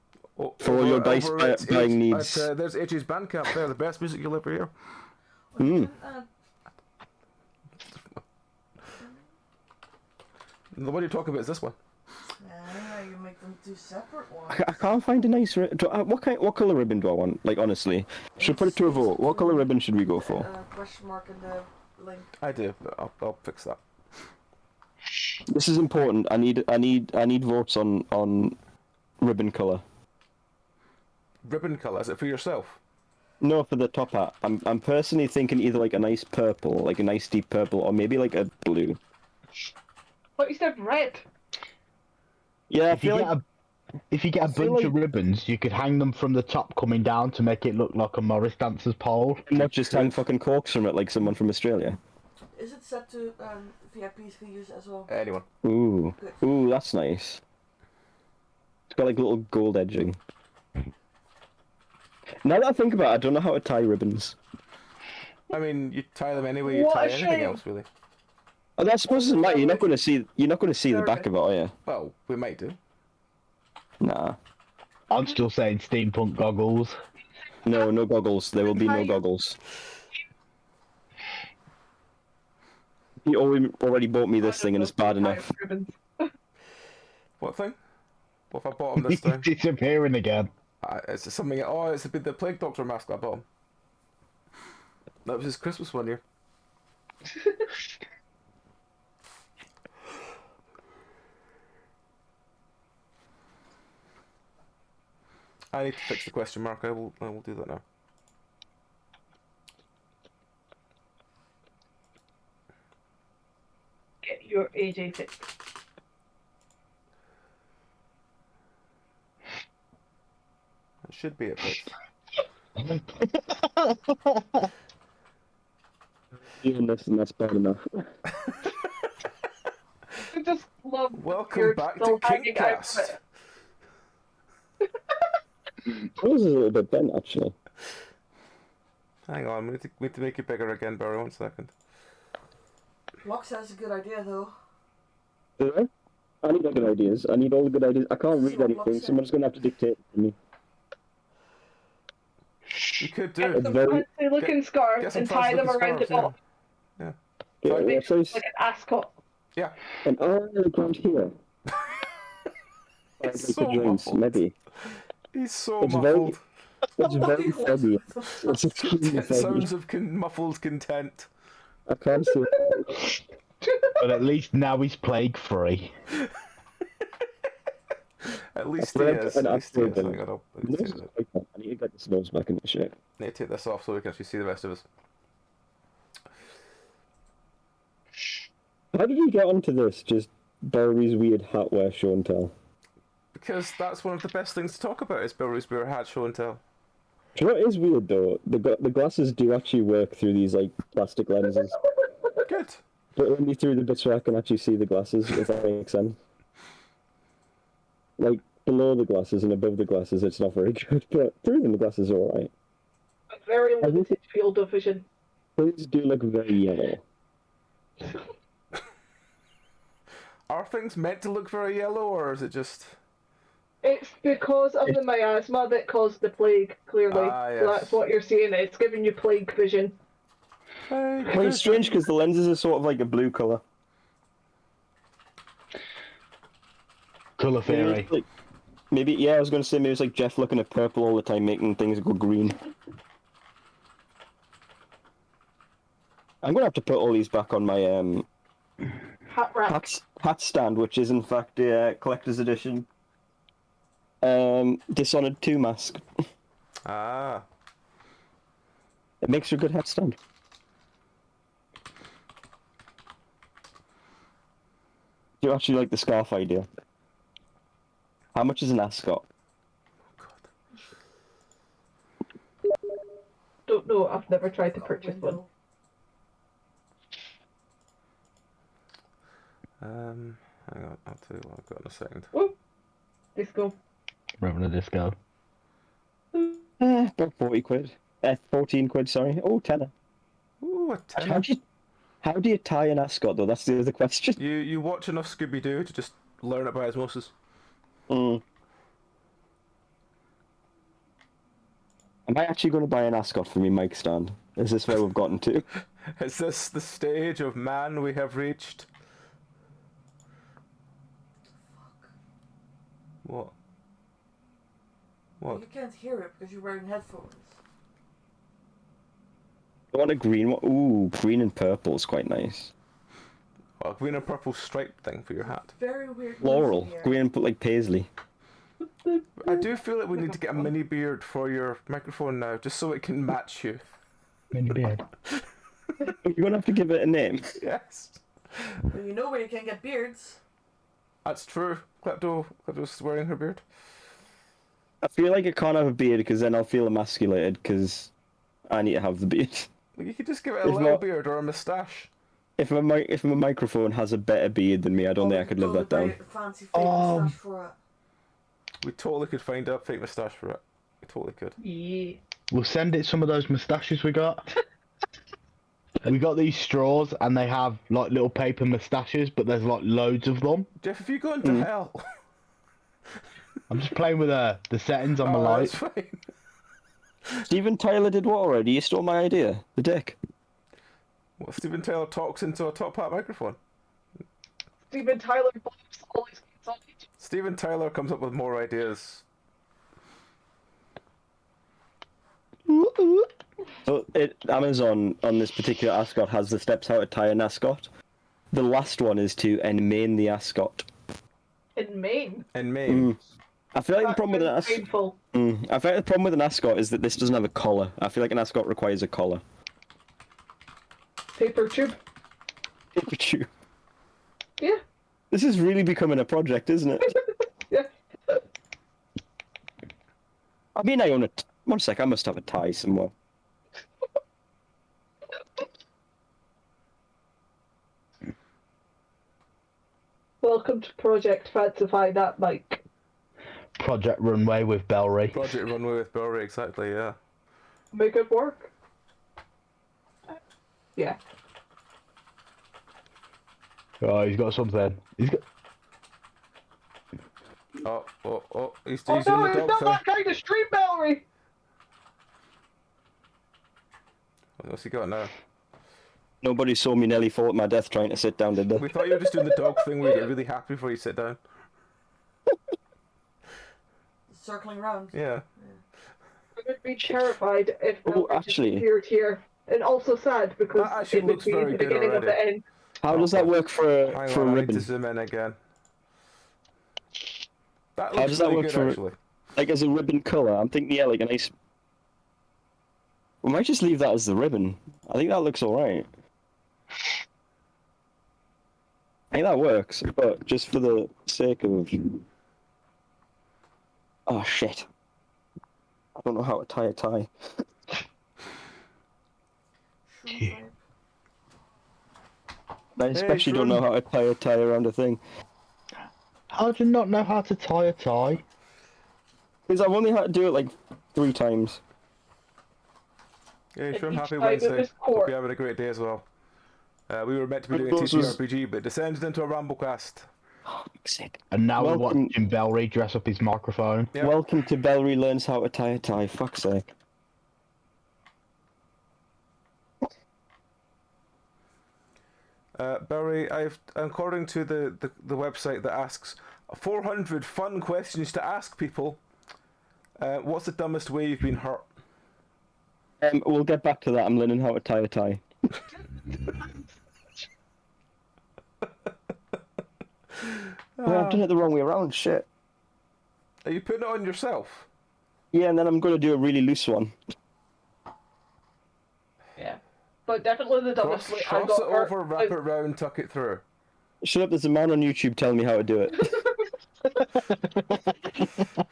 Speaker 2: For all your dice buying needs.
Speaker 1: There's AJ's Bandcamp there, the best music you'll ever hear.
Speaker 2: Mm.
Speaker 1: The one you're talking about is this one.
Speaker 6: Yeah, you make them two separate ones.
Speaker 2: I can't find a nice what color ribbon do I want? Like, honestly, should put it to a vote. What color ribbon should we go for?
Speaker 6: Question mark in the link.
Speaker 1: I do, but I'll fix that.
Speaker 2: This is important. I need votes on ribbon color.
Speaker 1: Ribbon colour, is it for yourself?
Speaker 2: No, for the top hat. I'm personally thinking either like a nice purple, like a nice deep purple, or maybe like a blue.
Speaker 4: What, you said red?
Speaker 2: Yeah, I
Speaker 3: If you
Speaker 2: feel
Speaker 3: get
Speaker 2: like
Speaker 3: if you get a
Speaker 2: feel
Speaker 3: bunch
Speaker 2: like-
Speaker 3: of ribbons, you could hang them from the top coming down to make it look like a Morris dancer's pole.
Speaker 2: not just hang fucking corks from it like someone from Australia.
Speaker 6: Is it set to VIPs for use as well?
Speaker 1: Anyone.
Speaker 2: Ooh, that's nice. It's got like little gold edging. Now that I think about it, I don't know how to tie ribbons.
Speaker 1: I mean, you tie them anyway. You
Speaker 4: What
Speaker 1: tie
Speaker 4: a
Speaker 1: anything
Speaker 4: shame.
Speaker 1: else, really.
Speaker 2: Oh, I suppose it doesn't matter. You're not going to see the back of it, are you?
Speaker 1: Well, we might do.
Speaker 2: Nah.
Speaker 3: I'm still saying steampunk goggles.
Speaker 2: No goggles. There will be no goggles. You already bought me this thing and it's bad enough.
Speaker 1: What thing? What if I bought him this
Speaker 3: He's
Speaker 1: time?
Speaker 3: disappearing again.
Speaker 1: It's something. Oh, it's the Plague Doctor mask I bought him. That was his Christmas one year. I need to fix the question mark. I will do that now.
Speaker 4: Get your AJ fixed.
Speaker 1: It should be at fixed.
Speaker 2: Even this and that's bad enough.
Speaker 4: I just love
Speaker 1: Welcome
Speaker 4: your
Speaker 1: back to
Speaker 4: still hanging out
Speaker 1: Kinkcast.
Speaker 4: of it.
Speaker 2: This is a little bit bent, actually.
Speaker 1: Hang on, we need to make it bigger again, Barry. 1 second.
Speaker 6: Locks has a good idea though.
Speaker 2: Yeah? I need good ideas. I need all the good ideas. I can't read anything. Someone's going to have to dictate it to me.
Speaker 1: You could
Speaker 4: Get
Speaker 1: do.
Speaker 4: some
Speaker 2: very-
Speaker 4: fancy looking
Speaker 1: get
Speaker 4: scarves
Speaker 1: some
Speaker 4: and tie them
Speaker 1: fancy-looking
Speaker 4: around the
Speaker 1: scarves,
Speaker 4: top.
Speaker 1: yeah.
Speaker 2: Yeah,
Speaker 4: Make
Speaker 2: so
Speaker 4: like an ascot.
Speaker 1: Yeah.
Speaker 2: an around here.
Speaker 1: It's
Speaker 2: Like
Speaker 1: so
Speaker 2: the joints,
Speaker 1: muffled.
Speaker 2: maybe.
Speaker 1: He's so
Speaker 2: It's very-
Speaker 1: muffled.
Speaker 2: It's very foggy. It's extremely foggy.
Speaker 1: Sounds of muffled content.
Speaker 2: I can't see it.
Speaker 3: But at least now he's plague free.
Speaker 1: At least he
Speaker 2: Red
Speaker 1: is.
Speaker 2: and
Speaker 1: At least he is.
Speaker 2: apple
Speaker 1: Hang on, I need to take that.
Speaker 2: I need to get this nose back in the shape.
Speaker 1: Need to take this off so we can actually see the rest of us.
Speaker 2: How did you get onto this? Just Barry's weird hat wear show and tell.
Speaker 1: Because that's one of the best things to talk about is Bilry's Beer Hat Show and Tell.
Speaker 2: Do you know what is weird though? The glasses do actually work through these like plastic lenses,
Speaker 1: Good.
Speaker 2: but only through the bits where I can actually see the glasses. If that makes sense. Like below the glasses and above the glasses, it's not very good, but through them the glasses are alright.
Speaker 4: A very limited field of vision.
Speaker 2: These do look very yellow.
Speaker 1: Are things meant to look very yellow, or is it just...
Speaker 4: It's because of the miasma that caused the plague, clearly.
Speaker 1: Ah, yes.
Speaker 4: So that's what you're seeing. It's giving you plague vision.
Speaker 2: Well, it's strange because the lenses are sort of like a blue colour.
Speaker 3: Colour theory.
Speaker 2: Maybe, yeah, I was going to say maybe it's like Jeff looking at purple all the time, making things go green. I'm going to have to put all these back on my
Speaker 4: Hat rack.
Speaker 2: hat stand, which is in fact a collector's edition Dishonored 2 mask.
Speaker 1: Ah.
Speaker 2: It makes for a good hat stand. Do you actually like the scarf idea? How much is an ascot?
Speaker 4: Don't know. I've never tried to purchase one.
Speaker 1: Hang on, I'll tell you what I've got in a second.
Speaker 4: Woo! Disco.
Speaker 3: Remember the disco.
Speaker 2: About 40 quid. 14 quid, sorry. Oh, tenner.
Speaker 1: Ooh, a tenner.
Speaker 2: How do you tie an ascot, though? That's the other question.
Speaker 1: You watch enough Scooby-Doo to just learn it by osmosis.
Speaker 2: Mm. Am I actually going to buy an ascot for me mic stand? Is this where we've gotten to?
Speaker 1: Is this the stage of man we have reached? What? What?
Speaker 6: You can't hear it because you're wearing headphones.
Speaker 2: I want a green one. Ooh, green and purple is quite nice.
Speaker 1: Well, green and purple striped thing for your hat.
Speaker 6: Very weird.
Speaker 2: Floral.
Speaker 6: music here.
Speaker 2: Green and like paisley.
Speaker 1: I do feel like we need to get a mini beard for your microphone now, just so it can match you.
Speaker 3: Mini beard.
Speaker 2: You're going to have to give it a name.
Speaker 1: Yes.
Speaker 6: Well, you know where you can get beards.
Speaker 1: That's true. Klepto's wearing her beard.
Speaker 2: I feel like I can't have a beard because then I'll feel emasculated because I need to have the beard.
Speaker 1: You could just give it a
Speaker 2: If
Speaker 1: little
Speaker 2: not-
Speaker 1: beard or a moustache.
Speaker 2: If my microphone has a better beard than me, I don't think I could live that down.
Speaker 6: Fancy fake moustache for it.
Speaker 1: We totally could find a fake moustache for it. We totally could.
Speaker 4: Yeah.
Speaker 3: We'll send it some of those moustaches we got. We got these straws and they have like little paper moustaches, but there's like loads of them.
Speaker 1: Jeff, if you go into hell...
Speaker 3: I'm just playing with the settings on my
Speaker 1: Oh,
Speaker 3: light.
Speaker 1: that's fine.
Speaker 2: Steven Tyler did what already? You stole my idea. The dick.
Speaker 1: What, Steven Taylor talks into a top hat microphone?
Speaker 4: Steven Tyler bumps all his kids on each.
Speaker 1: Steven Tyler comes up with more ideas.
Speaker 2: So Amazon on this particular ascot has the steps how to tie an ascot. The last one is to enmain the ascot.
Speaker 4: In Maine.
Speaker 1: In Maine.
Speaker 2: I feel like the
Speaker 4: That
Speaker 2: problem with an
Speaker 4: sounds
Speaker 2: ascot.
Speaker 4: painful.
Speaker 2: I feel like the problem with an ascot is that this doesn't have a collar. I feel like an ascot requires a collar.
Speaker 4: Paper tube.
Speaker 2: Paper tube.
Speaker 4: Yeah.
Speaker 2: This is really becoming a project, isn't it?
Speaker 4: Yeah.
Speaker 2: I mean, I own it. One sec, I must have a tie somewhere.
Speaker 4: Welcome to Project Fancify That Mike.
Speaker 3: Project Runway with Bellry.
Speaker 1: Project Runway with Bilry, exactly, yeah.
Speaker 4: Make it work. Yeah.
Speaker 3: Oh, he's got something. He's got.
Speaker 1: He's
Speaker 4: Oh
Speaker 1: doing
Speaker 4: no,
Speaker 1: the
Speaker 4: it's
Speaker 1: dog
Speaker 4: not
Speaker 1: thing.
Speaker 4: that kind of street Valerie!
Speaker 1: What's he got now?
Speaker 2: Nobody saw me nearly fall at my death trying to sit down, did they?
Speaker 1: We thought you were just doing the dog thing where you get really happy before you sit down.
Speaker 6: Circling around.
Speaker 1: Yeah.
Speaker 4: I would be terrified if
Speaker 2: Oh,
Speaker 4: Valerie just
Speaker 2: actually-
Speaker 4: appeared here. And also sad because
Speaker 1: That actually
Speaker 4: it would
Speaker 1: looks
Speaker 4: be
Speaker 1: very
Speaker 4: the
Speaker 1: good
Speaker 4: beginning of the
Speaker 1: already.
Speaker 4: end.
Speaker 2: How does that work for
Speaker 1: Hang
Speaker 2: a
Speaker 1: on, I need to
Speaker 2: ribbon?
Speaker 1: zoom in again. That
Speaker 2: How
Speaker 1: looks
Speaker 2: does that
Speaker 1: really
Speaker 2: work
Speaker 1: good,
Speaker 2: for-
Speaker 1: actually.
Speaker 2: Like as a ribbon colour? I'm thinking, yeah, like a nice. We might just leave that as the ribbon. I think that looks alright. I think that works, but just for the sake of Oh shit. I don't know how to tie a tie.
Speaker 6: Shroom vibe.
Speaker 2: I especially don't
Speaker 1: Shroom.
Speaker 2: know how to tie a tie around a thing.
Speaker 3: How do you not know how to tie a tie?
Speaker 2: Because I've only had to do it like 3 times.
Speaker 1: Yeah,
Speaker 4: And
Speaker 1: sure.
Speaker 4: each
Speaker 1: Happy
Speaker 4: time
Speaker 1: Wednesday.
Speaker 4: it was
Speaker 1: Hope
Speaker 4: court.
Speaker 1: you're having a great day as well. We were meant to be doing a
Speaker 2: Those was-
Speaker 1: TTRPG, but it descended into a Ramblecast.
Speaker 2: Sick.
Speaker 3: And now we're
Speaker 2: Welcome-
Speaker 3: watching Belry dress up his microphone.
Speaker 1: Yep.
Speaker 2: Welcome to Belry Learns How to Tie a Tie. Fuck's sake.
Speaker 1: Barry, according to the website that asks 400 fun questions to ask people, what's the dumbest way you've been hurt?
Speaker 2: We'll get back to that. I'm learning how to tie a tie. Well, I've done it the wrong way around. Shit.
Speaker 1: Are you putting it on yourself?
Speaker 2: Yeah, and then I'm going to do a really loose one.
Speaker 4: Yeah. But definitely the dumbest way I
Speaker 1: Cross
Speaker 4: got
Speaker 1: it
Speaker 4: hurt.
Speaker 1: over, wrap it round, tuck it through.
Speaker 2: Shut up, there's a man on YouTube telling me how to do it.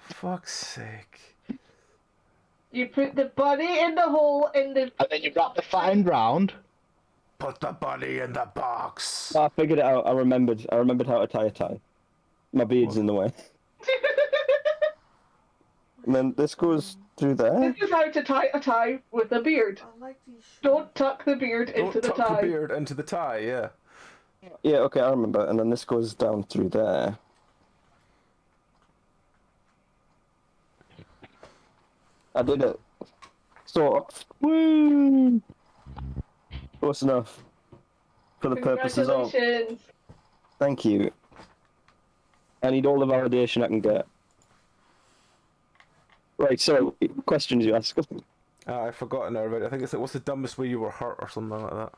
Speaker 1: Fuck's sake.
Speaker 4: You put the bunny in the hole in the...
Speaker 3: And then you wrap the fat end round.
Speaker 1: Put the bunny in the box.
Speaker 2: I figured it out. I remembered how to tie a tie. My beard's in the way. And then this goes through there.
Speaker 4: This is how to tie a tie with a beard.
Speaker 6: I like these shoes.
Speaker 4: Don't tuck the beard into the
Speaker 1: Don't
Speaker 4: tie.
Speaker 1: tuck the beard into the tie, yeah.
Speaker 2: Yeah, okay, I remember. And then this goes down through there. I did it. Sort of. Woo! Close enough. For the purposes of...
Speaker 4: Congratulations.
Speaker 2: Thank you. I need all the validation I can get. Right, so, questions you ask.
Speaker 1: I've forgotten already. I think it's like, what's the dumbest way you were hurt or something like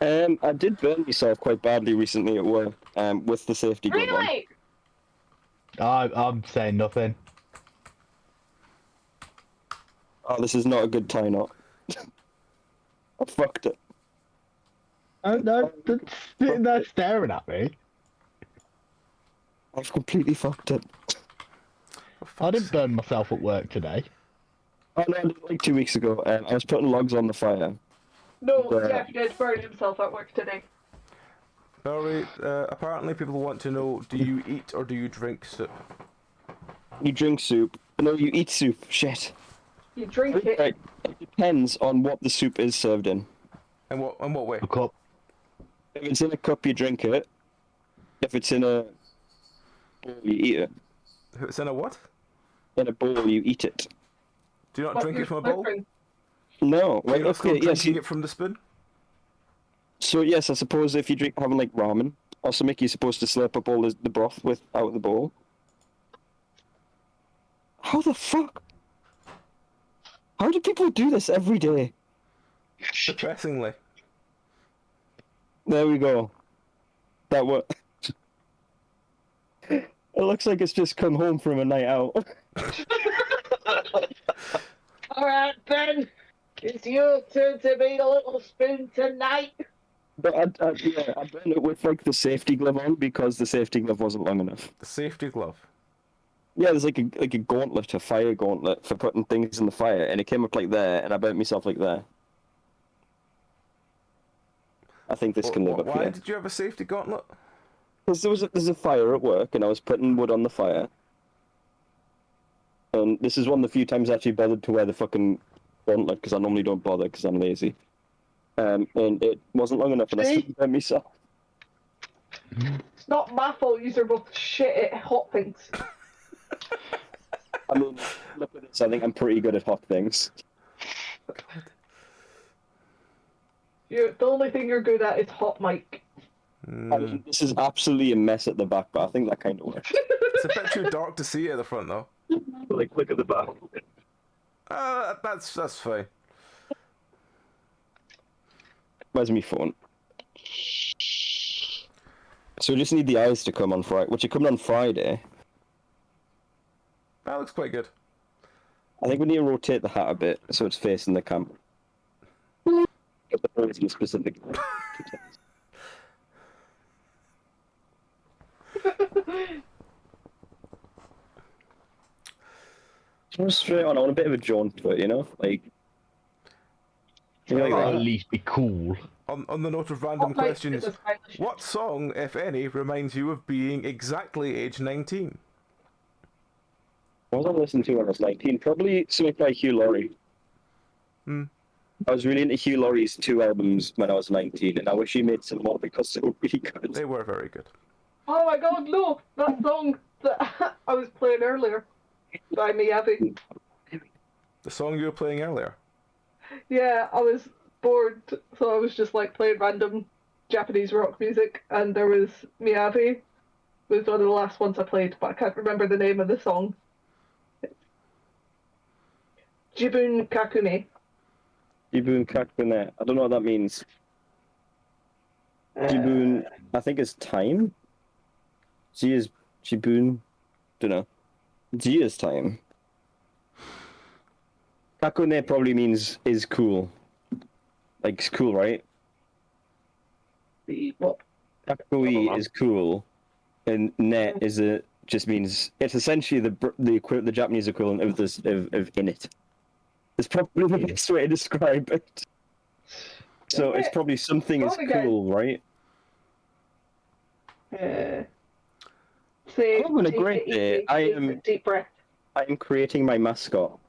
Speaker 1: that?
Speaker 2: I did burn myself quite badly recently at work, with the safety glove on.
Speaker 4: Really?
Speaker 3: I'm saying nothing.
Speaker 2: Oh, this is not a good tie knot. I fucked it.
Speaker 3: Oh, no, sitting there staring at me.
Speaker 2: I've completely fucked it.
Speaker 3: I didn't burn myself at work today.
Speaker 2: Oh no, I did it like 2 weeks ago. I was putting logs on the fire.
Speaker 4: No,
Speaker 2: Yeah.
Speaker 4: Jeff did burn himself at work today.
Speaker 1: Barry, apparently people want to know, do you eat or do you drink soup?
Speaker 2: You drink soup. No, you eat soup. Shit.
Speaker 4: You drink it.
Speaker 2: Right. It depends on what the soup is served in.
Speaker 1: In what way?
Speaker 3: A cup.
Speaker 2: If it's in a cup, you drink it. If it's in a bowl, you eat it.
Speaker 1: If it's in a what?
Speaker 2: In a bowl, you eat it.
Speaker 1: Do you not
Speaker 4: But
Speaker 1: drink
Speaker 4: you're
Speaker 1: it from a bowl?
Speaker 4: slurping.
Speaker 2: No,
Speaker 1: Are
Speaker 2: right?
Speaker 1: you not still
Speaker 2: Okay, yes.
Speaker 1: drinking it from the spoon?
Speaker 2: So yes, I suppose if you're having like ramen or something, you're supposed to slurp up all the broth out of the bowl. How the fuck? How do people do this every day?
Speaker 1: Depressingly.
Speaker 2: There we go. That what? It looks like it's just come home from a night out.
Speaker 4: Alright, Ben. It's your turn to be the little spoon tonight.
Speaker 2: But I burned it with like the safety glove on because the safety glove wasn't long enough.
Speaker 1: The safety glove.
Speaker 2: Yeah, there's like a gauntlet, a fire gauntlet for putting things in the fire, and it came up like there, and I burnt myself like there. I think this can live up
Speaker 1: Why
Speaker 2: here.
Speaker 1: did you have a safety gauntlet?
Speaker 2: Because there's a fire at work, and I was putting wood on the fire. And this is one of the few times I actually bothered to wear the fucking gauntlet, because I normally don't bother, because I'm lazy. And it wasn't long enough, and I still burnt myself.
Speaker 4: It's not my fault you're both shit at hot things.
Speaker 2: I mean, look at this, I think I'm pretty good at hot things.
Speaker 4: The only thing you're good at is hot mic.
Speaker 2: I mean, this is absolutely a mess at the back, but I think that kind of works.
Speaker 1: It's a bit too dark to see at the front, though.
Speaker 2: Like, look at the back.
Speaker 1: That's fine.
Speaker 2: Where's my phone? So we just need the eyes to come on Friday, which are coming on Friday.
Speaker 1: That looks quite good.
Speaker 2: I think we need to rotate the hat a bit so it's facing the camera. Get the phones in specific. Just straight on. I want a bit of a jaunt to it, you know? Like. You like
Speaker 3: Or at
Speaker 2: that?
Speaker 3: least be cool.
Speaker 1: On the note of random
Speaker 4: What makes it
Speaker 1: questions,
Speaker 4: the stylish?
Speaker 1: what song, if any, reminds you of being exactly age 19?
Speaker 2: What was I listening to when I was 19? Probably something by Hugh Laurie.
Speaker 1: Hmm.
Speaker 2: I was really into Hugh Laurie's 2 albums when I was 19, and I wish he made some more because they were really good.
Speaker 1: They were very good.
Speaker 4: Oh my god, no! That song that I was playing earlier by Miyavi.
Speaker 1: The song you were playing earlier.
Speaker 4: Yeah, I was bored, so I was just like playing random Japanese rock music, and there was Miyavi. Was one of the last ones I played, but I can't remember the name of the song. Jibun Kakune.
Speaker 2: Jibun Kakune. I don't know what that means. Jibun, I think it's time. Ji is Jibun. Don't know. Ji is time. Kakune probably means is cool. Like, it's cool, right?
Speaker 4: What?
Speaker 2: Kakui is cool, and ne is just means it's essentially the Japanese equivalent of this of in it. It's probably the best way to describe it. So it's probably something is cool, right?
Speaker 4: Say,
Speaker 2: I'm having a great day.
Speaker 4: Deep breath.
Speaker 2: I am creating my mascot.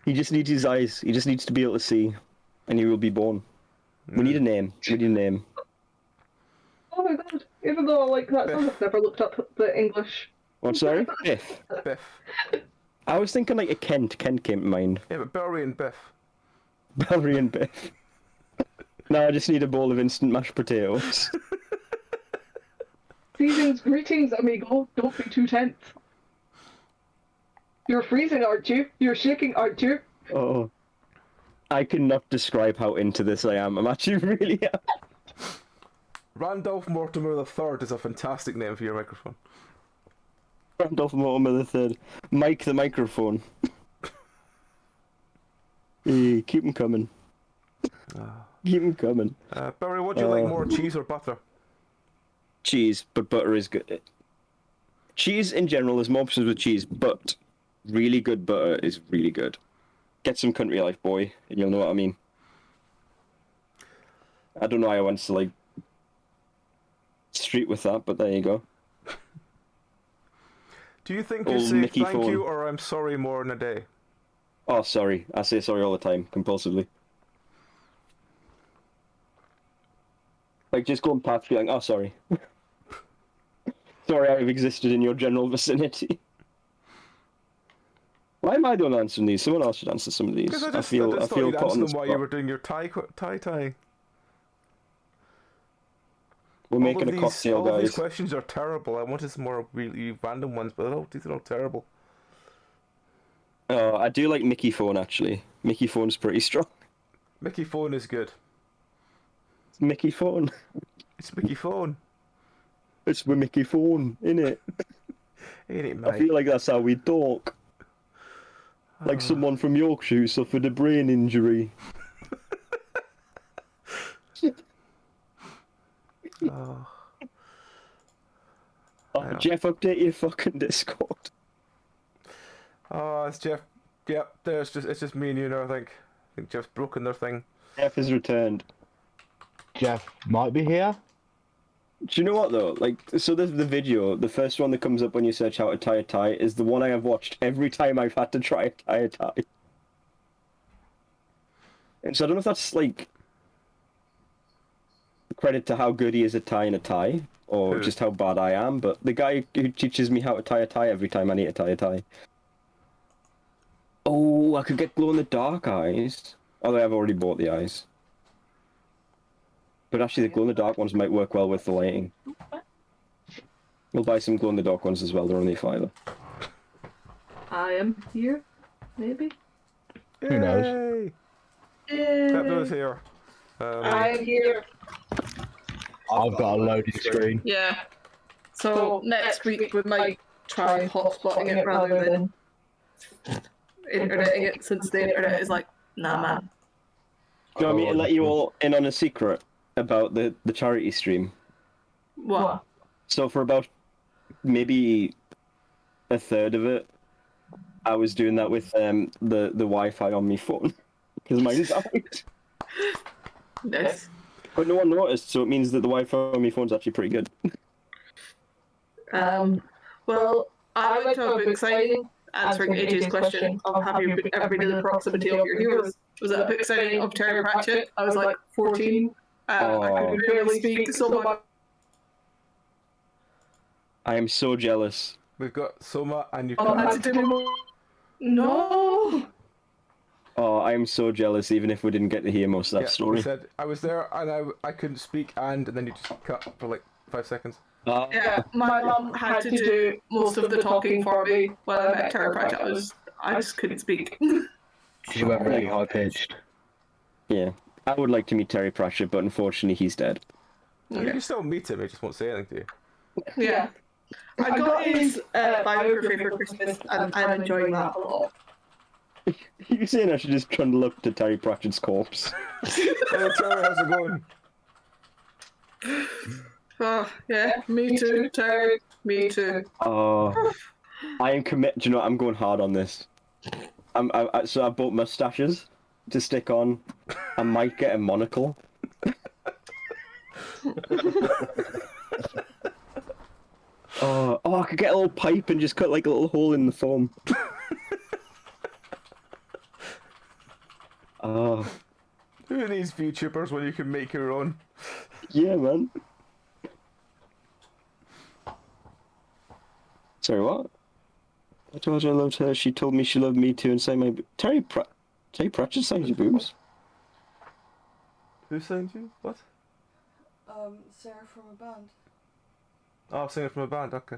Speaker 2: He just needs his eyes. He just needs to be able to see, and he will be born. We need a name. We need a name.
Speaker 4: Oh my god! Even though I like that song, I've never looked up the English.
Speaker 2: What, sorry? Biff.
Speaker 1: Biff.
Speaker 2: I was thinking like a Kent. Kent came to mind.
Speaker 1: Yeah, but Bowery and Biff.
Speaker 2: Bowery and Biff. Now I just need a bowl of instant mashed potatoes.
Speaker 4: Greetings, amigo. Don't be too tense. You're freezing, aren't you? You're shaking, aren't you?
Speaker 2: Oh. I cannot describe how into this I am. I'm actually really...
Speaker 1: Randolph Mortimer III is a fantastic name for your microphone.
Speaker 2: Randolph Mortimer III. Mike the microphone. Hey, keep them coming. Keep them coming.
Speaker 1: Barry, what do you like more, cheese or butter?
Speaker 2: Cheese, but butter is good. Cheese in general, there's more options with cheese, but really good butter is really good. Get some country life, boy, and you'll know what I mean. I don't know how I went to like street with that, but there you go.
Speaker 1: Do you think you
Speaker 2: Old
Speaker 1: say
Speaker 2: Mickey
Speaker 1: thank
Speaker 2: phone.
Speaker 1: you or I'm sorry more in a day?
Speaker 2: Oh, sorry. I say sorry all the time, compulsively. Like, just going past, be like, oh, sorry. Sorry I've existed in your general vicinity. Why am I the one answering these? Someone else should answer some of these.
Speaker 1: Because I
Speaker 2: feel
Speaker 1: thought you'd
Speaker 2: caught
Speaker 1: answer
Speaker 2: on the
Speaker 1: them while
Speaker 2: spot.
Speaker 1: you were doing your tie.
Speaker 2: We're making a cocktail,
Speaker 1: all of these
Speaker 2: guys.
Speaker 1: questions are terrible. I wanted some more really random ones, but these are all terrible.
Speaker 2: Oh, I do like Mickey Phone, actually. Mickey Phone's pretty strong.
Speaker 1: Mickey Phone is good.
Speaker 2: It's Mickey Phone.
Speaker 1: It's Mickey Phone.
Speaker 2: It's with Mickey Phone, innit?
Speaker 1: Ain't it, mate?
Speaker 2: I feel like that's how we talk. Like someone from Yorkshire who suffered a brain injury.
Speaker 1: Oh.
Speaker 2: Jeff, update your fucking Discord.
Speaker 1: Oh, it's Jeff. Yep, it's just me and you now, I think. I think Jeff's broken their thing.
Speaker 2: Jeff has returned.
Speaker 3: Jeff might be here.
Speaker 2: Do you know what though? Like, so the video, the first one that comes up when you search how to tie a tie, is the one I have watched every time I've had to try to tie a tie. And so I don't know if that's like credit to how good he is at tying a tie, or just how bad I am. But the guy who teaches me how to tie a tie every time I need to tie a tie. Oh, I could get glow in the dark eyes. Although I've already bought the eyes. But actually, the glow-in-the-dark ones might work well with the lighting. We'll buy some glow-in-the-dark ones as well. They're only $5.
Speaker 4: I am here, maybe.
Speaker 3: Who knows?
Speaker 1: Yay!
Speaker 4: Yay.
Speaker 1: Pepto's here.
Speaker 4: I am here.
Speaker 3: I've got a loading screen.
Speaker 5: Yeah. So next week we might try hotspotting it rather than interneting it, since the internet is like, nah, man.
Speaker 2: Do you want me to let you all in on a secret about the charity stream?
Speaker 5: What?
Speaker 2: So for about maybe a third of it, I was doing that with the Wi-Fi on my phone because mine's out.
Speaker 5: Nice.
Speaker 2: But no one noticed, so it means that the Wi-Fi on my phone's actually pretty good.
Speaker 5: Well, I went to a book signing answering AJ's question of have you ever been in the proximity of your heroes? Was it a book signing of Terry Pratchett? I was like 14. I could barely speak so much.
Speaker 2: I am so jealous.
Speaker 1: We've got Soma and you
Speaker 5: I had to do more. No.
Speaker 2: Oh, I am so jealous, even if we didn't get to hear most of that story.
Speaker 1: You said, I was there and I couldn't speak and then you just cut for like 5 seconds.
Speaker 5: Yeah, my mum had to do most of the talking for me when I met Terry Pratchett. I just couldn't speak.
Speaker 3: She went really high pitched.
Speaker 2: Yeah. I would like to meet Terry Pratchett, but unfortunately he's dead.
Speaker 1: You can still meet him, he just won't say anything to you.
Speaker 5: Yeah. I got his biography for Christmas and I'm enjoying that a lot.
Speaker 2: You're saying I should just trundle up to Terry Pratchett's corpse?
Speaker 1: Oh, Terry, how's it going?
Speaker 5: Oh, yeah, me too, Terry. Me too.
Speaker 2: Oh, I am committed. You know, I'm going hard on this. So I bought mustaches to stick on. I might get a monocle. Oh, I could get a little pipe and just cut like a little hole in the foam. Oh.
Speaker 1: Who needs VTubers when you can make your own?
Speaker 2: Yeah, man. Sorry, what? I told her I loved her. She told me she loved me too and signed my... Terry Pratchett signed your boobs?
Speaker 1: Who signed you? What?
Speaker 6: Sarah from a band.
Speaker 1: Oh, singer from a band, okay.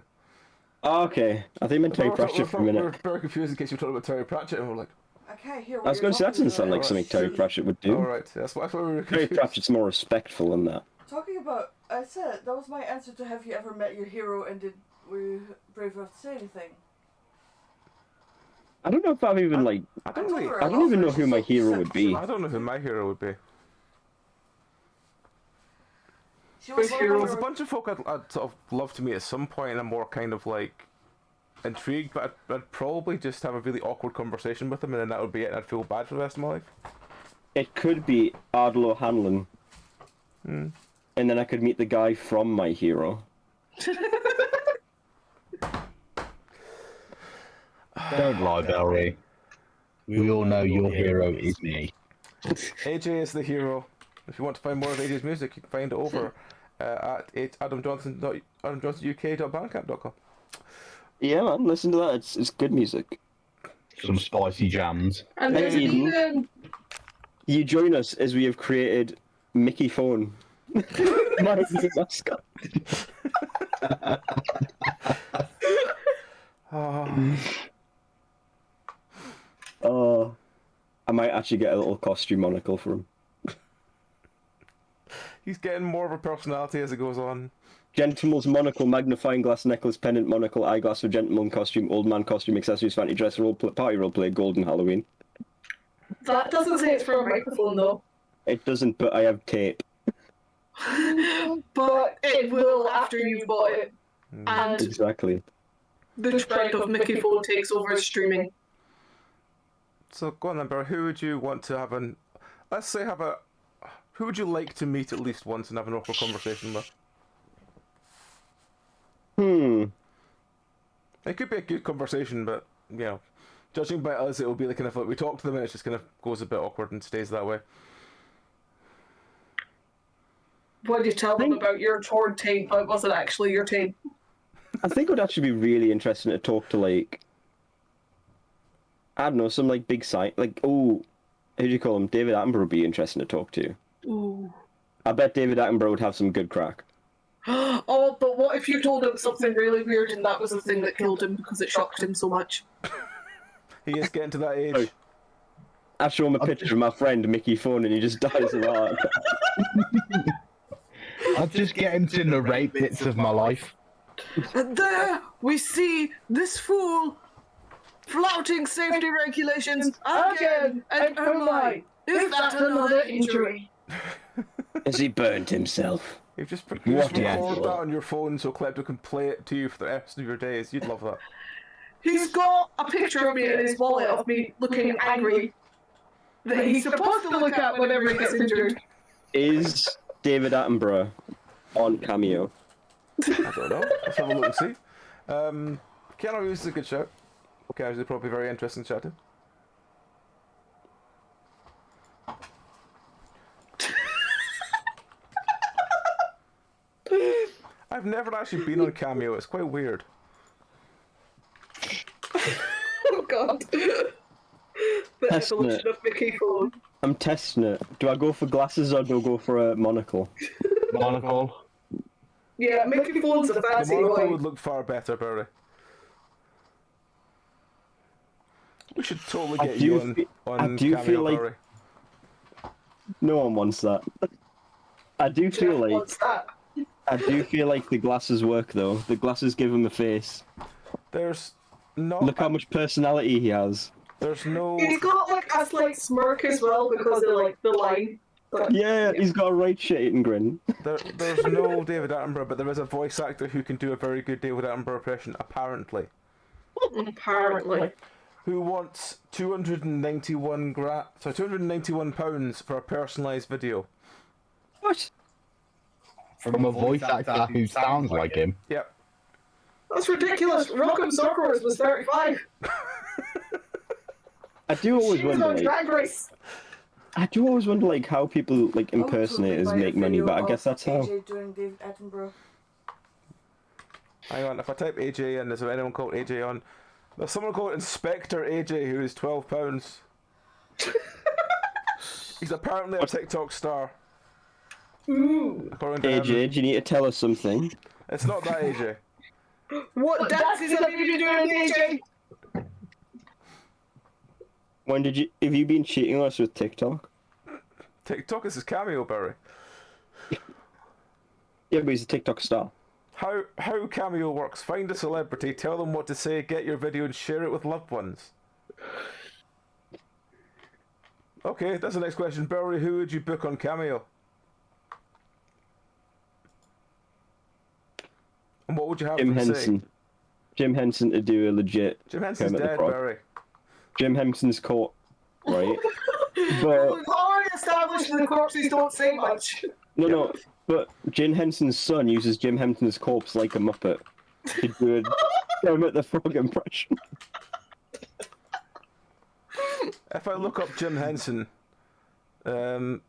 Speaker 2: Oh, okay. I think I meant Terry Pratchett for a minute.
Speaker 1: We're very confused in case you were talking about Terry Pratchett and we're like...
Speaker 6: I can't hear what
Speaker 2: I was going to say, that doesn't sound like something Terry Pratchett would do.
Speaker 1: Alright, that's why we were
Speaker 2: Terry
Speaker 1: confused.
Speaker 2: Pratchett's more respectful than that.
Speaker 6: Talking about, I said, that was my answer to have you ever met your hero and were you brave enough to say anything?
Speaker 2: I don't know if I've even, like...
Speaker 1: I don't
Speaker 2: even know who my hero would be.
Speaker 1: I don't know who my hero would be. There's a bunch of folk I'd sort of love to meet at some point and I'm more kind of like intrigued, but I'd probably just have a really awkward conversation with them and then that would be it and I'd feel bad for the rest of my life.
Speaker 2: It could be Ardlo Hanlon. And then I could meet the guy from my hero.
Speaker 3: Don't lie, Belry. We all know your hero is me.
Speaker 1: AJ is the hero. If you want to find more of AJ's music, you can find it over at adamjohnson.uk.bandcamp.com.
Speaker 2: Yeah, man, listen to that. It's good music.
Speaker 3: Some spicy jams.
Speaker 5: And there's even...
Speaker 2: You join us as we have created Mickey Phone. My mascot. Oh, I might actually get a little costume monocle for him.
Speaker 1: He's getting more of a personality as it goes on.
Speaker 2: Gentleman's monocle, magnifying glass necklace, pendant monocle, eyeglass for gentleman costume, old man costume, accessories, fancy dress, party roleplay, golden Halloween.
Speaker 5: That doesn't say it's for a microphone though.
Speaker 2: It doesn't, but I have tape.
Speaker 5: But it will after you've bought it. And
Speaker 2: exactly.
Speaker 5: The trend of Mickey Phone takes over streaming.
Speaker 1: So go on then, Barry. Who would you want to have an... Let's say have a... Who would you like to meet at least once and have an awkward conversation with? It could be a good conversation, but, you know, judging by us, it will be like kind of like we talk to them and it just kind of goes a bit awkward and stays that way.
Speaker 5: What do you tell them about your torn tape, but it wasn't actually your tape?
Speaker 2: I think it would actually be really interesting to talk to, like, I don't know, some, like, big site, like, who do you call him? David Attenborough would be interesting to talk to.
Speaker 5: Ooh.
Speaker 2: I bet David Attenborough would have some good crack.
Speaker 5: Oh, but what if you told him something really weird and that was the thing that killed him because it shocked him so much?
Speaker 1: He is getting to that age.
Speaker 2: Oh. I show him a picture of my friend Mickey Phone and he just dies of heart.
Speaker 3: I'll just get him to narrate bits of my life.
Speaker 5: And there we see this fool flouting safety regulations again, and oh my, is that another injury?
Speaker 2: Has he burned himself?
Speaker 1: You just
Speaker 2: What
Speaker 1: record
Speaker 2: the
Speaker 1: that
Speaker 2: hell?
Speaker 1: on your phone so Klepto can play it to you for the rest of your days. You'd love that.
Speaker 5: He's got a picture of me in his wallet of me looking angry that he's supposed to look at whenever he gets injured.
Speaker 2: Is David Attenborough on Cameo?
Speaker 1: I don't know. Let's have a look and see. Keanu Reeves is a good shout. Casually, probably very interesting chatting. I've never actually been on Cameo. It's quite weird.
Speaker 5: Oh god. The evolution of Mickey phone.
Speaker 2: I'm testing it. Do I go for glasses or do I go for a monocle?
Speaker 3: Monocle.
Speaker 5: Yeah, Mickey phone's a
Speaker 1: The
Speaker 5: fancy
Speaker 1: monocle
Speaker 5: one.
Speaker 1: would look far better, Barry. We should totally
Speaker 2: I
Speaker 1: get
Speaker 2: do
Speaker 1: you
Speaker 2: fe-
Speaker 1: on
Speaker 2: I do
Speaker 1: Cameo,
Speaker 2: feel like-
Speaker 1: Barry.
Speaker 2: No one wants that. I do feel like
Speaker 5: What's that?
Speaker 2: the glasses work though. The glasses give him a face.
Speaker 1: There's not.
Speaker 2: Look how much personality he has.
Speaker 1: There's no.
Speaker 5: He's got like a slight smirk as well because of like the line. But
Speaker 2: Yeah, he's got a right shit-eating grin.
Speaker 1: There's no David Attenborough, but there is a voice actor who can do a very good David Attenborough impression, apparently.
Speaker 5: apparently.
Speaker 1: Who wants 291 £291 for a personalised video?
Speaker 2: What?
Speaker 3: From a voice actor who sounds like him.
Speaker 1: Yep.
Speaker 5: That's ridiculous. Rock'em Sockers was 35.
Speaker 2: I do always
Speaker 5: She was
Speaker 2: wonder,
Speaker 5: on
Speaker 2: like,
Speaker 5: Drag Race.
Speaker 2: like how people like impersonators make money, but I guess that's how.
Speaker 6: AJ doing David Attenborough.
Speaker 1: Hang on, if I type AJ in, is there anyone called AJ on? There's someone called Inspector AJ who is £12. He's apparently a TikTok star.
Speaker 5: Ooh.
Speaker 1: According to him.
Speaker 2: AJ, do you need to tell us something?
Speaker 1: It's not that AJ.
Speaker 5: What dances have you been doing, AJ?
Speaker 2: When did you? Have you been cheating us with TikTok?
Speaker 1: TikTok is his Cameo, Barry.
Speaker 2: Yeah, but he's a TikTok star.
Speaker 1: How Cameo works: find a celebrity, tell them what to say, get your video, and share it with loved ones. Okay, that's the next question. Barry, who would you book on Cameo? And what would you have
Speaker 2: Jim
Speaker 1: them say?
Speaker 2: Henson. Jim Henson to do a legit.
Speaker 1: Jim Henson's
Speaker 2: Kermit the
Speaker 1: dead,
Speaker 2: Frog.
Speaker 1: Barry.
Speaker 2: Jim Henson's caught, right? But
Speaker 5: We've already established that the corpses don't say much.
Speaker 2: no. But Jim Henson's son uses Jim Henson's corpse like a muppet to do a Kermit the Frog impression.
Speaker 1: If I look up Jim Henson, there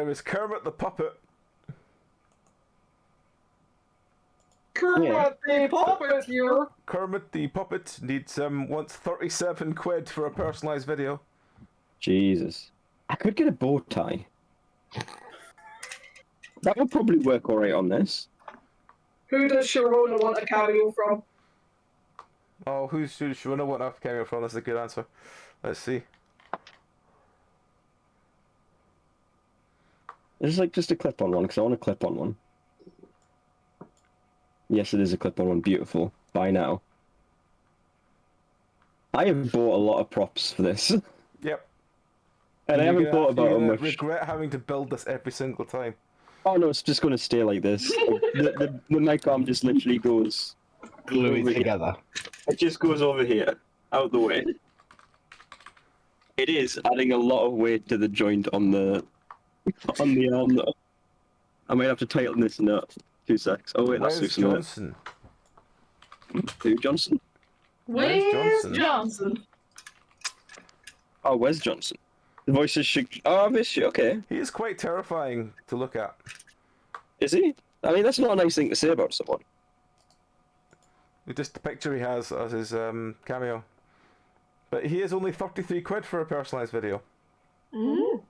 Speaker 1: is Kermit the Puppet.
Speaker 5: Kermit the Puppet here.
Speaker 1: Kermit the Puppet needs wants 37 quid for a personalised video.
Speaker 2: Jesus, I could get a bow tie. That would probably work alright on this.
Speaker 5: Who does Sharona want a cameo from?
Speaker 1: Oh, who's Sharona want a cameo from? That's a good answer. Let's see.
Speaker 2: This is like just a clip-on one, because I want a clip-on one. Yes, it is a clip-on one. Beautiful. Buy now. I have bought a lot of props for this.
Speaker 1: Yep.
Speaker 2: And I
Speaker 1: You're
Speaker 2: haven't
Speaker 1: gonna
Speaker 2: thought
Speaker 1: have-
Speaker 2: about
Speaker 1: you're
Speaker 2: how
Speaker 1: gonna
Speaker 2: much.
Speaker 1: regret having to build this every single time.
Speaker 2: Oh no, it's just going to stay like this. The mic arm just literally goes.
Speaker 3: Glue
Speaker 2: over
Speaker 3: it
Speaker 2: here.
Speaker 3: together.
Speaker 2: It just goes over here, out the way. It is adding a lot of weight to the joint on the arm though. I might have to tighten this nut. 2 secs. Oh wait, that's
Speaker 1: Wes
Speaker 2: too
Speaker 1: Johnson.
Speaker 2: Who, Johnson?
Speaker 1: Wes
Speaker 5: Where's
Speaker 1: Johnson?
Speaker 5: Johnson?
Speaker 2: Oh, Wes Johnson. The voices should. Oh, this shit. Okay.
Speaker 1: He is quite terrifying to look at.
Speaker 2: Is he? I mean, that's not a nice thing to say about someone.
Speaker 1: Just the picture he has as his cameo. But he is only 33 quid for a personalised video.
Speaker 5: Mm.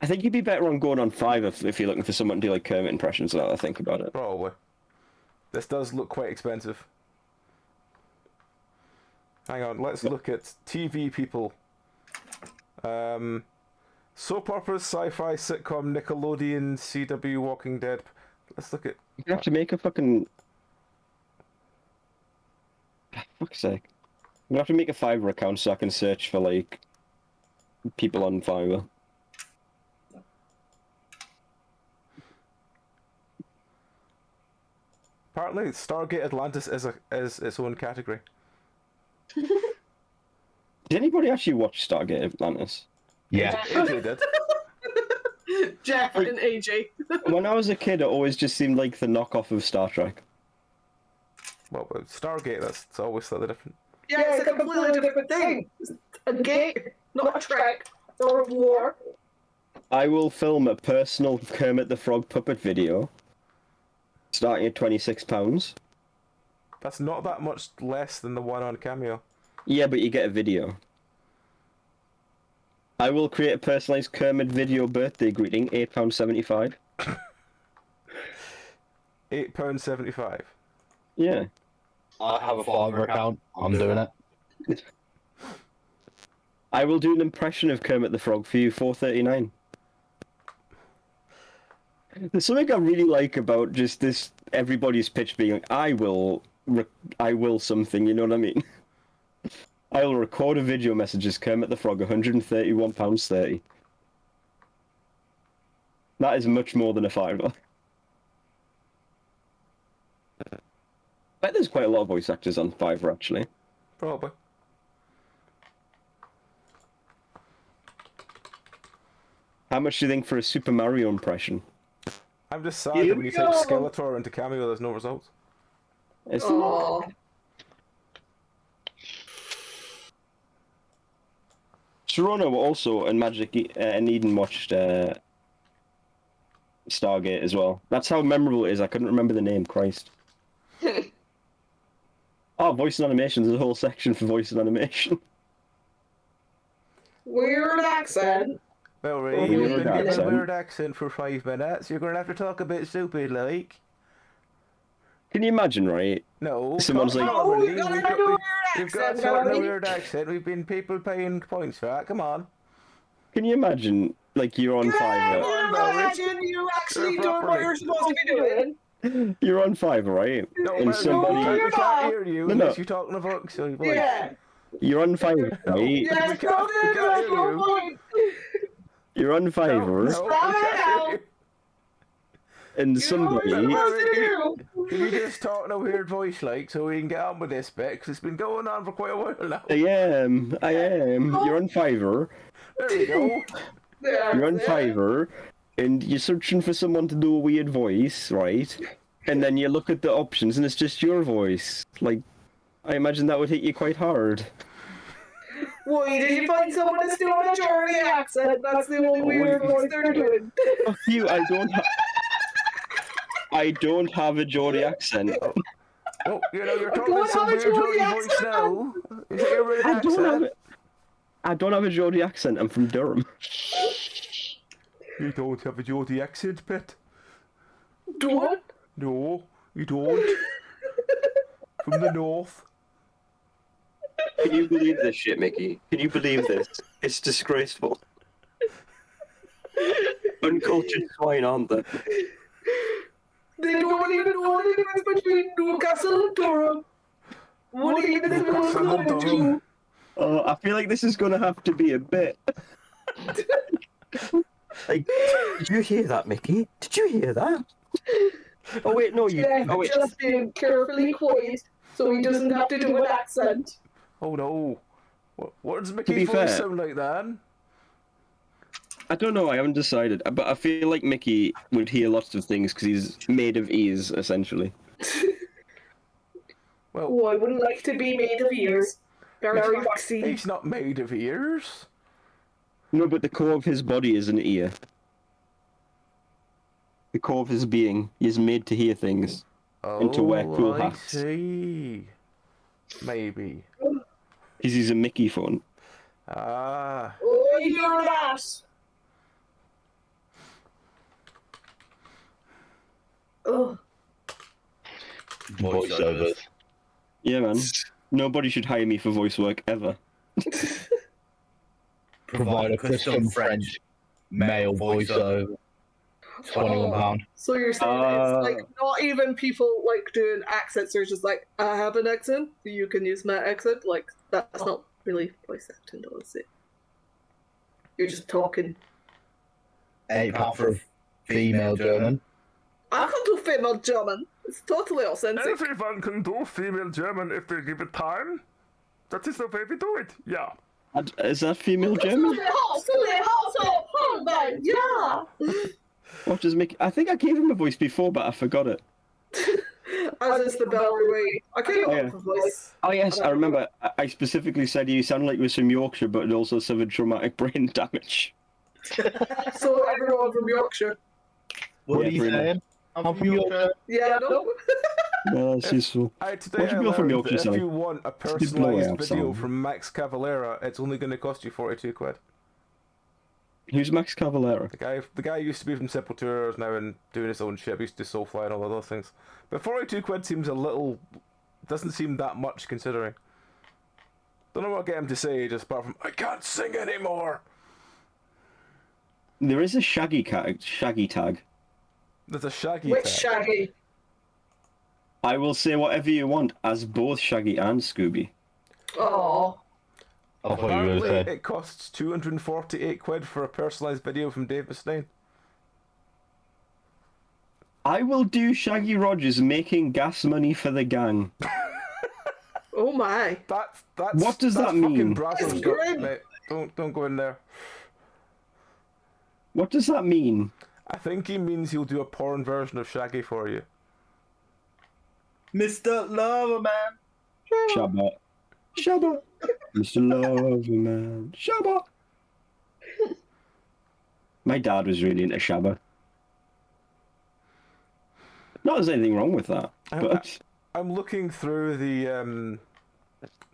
Speaker 2: I think you'd be better on going on Fiverr if you're looking for someone to do like Kermit impressions. Now that I think about it.
Speaker 1: Probably. This does look quite expensive. Hang on, let's look at TV people. Soap operas, sci-fi, sitcom, Nickelodeon, CW, Walking Dead. Let's look at...
Speaker 2: You have to make a fucking. Fuck's sake. I'm gonna have to make a Fiverr account so I can search for like people on Fiverr.
Speaker 1: Apparently, Stargate Atlantis is its own category.
Speaker 2: Did anybody actually watch Stargate Atlantis?
Speaker 3: Yeah.
Speaker 1: AJ did.
Speaker 5: Jeff and AJ.
Speaker 2: When I was a kid, it always just seemed like the knockoff of Star Trek.
Speaker 1: Well, with Stargate, that's always slightly different.
Speaker 5: Yeah, it's a completely different thing. It's a gate, not a trek, or a war.
Speaker 2: I will film a personal Kermit the Frog puppet video, starting at £26.
Speaker 1: That's not that much less than the one on Cameo.
Speaker 2: Yeah, but you get a video. I will create a personalised Kermit video birthday greeting, £8.75.
Speaker 1: £8.75.
Speaker 2: Yeah.
Speaker 3: I have a Fiverr account. I'm doing it.
Speaker 2: I will do an impression of Kermit the Frog for you, $4.39. There's something I really like about just this, everybody's pitch being like, I will something, you know what I mean? I will record a video message as Kermit the Frog, £131.30. That is much more than a fiver. I bet there's quite a lot of voice actors on Fiverr, actually.
Speaker 1: Probably.
Speaker 2: How much do you think for a Super Mario impression?
Speaker 1: I'm just sad that when you type Skeletor into Cameo, there's no results.
Speaker 2: It's Toronto also and Magic and Eden watched Stargate as well. That's how memorable it is. I couldn't remember the name. Christ. Oh, voice and animation. There's a whole section for voice and animation.
Speaker 5: Weird accent.
Speaker 1: Well, Ray,
Speaker 2: Weird
Speaker 1: you've been given a
Speaker 2: accent.
Speaker 1: weird accent for 5 minutes. You're going to have to talk a bit stupid, like.
Speaker 2: Can you imagine, right?
Speaker 1: No.
Speaker 2: Someone's like,
Speaker 1: normally,
Speaker 5: you've got to have a weird
Speaker 1: you've got
Speaker 5: accent,
Speaker 1: to talk in a
Speaker 5: Barry.
Speaker 1: weird accent. We've been people paying points for that. Come on.
Speaker 2: Can you imagine, like, you're on Fiverr.
Speaker 5: Imagine you actually doing what you're supposed to be doing.
Speaker 2: You're on Fiverr, right?
Speaker 1: No,
Speaker 2: And
Speaker 1: no,
Speaker 2: somebody...
Speaker 1: we can't hear you
Speaker 2: No,
Speaker 1: unless
Speaker 2: no.
Speaker 1: you're talking a voice. So you're
Speaker 5: Yeah.
Speaker 2: You're on Fiverr, right?
Speaker 5: Yeah,
Speaker 1: We can't hear you.
Speaker 2: You're on Fiverr,
Speaker 1: No, we can't hear you.
Speaker 2: and somebody...
Speaker 1: Can you just talk in a weird voice, like, so we can get on with this bit? Because it's been going on for quite a while now.
Speaker 2: I am. You're on Fiverr.
Speaker 1: There we go.
Speaker 2: You're on Fiverr, and you're searching for someone to do a weird voice, right? And then you look at the options, and it's just your voice. Like, I imagine that would hit you quite hard.
Speaker 5: Why did you find someone that's doing a Geordie accent? That's the only weird voice they're doing.
Speaker 2: Fuck you! I don't have a Geordie accent.
Speaker 1: Oh, you know, you're talking
Speaker 5: don't
Speaker 1: some
Speaker 5: have a
Speaker 1: weird
Speaker 5: Geordie
Speaker 1: Geordie voice
Speaker 5: accent.
Speaker 1: now. Is it your weird accent?
Speaker 2: I don't have a Geordie accent. I'm from Durham.
Speaker 1: You don't have a Geordie accent, Pet.
Speaker 5: Do what?
Speaker 1: No, you don't. From the north.
Speaker 2: Can you believe this shit, Mickey? Can you believe this? It's disgraceful. Uncultured swine, aren't they?
Speaker 5: They don't even know the difference between Newcastle and Durham. What even is
Speaker 1: Newcastle and
Speaker 5: going
Speaker 1: Durham.
Speaker 2: Oh, I feel like this is going to have to be a bit. Like, did you hear that, Mickey? Did you hear that? Oh wait, no, you.
Speaker 5: Yeah,
Speaker 2: Oh wait.
Speaker 5: just being carefully quiet so he doesn't have to do an accent.
Speaker 1: Oh no. What does
Speaker 2: be
Speaker 1: Mickey's
Speaker 2: fair-
Speaker 1: voice sound like then?
Speaker 2: I don't know. I haven't decided, but I feel like Mickey would hear lots of things because he's made of ears, essentially.
Speaker 1: Well,
Speaker 5: Oh, I wouldn't like to be made of ears. Very waxy.
Speaker 1: he's not made of ears.
Speaker 2: No, but the core of his body is an ear. The core of his being is made to hear things. And to wear cool
Speaker 1: I
Speaker 2: hats.
Speaker 1: see. Maybe.
Speaker 2: Because he's a Mickey phone.
Speaker 1: Ah.
Speaker 5: Oh, you hear that? Oh,
Speaker 3: Voiceovers.
Speaker 2: Yeah, man. Nobody should hire me for voice work ever.
Speaker 3: Provide a custom French male voiceover. £21.
Speaker 5: so you're saying it's like not even people like doing accents, they're just like, I have an accent, you can use my accent. Like, that's not really voice acting, though, is it? You're just talking.
Speaker 3: £8 for a female German.
Speaker 5: I can do female German. It's totally authentic.
Speaker 1: Everyone can do female German if they give it time. That is the way we do it. Yeah.
Speaker 2: Is that female German?
Speaker 5: Yeah.
Speaker 2: What does Mickey? I think I gave him a voice before, but I forgot it.
Speaker 5: As is the Bellary way. I can't
Speaker 2: yeah.
Speaker 5: up a voice.
Speaker 2: Oh yes, I remember. I specifically said you sounded like you was from Yorkshire, but it also suffered traumatic brain damage.
Speaker 5: So everyone from Yorkshire.
Speaker 3: What are you
Speaker 2: pretty
Speaker 3: saying? I'm from Yorkshire.
Speaker 5: Yeah, no.
Speaker 2: No, that's useful.
Speaker 1: Today
Speaker 2: What do you feel from Yorkshire,
Speaker 1: if
Speaker 2: Sally?
Speaker 1: you want a
Speaker 2: blow
Speaker 1: personalised
Speaker 2: out
Speaker 1: video
Speaker 2: some.
Speaker 1: from Max Cavalera, it's only going to cost you 42 quid.
Speaker 2: Who's Max Cavalera?
Speaker 1: The guy used to be from Simple Tours, now and doing his own shit. He used to do Soulfly and all of those things. But 42 quid seems a little... doesn't seem that much considering. Don't know what I get him to say, just apart from, I can't sing anymore!
Speaker 2: There is a Shaggy tag.
Speaker 1: There's a Shaggy
Speaker 5: Which
Speaker 1: tag.
Speaker 5: Shaggy?
Speaker 2: I will say whatever you want as both Shaggy and Scooby.
Speaker 5: Oh.
Speaker 3: I thought you were
Speaker 1: Apparently,
Speaker 3: saying.
Speaker 1: it costs 248 quid for a personalised video from Dave Mustaine.
Speaker 2: I will do Shaggy Rogers making gas money for the gang.
Speaker 5: Oh my.
Speaker 1: That's
Speaker 2: What does
Speaker 1: that's
Speaker 2: that mean?
Speaker 1: fucking Brazos,
Speaker 5: It's grim.
Speaker 1: mate. Don't go in there.
Speaker 2: What does that mean?
Speaker 1: I think he means he'll do a porn version of Shaggy for you.
Speaker 7: Mr. Loverman.
Speaker 2: Shabba. Shabba. Mr. Loverman. Shabba. My dad was really into Shabba. Not there's anything wrong with that, but...
Speaker 1: I'm looking through the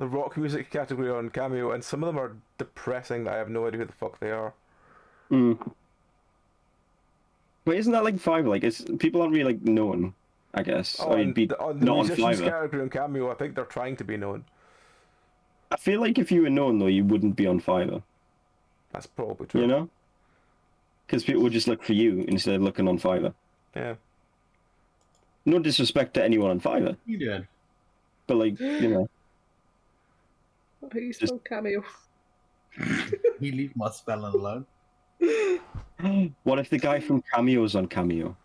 Speaker 1: rock music category on Cameo, and some of them are depressing. I have no idea who the fuck they are.
Speaker 2: Wait, isn't that like Fiverr? Like, people aren't really like known, I guess.
Speaker 1: Oh,
Speaker 2: Or you'd be
Speaker 1: on the
Speaker 2: not on
Speaker 1: musicians
Speaker 2: Fiverr.
Speaker 1: category on Cameo, I think they're trying to be known.
Speaker 2: I feel like if you were known though, you wouldn't be on Fiverr.
Speaker 1: That's probably true.
Speaker 2: You know? Because people would just look for you instead of looking on Fiverr.
Speaker 1: Yeah.
Speaker 2: No disrespect to anyone on Fiverr,
Speaker 7: What you doing?
Speaker 2: but like, you know.
Speaker 5: He's so Cameo.
Speaker 7: You leave my spelling alone.
Speaker 2: What if the guy from Cameo's on Cameo?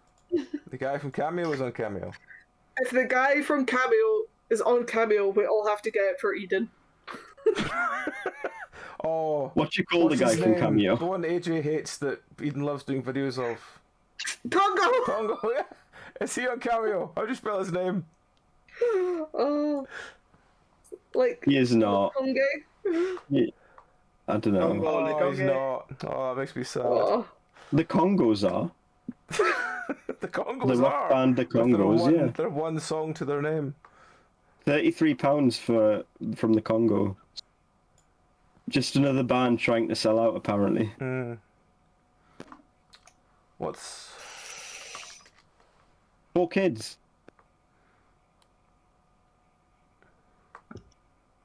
Speaker 1: The guy from Cameo is on Cameo.
Speaker 5: If the guy from Cameo is on Cameo, we all have to get it for Eden.
Speaker 1: Oh.
Speaker 2: What you call the
Speaker 1: what's
Speaker 2: guy
Speaker 1: his
Speaker 2: from
Speaker 1: name?
Speaker 2: Cameo?
Speaker 1: The one AJ hates that Eden loves doing videos of.
Speaker 5: Congo!
Speaker 1: Congo, yeah. Is he on Cameo? How do you spell his name?
Speaker 5: Oh. Like,
Speaker 2: He is not.
Speaker 5: Congo?
Speaker 2: I don't know.
Speaker 1: Oh, he's not. Oh, that makes me sad.
Speaker 5: Oh.
Speaker 2: The Congos are.
Speaker 1: The Congos
Speaker 2: The rock
Speaker 1: are.
Speaker 2: band The
Speaker 1: With their
Speaker 2: Congos, yeah.
Speaker 1: Their one song to their name.
Speaker 2: £33 from the Congo. Just another band trying to sell out, apparently.
Speaker 1: What's...
Speaker 2: 4 kids.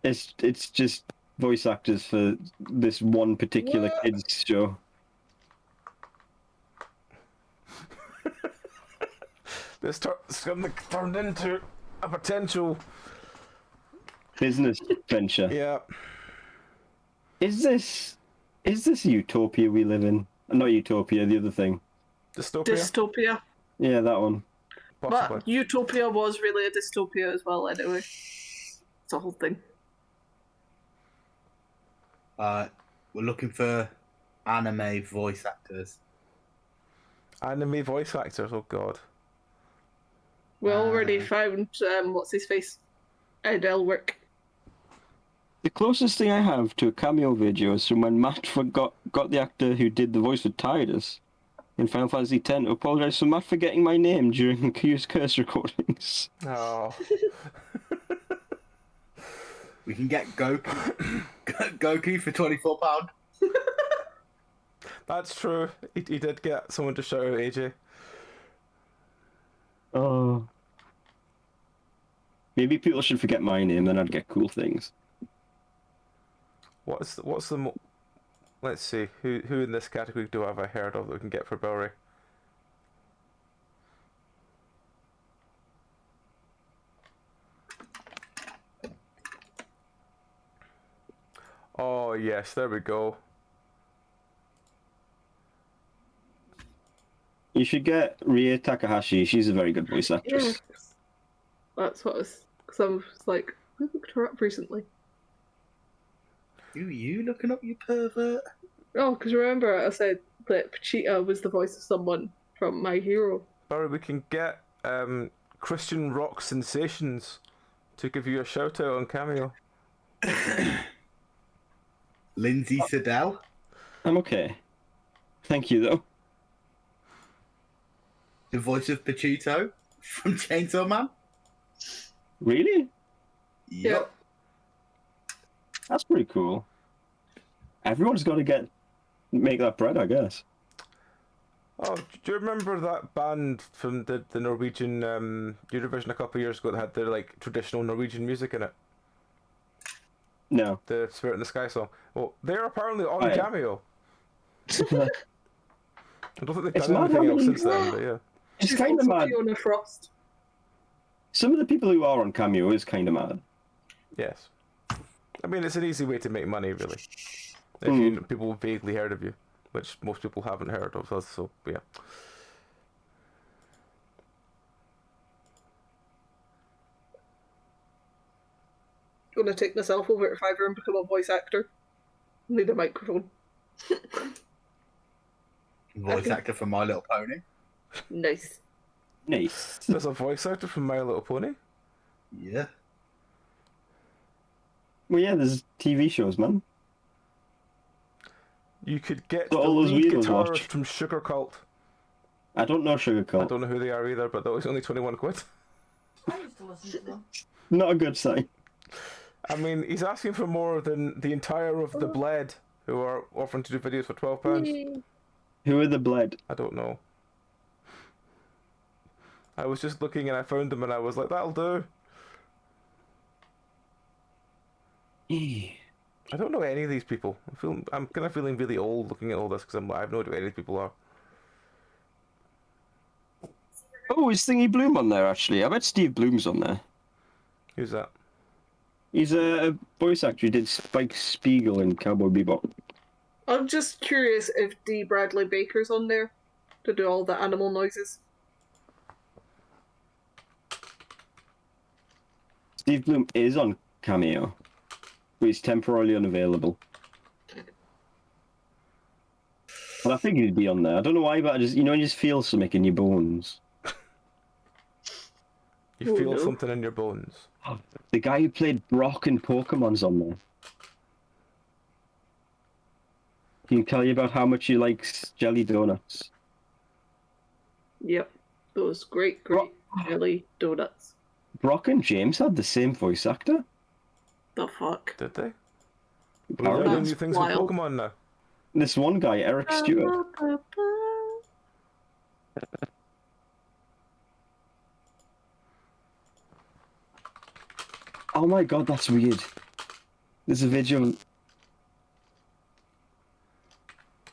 Speaker 2: It's just voice actors for this one particular
Speaker 5: What?
Speaker 2: kids show.
Speaker 1: This turned into a potential...
Speaker 2: Business venture.
Speaker 1: Yeah.
Speaker 2: Is this utopia we live in? Not utopia, the other thing.
Speaker 1: Dystopia?
Speaker 5: Dystopia.
Speaker 2: Yeah, that one.
Speaker 1: Possibly.
Speaker 5: But Utopia was really a dystopia as well, anyway. It's a whole thing.
Speaker 7: We're looking for anime voice actors.
Speaker 1: Anime voice actors, oh god.
Speaker 5: We already found, what's his face? Ed Elric.
Speaker 2: The closest thing I have to a cameo video is from when Matt got the actor who did the voice for Tidus in Final Fantasy X to apologise for Matt forgetting my name during Q's Curse recordings.
Speaker 1: Oh.
Speaker 7: We can get Goku. Goku for £24.
Speaker 1: That's true. He did get someone to shout out AJ.
Speaker 2: Oh. Maybe people should forget my name, then I'd get cool things.
Speaker 1: What's the let's see, who in this category have I heard of that we can get for Bowery? Oh yes, there we go.
Speaker 2: You should get Rie Takahashi. She's a very good voice actress.
Speaker 5: That's what I was. Because I was like, who looked her up recently?
Speaker 7: Who are you looking up, you pervert?
Speaker 5: Oh, because remember I said that Pachita was the voice of someone from My Hero.
Speaker 1: Barry, we can get Christian rock sensations to give you a shout out on Cameo.
Speaker 7: Lindsay Siddell.
Speaker 2: I'm okay. Thank you, though.
Speaker 7: The voice of Pachito from Chainsaw Man.
Speaker 2: Really?
Speaker 7: Yep.
Speaker 2: That's pretty cool. Everyone's got to make that bread, I guess.
Speaker 1: Oh, do you remember that band from the Norwegian Eurovision a couple of years ago that had their like traditional Norwegian music in it?
Speaker 2: No.
Speaker 1: The Spirit in the Sky song. Well, they're apparently on
Speaker 2: Right.
Speaker 1: Cameo. I don't think they've
Speaker 2: It's
Speaker 1: done
Speaker 2: mad
Speaker 1: anything
Speaker 2: how
Speaker 1: else
Speaker 2: many-
Speaker 1: since then, but yeah.
Speaker 2: It's
Speaker 5: She's
Speaker 2: kind of
Speaker 5: also
Speaker 2: mad.
Speaker 5: Fiona Frost.
Speaker 2: Some of the people who are on Cameo is kind of mad.
Speaker 1: Yes. I mean, it's an easy way to make money, really. If people vaguely heard of you, which most people haven't heard of us, so yeah.
Speaker 5: Gonna take myself over to Fiverr and become a voice actor. Need a microphone.
Speaker 7: Voice actor for My Little Pony.
Speaker 5: Nice.
Speaker 2: Nice.
Speaker 1: There's a voice actor from My Little Pony.
Speaker 7: Yeah.
Speaker 2: Well, yeah, there's TV shows, man.
Speaker 1: You could get
Speaker 2: So
Speaker 1: the
Speaker 2: all those
Speaker 1: lead
Speaker 2: weirdos
Speaker 1: guitarist
Speaker 2: watch.
Speaker 1: from Sugar Cult.
Speaker 2: I don't know Sugar
Speaker 1: I
Speaker 2: Cult.
Speaker 1: don't know who they are either, but that was only 21 quid.
Speaker 6: I used to listen to them.
Speaker 2: Not a good sign.
Speaker 1: I mean, he's asking for more than the entire of the Bled, who are offering to do videos for £12.
Speaker 2: Who are the Bled?
Speaker 1: I don't know. I was just looking and I found them and I was like, that'll do. I don't know any of these people. I'm kind of feeling really old looking at all this because I have no idea who any of these people are.
Speaker 2: Oh, is Thingy Bloom on there, actually? I bet Steve Bloom's on there.
Speaker 1: Who's that?
Speaker 2: He's a voice actor. He did Spike Spiegel in Cowboy Bebop.
Speaker 5: I'm just curious if D. Bradley Baker's on there to do all the animal noises.
Speaker 2: Steve Bloom is on Cameo, but he's temporarily unavailable. But I think he'd be on there. I don't know why, but I just, you just feel something in your bones.
Speaker 1: You
Speaker 5: Oh,
Speaker 1: feel
Speaker 5: no.
Speaker 1: something in your bones.
Speaker 2: The guy who played Brock in Pokemon's on there. Can you tell you about how much he likes jelly donuts?
Speaker 5: Yep. Those great jelly donuts.
Speaker 2: Brock and James had the same voice actor?
Speaker 5: The fuck?
Speaker 1: Did they?
Speaker 2: Apparently.
Speaker 1: Are they doing
Speaker 5: That's
Speaker 1: new things
Speaker 5: wild.
Speaker 1: with Pokemon now?
Speaker 2: This one guy, Eric Stewart. Oh my god, that's weird. There's a video.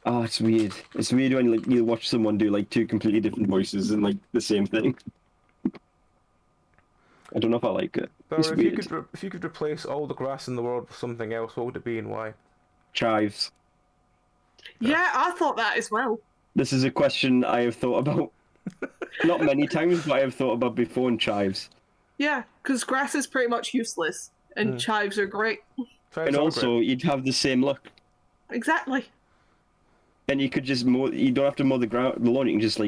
Speaker 2: Oh, it's weird. It's weird when you watch someone do two completely different voices and the same thing. I don't know if I like it.
Speaker 1: Barry,
Speaker 2: It's weird.
Speaker 1: if you could replace all the grass in the world with something else, what would it be and why?
Speaker 2: Chives.
Speaker 5: Yeah, I thought that as well.
Speaker 2: This is a question I have thought about. Not many times, but I have thought about before in chives.
Speaker 5: Yeah, because grass is pretty much useless, and chives are great.
Speaker 1: Chives
Speaker 2: And
Speaker 1: are
Speaker 2: also,
Speaker 1: great.
Speaker 2: you'd have the same look.
Speaker 5: Exactly.
Speaker 2: And you could just mow. You don't have to mow the lawn. You can just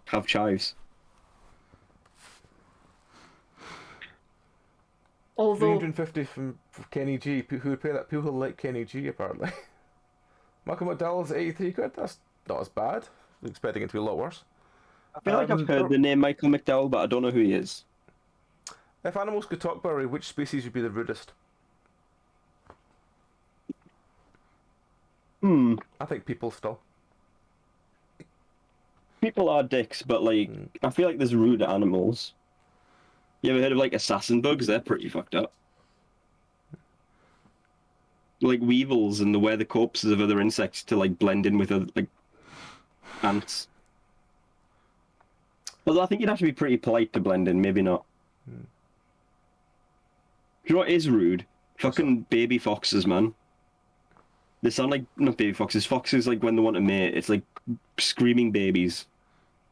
Speaker 2: have chives.
Speaker 5: Although
Speaker 1: 350 from Kenny G. Who would pay that? People who like Kenny G, apparently. Malcolm McDowell's 83 quid. That's not as bad. I was expecting it to be a lot worse.
Speaker 2: I feel like I've heard the name Michael McDowell, but I don't know who he is.
Speaker 1: If animals could talk, Barry, which species would be the rudest? I think people still.
Speaker 2: People are dicks, but I feel like there's rude animals. You ever heard of assassin bugs? They're pretty fucked up. Like weevils, and they wear the corpses of other insects to blend in with other ants. Although I think you'd have to be pretty polite to blend in, maybe not. Do you know what is rude? Fucking baby foxes, man. They sound like, not baby foxes, foxes when they want to mate, it's screaming babies.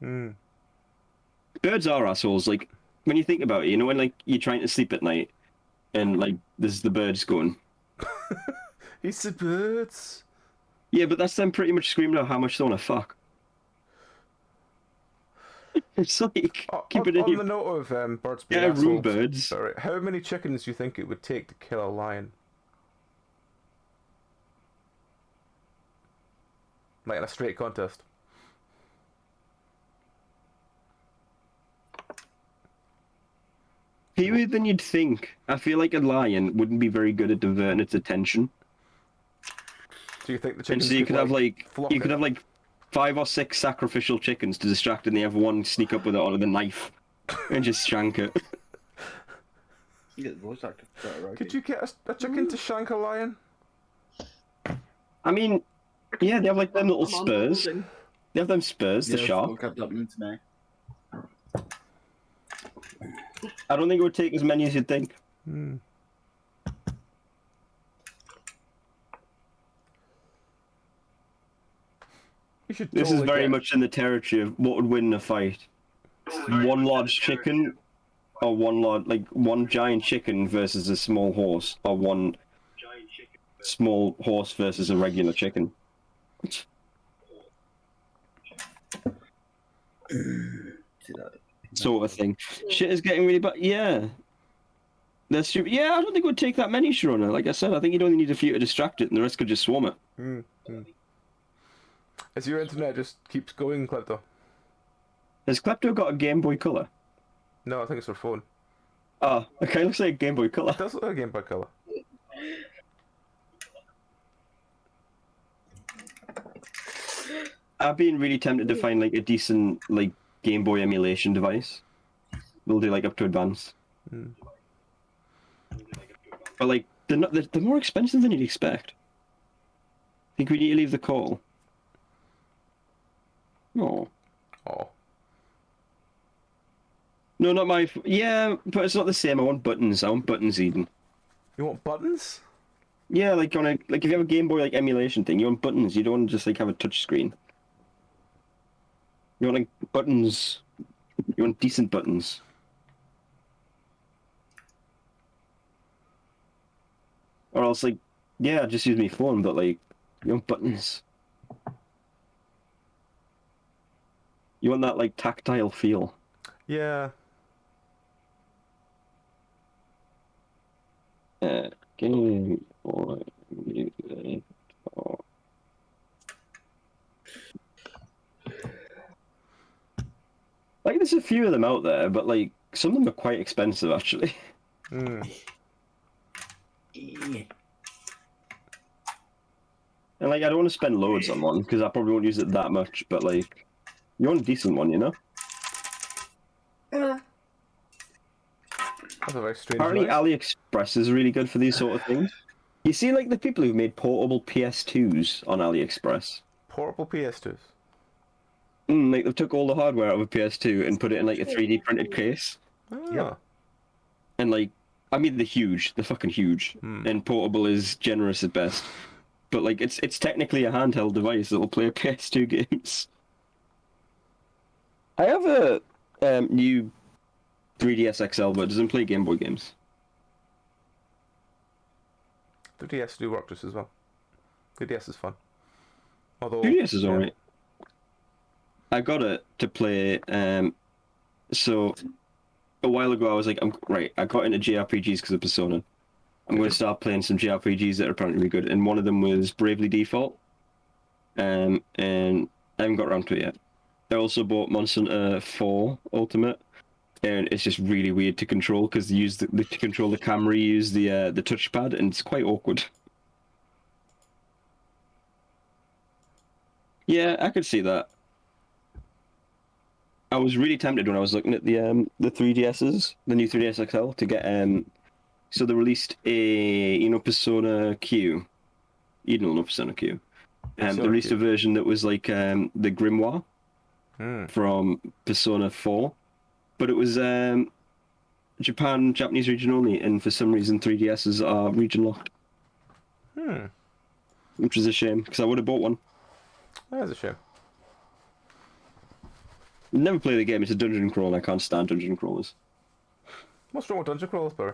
Speaker 2: Birds are assholes, when you think about it, you know when like you're trying to sleep at night, and like there's the birds going.
Speaker 1: It's the birds.
Speaker 2: Yeah, but that's them pretty much screaming out how much they want to fuck. It's like keep it in
Speaker 1: On
Speaker 2: your...
Speaker 1: the note of birds being
Speaker 2: Yeah, room
Speaker 1: assholes,
Speaker 2: birds.
Speaker 1: sorry, how many chickens do you think it would take to kill a lion? Like in a straight contest.
Speaker 2: Fewer than you'd think. I feel like a lion wouldn't be very good at diverting its attention.
Speaker 1: Do you think the
Speaker 2: And
Speaker 1: chickens
Speaker 2: so you could have
Speaker 1: flock
Speaker 2: you
Speaker 1: it?
Speaker 2: could have like 5 or 6 sacrificial chickens to distract, and they have one sneak up with it on the knife and just shank it.
Speaker 7: You get the voice actor for that, right?
Speaker 1: Could you get a chicken to shank a lion?
Speaker 2: I mean, yeah, they have like them little
Speaker 5: I'm on
Speaker 2: spurs.
Speaker 5: buzzing.
Speaker 2: They have them spurs, the sharp.
Speaker 7: Look at that one today.
Speaker 2: I don't think it would take as many as you'd think.
Speaker 1: Hmm. You should
Speaker 2: This is
Speaker 1: totally
Speaker 2: very
Speaker 1: get-
Speaker 2: much in the territory of what would win in a fight. One large chicken, or one giant chicken versus a small horse, or one small horse versus a regular chicken.
Speaker 7: See that?
Speaker 2: Sort of thing. Shit is getting really bad. Yeah. That's stupid. Yeah, I don't think it would take that many, Sharona. Like I said, I think you'd only need a few to distract it, and the rest could just swarm it.
Speaker 1: Hmm. As your internet just keeps going, Klepto.
Speaker 2: Has Klepto got a Game Boy Color?
Speaker 1: No, I think it's her phone.
Speaker 2: Oh, okay, looks like a Game Boy Color.
Speaker 1: It does look like a Game Boy Color.
Speaker 2: I've been really tempted to find like a decent like Game Boy emulation device. They'll do like up to advanced.
Speaker 1: Hmm.
Speaker 2: But like they're more expensive than you'd expect. I think we need to leave the call. Oh.
Speaker 1: Oh.
Speaker 2: No, not my... Yeah, but it's not the same. I want buttons. I want buttons, Eden.
Speaker 1: You want buttons?
Speaker 2: Yeah, like if you have a Game Boy like emulation thing, you want buttons. You don't want to just like have a touch screen. You want like buttons. You want decent buttons. Or else like, yeah, just use my phone, but like, you want buttons. You want that like tactile feel.
Speaker 1: Yeah.
Speaker 2: Game Boy Music. Oh. Like, there's a few of them out there, but like some of them are quite expensive actually.
Speaker 1: Hmm.
Speaker 7: Yeah.
Speaker 2: And like, I don't want to spend loads on one because I probably won't use it that much. But like, you want a decent one, you know?
Speaker 6: Yeah.
Speaker 1: That's a very strange
Speaker 2: Apparently,
Speaker 1: noise.
Speaker 2: AliExpress is really good for these sort of things. You see, like the people who've made portable PS2s on AliExpress.
Speaker 1: Portable PS2s.
Speaker 2: Like they took all the hardware out of a PS2 and put it in like a 3D printed case.
Speaker 1: Ah.
Speaker 7: Yep.
Speaker 2: And like, I mean, they're huge. They're fucking huge. And portable is generous at best. But like, it's technically a handheld device that will play PS2 games. I have a new 3DS XL, but it doesn't play Game Boy games.
Speaker 1: The DS do work just as well. The DS is fun. Although
Speaker 2: 3DS is
Speaker 1: yeah.
Speaker 2: alright. I got it to play. So a while ago, I was like, I got into JRPGs because of Persona. I'm going to start playing some JRPGs that are apparently really good, and one of them was Bravely Default. And I haven't got around to it yet. I also bought Monster Hunter 4 Ultimate, and it's just really weird to control because you use to control the camera, you use the touchpad, and it's quite awkward. Yeah, I could see that. I was really tempted when I was looking at the 3DSs, the new 3DS XL, to get so they released a Persona Q. You don't know Persona Q. They released a version that was like the Grimoire from Persona 4, but it was Japanese region only, and for some reason 3DSs are region locked. Which is a shame because I would have bought one.
Speaker 1: That is a shame.
Speaker 2: Never play the game. It's a dungeon crawl, and I can't stand dungeon crawlers.
Speaker 1: What's wrong with dungeon crawlers, Barry?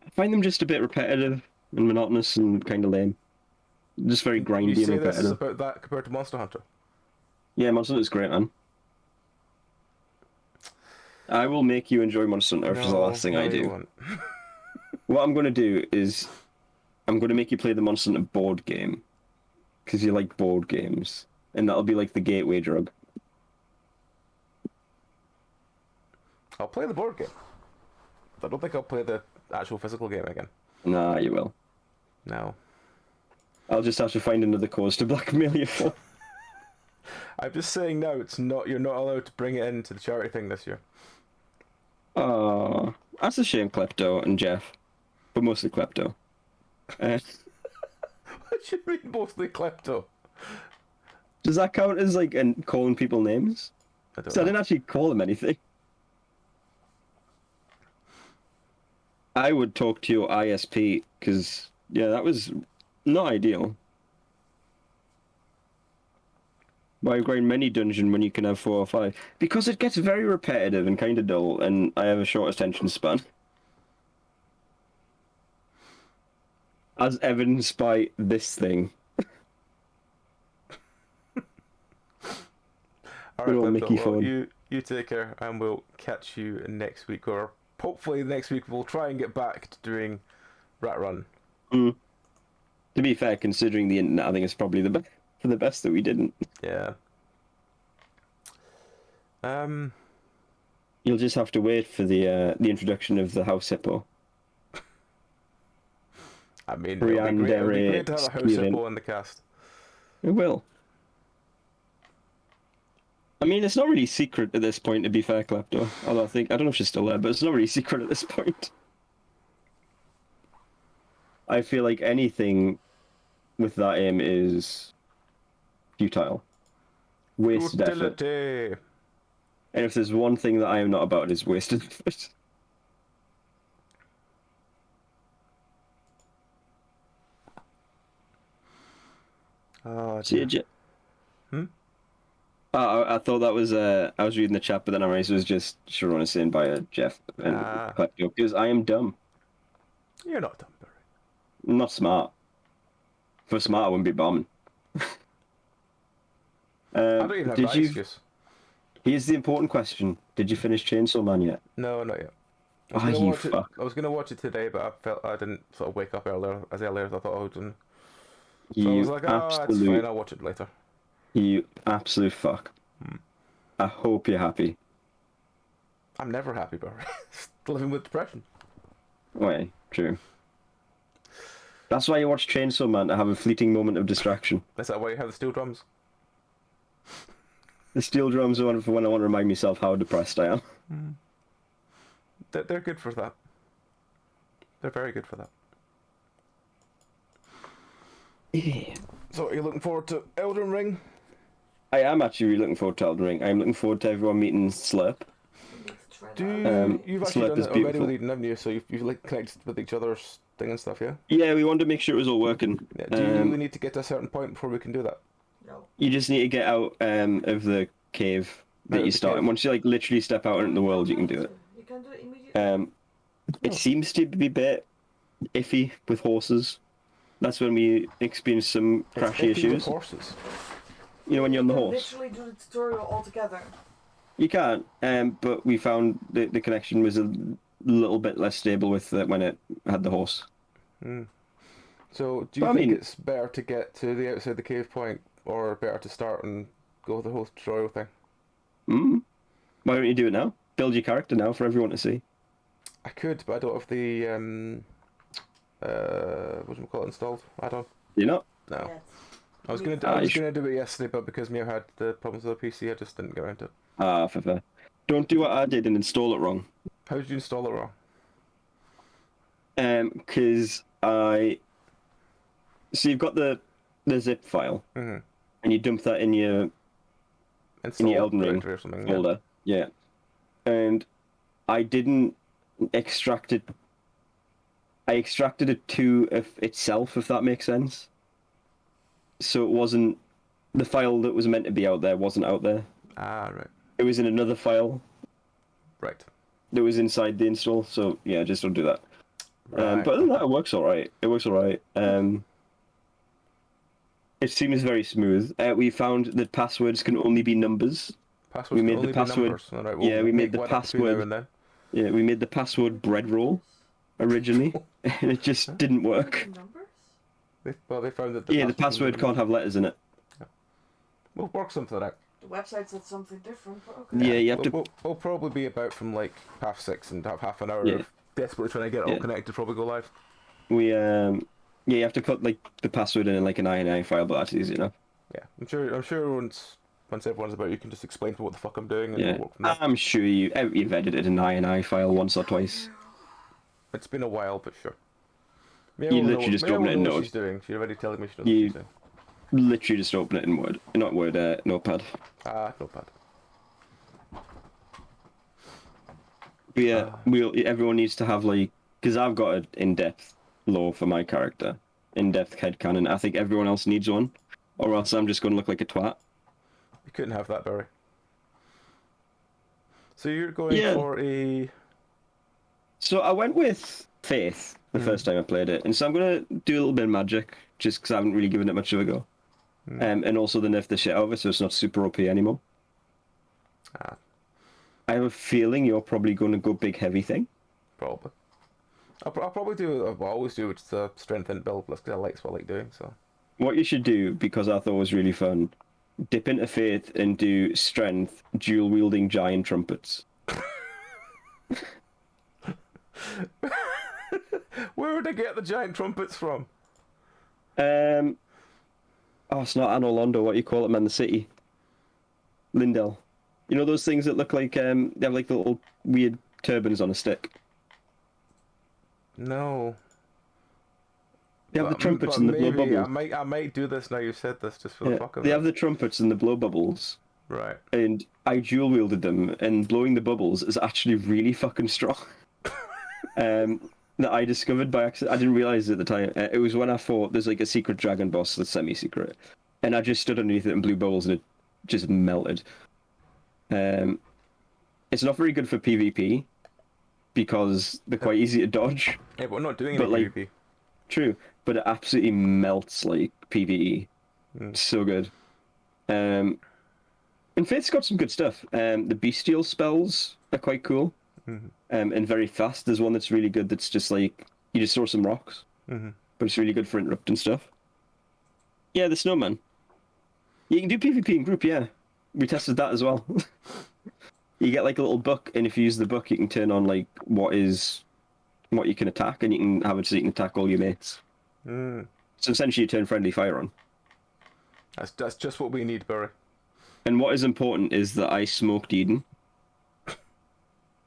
Speaker 2: I find them just a bit repetitive and monotonous and kind of lame. Just very grindy
Speaker 1: You say
Speaker 2: and
Speaker 1: this is
Speaker 2: repetitive.
Speaker 1: about that compared to Monster Hunter.
Speaker 2: Yeah, Monster Hunter's great, man. I will make you enjoy Monster Hunter if it's the last thing I
Speaker 1: you
Speaker 2: do.
Speaker 1: won't.
Speaker 2: What I'm going to do is I'm going to make you play the Monster Hunter board game because you like board games, and that'll be like the gateway drug.
Speaker 1: I'll play the board game. I don't think I'll play the actual physical game again.
Speaker 2: Nah, you will.
Speaker 1: No.
Speaker 2: I'll just have to find another cause to blackmail you for.
Speaker 1: I'm just saying now, it's not. You're not allowed to bring it into the charity thing this year.
Speaker 2: Oh, that's a shame, Klepto and Jeff, but mostly Klepto.
Speaker 1: What should mean mostly klepto?
Speaker 2: Does that count as like calling people names?
Speaker 1: I don't
Speaker 2: So I
Speaker 1: know.
Speaker 2: didn't actually call them anything. I would talk to your ISP because yeah, that was not ideal. Why grind many dungeon when you can have 4 or 5? Because it gets very repetitive and kind of dull, and I have a short attention span. As evidenced by this thing.
Speaker 1: All
Speaker 2: Good old
Speaker 1: right,
Speaker 2: Mickey
Speaker 1: Klepto, well,
Speaker 2: phone.
Speaker 1: you take care, and we'll catch you next week, or hopefully next week we'll try and get back to doing Rattrun.
Speaker 2: To be fair, considering the internet, I think it's probably for the best that we didn't.
Speaker 1: Yeah.
Speaker 2: You'll just have to wait for the introduction of the house hippo.
Speaker 1: I mean, it'll be great to have a house
Speaker 2: experience.
Speaker 1: hippo in the cast.
Speaker 2: It will. I mean, it's not really secret at this point, to be fair, Klepto. Although I don't know if she's still there, but it's not really secret at this point. I feel like anything with that aim is futile. Wasted effort.
Speaker 1: Futility.
Speaker 2: And if there's one thing that I am not about, it's wasted effort.
Speaker 1: Oh,
Speaker 2: See you,
Speaker 1: dear.
Speaker 2: I thought that was I was reading the chat, but then I realized it was just Sharona saying by Jeff and Klepto, because I am dumb.
Speaker 1: You're not dumb, Barry.
Speaker 2: I'm not smart. If I was smart, I wouldn't be bombing.
Speaker 1: I don't even have that excuse.
Speaker 2: Here's the important question: did you finish Chainsaw Man yet?
Speaker 1: No, not yet.
Speaker 2: Ah, you fuck.
Speaker 1: I was gonna watch it today, but I felt I didn't sort of wake up early as I thought I would. And so I
Speaker 2: You
Speaker 1: was like, oh, it's fine. I'll watch it later.
Speaker 2: You absolute fuck. I hope you're happy.
Speaker 1: I'm never happy, Barry. Living with depression.
Speaker 2: Wait, true. That's why you watch Chainsaw Man, to have a fleeting moment of distraction.
Speaker 1: Is that why you have the steel drums?
Speaker 2: The steel drums are for when I want to remind myself how depressed I am.
Speaker 1: They're good for that. They're very good for that.
Speaker 2: Yeah.
Speaker 1: So, are you looking forward to Elden Ring?
Speaker 2: I am actually really looking forward to Elden Ring. I'm looking forward to everyone meeting Slurp.
Speaker 1: You've actually
Speaker 2: Slurp
Speaker 1: done
Speaker 2: is
Speaker 1: it already
Speaker 2: beautiful.
Speaker 1: with Eden, haven't you? So you've like connected with each other's thing and stuff, yeah?
Speaker 2: Yeah, we wanted to make sure it was all working.
Speaker 1: Yeah. Do you really need to get to a certain point before we can do that?
Speaker 6: No.
Speaker 2: You just need to get out of the cave
Speaker 1: Out
Speaker 2: that
Speaker 1: of
Speaker 2: you
Speaker 1: the
Speaker 2: start.
Speaker 1: cave.
Speaker 2: And once you like literally step out into the world, you can do it.
Speaker 6: You can do it immediately.
Speaker 2: It seems to be a bit iffy with horses. That's when we experience some
Speaker 1: It's
Speaker 2: crashy
Speaker 1: iffy with
Speaker 2: issues.
Speaker 1: horses.
Speaker 2: You know, when you're on the
Speaker 6: You can
Speaker 2: horse.
Speaker 6: literally do the tutorial all together.
Speaker 2: You can't, but we found the connection was a little bit less stable with when it had the horse.
Speaker 1: So, do you
Speaker 2: But I
Speaker 1: think
Speaker 2: mean-
Speaker 1: it's better to get to the outside the cave point, or better to start and go the whole tutorial thing?
Speaker 2: Why don't you do it now? Build your character now for everyone to see.
Speaker 1: I could, but I don't have the what do you call it installed? Add-on.
Speaker 2: You know?
Speaker 1: No.
Speaker 6: Yes.
Speaker 1: I was gonna do it yesterday, but because Mio had the problems with the PC, I just didn't get around to it.
Speaker 2: Ah, fair. Don't do what I did and install it wrong.
Speaker 1: How did you install it wrong?
Speaker 2: Because so you've got the zip file,
Speaker 1: Mhm.
Speaker 2: and you dump that in your
Speaker 1: Install
Speaker 2: Elden Ring
Speaker 1: directory or something. Yeah.
Speaker 2: folder. Yeah. And I didn't extract it. I extracted it to itself, if that makes sense. So it wasn't the file that was meant to be out there wasn't out there.
Speaker 1: Ah, right.
Speaker 2: It was in another file.
Speaker 1: Right.
Speaker 2: that was inside the install. So yeah, just don't do that.
Speaker 1: Right.
Speaker 2: But other than that, it works all right. It seems very smooth. We found that passwords can only be numbers.
Speaker 1: Passwords
Speaker 2: we made
Speaker 1: can only
Speaker 2: the password.
Speaker 1: be numbers. All right, well,
Speaker 2: Yeah, we
Speaker 1: we'll
Speaker 2: made
Speaker 1: make
Speaker 2: the
Speaker 1: one up between
Speaker 2: password.
Speaker 1: now and then.
Speaker 2: Yeah, we made the password bread roll originally, and it just didn't work.
Speaker 6: Numbers?
Speaker 1: They found that
Speaker 2: The password can't have letters in it.
Speaker 1: We'll work something out.
Speaker 6: The website said something different, but okay.
Speaker 2: Yeah, you have to.
Speaker 1: We'll probably be about from like 6:30 and have half an hour
Speaker 2: Yeah.
Speaker 1: of desperately trying to get it all connected before we go live.
Speaker 2: Yeah, you have to put like the password in like an INI file, but that's easy enough.
Speaker 1: Yeah, I'm sure once everyone's about, you can just explain what the fuck I'm doing and
Speaker 2: Yeah,
Speaker 1: we'll work from there.
Speaker 2: I'm sure you've edited an INI file once or twice.
Speaker 1: It's been a while, but sure.
Speaker 2: You literally just open it in
Speaker 1: What
Speaker 2: Node.
Speaker 1: she's doing. She's already telling me she knows
Speaker 2: You-
Speaker 1: what she's doing.
Speaker 2: Literally just open it in Word, not Word, Notepad.
Speaker 1: Notepad.
Speaker 2: But yeah, everyone needs to have like, because I've got an in-depth lore for my character, in-depth headcanon. I think everyone else needs one, or else I'm just going to look like a twat.
Speaker 1: You couldn't have that, Barry. So you're going for a...
Speaker 2: So I went with Faith the first time I played it, and so I'm going to do a little bit of magic, just because I haven't really given it much of a go. And also they nerfed the shit out of it, so it's not super OP anymore. I have a feeling you're probably going to go big heavy thing.
Speaker 1: Probably. I'll probably do what I always do, which is a strength and build, because I like what I like doing, so...
Speaker 2: What you should do, because I thought it was really fun, dip into Faith and do strength, dual-wielding giant trumpets.
Speaker 1: Where would I get the giant trumpets from?
Speaker 2: It's not Anno Londo, what you call them in the city? Lindell. You know those things that look like, they have like the little weird turbans on a stick?
Speaker 1: No.
Speaker 2: They have the trumpets and the blow bubbles.
Speaker 1: I might do this now you've said this, just for the fuck of it.
Speaker 2: They have the trumpets and the blow bubbles.
Speaker 1: Right.
Speaker 2: And I dual wielded them, and blowing the bubbles is actually really fucking strong. That I discovered by accident. I didn't realize it at the time. It was when I fought. There's like a secret dragon boss that's semi-secret, and I just stood underneath it and blew bubbles, and it just melted. It's not very good for PvP because they're quite easy to dodge.
Speaker 1: Yeah, but we're not doing any PvP.
Speaker 2: True, but it absolutely melts like PvE. So good. And Faith's got some good stuff. The bestial spells are quite cool. And very fast. There's one that's really good that's just like, you just throw some rocks. But it's really good for interrupting stuff. Yeah, the snowman. You can do PvP in group, yeah. We tested that as well. You get like a little book, and if you use the book, you can turn on like what you can attack, and you can have it so you can attack all your mates. So essentially you turn friendly fire on.
Speaker 1: That's just what we need, Barry.
Speaker 2: And what is important is that I smoked Eden.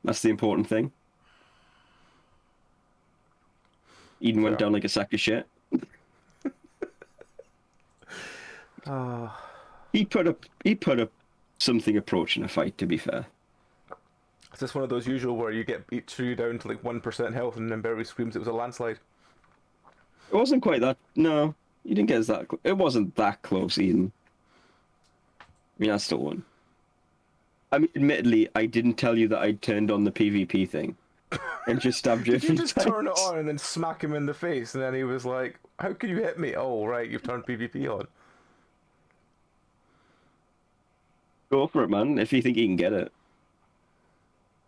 Speaker 2: That's the important thing. Eden went down like a sack of shit. He put up something approaching a fight, to be fair.
Speaker 1: It's just one of those usual where you get beat through down to like 1% health and then Barry screams it was a landslide.
Speaker 2: It wasn't quite that. No, you didn't get us that. It wasn't that close, Eden. I mean, I still won. I mean, admittedly, I didn't tell you that I'd turned on the PvP thing, and just stabbed you.
Speaker 1: Did you just turn it on and then smack him in the face, and then he was like, "How could you hit me?" Oh, right, you've turned PvP on.
Speaker 2: Go for it, man. If you think you can get it.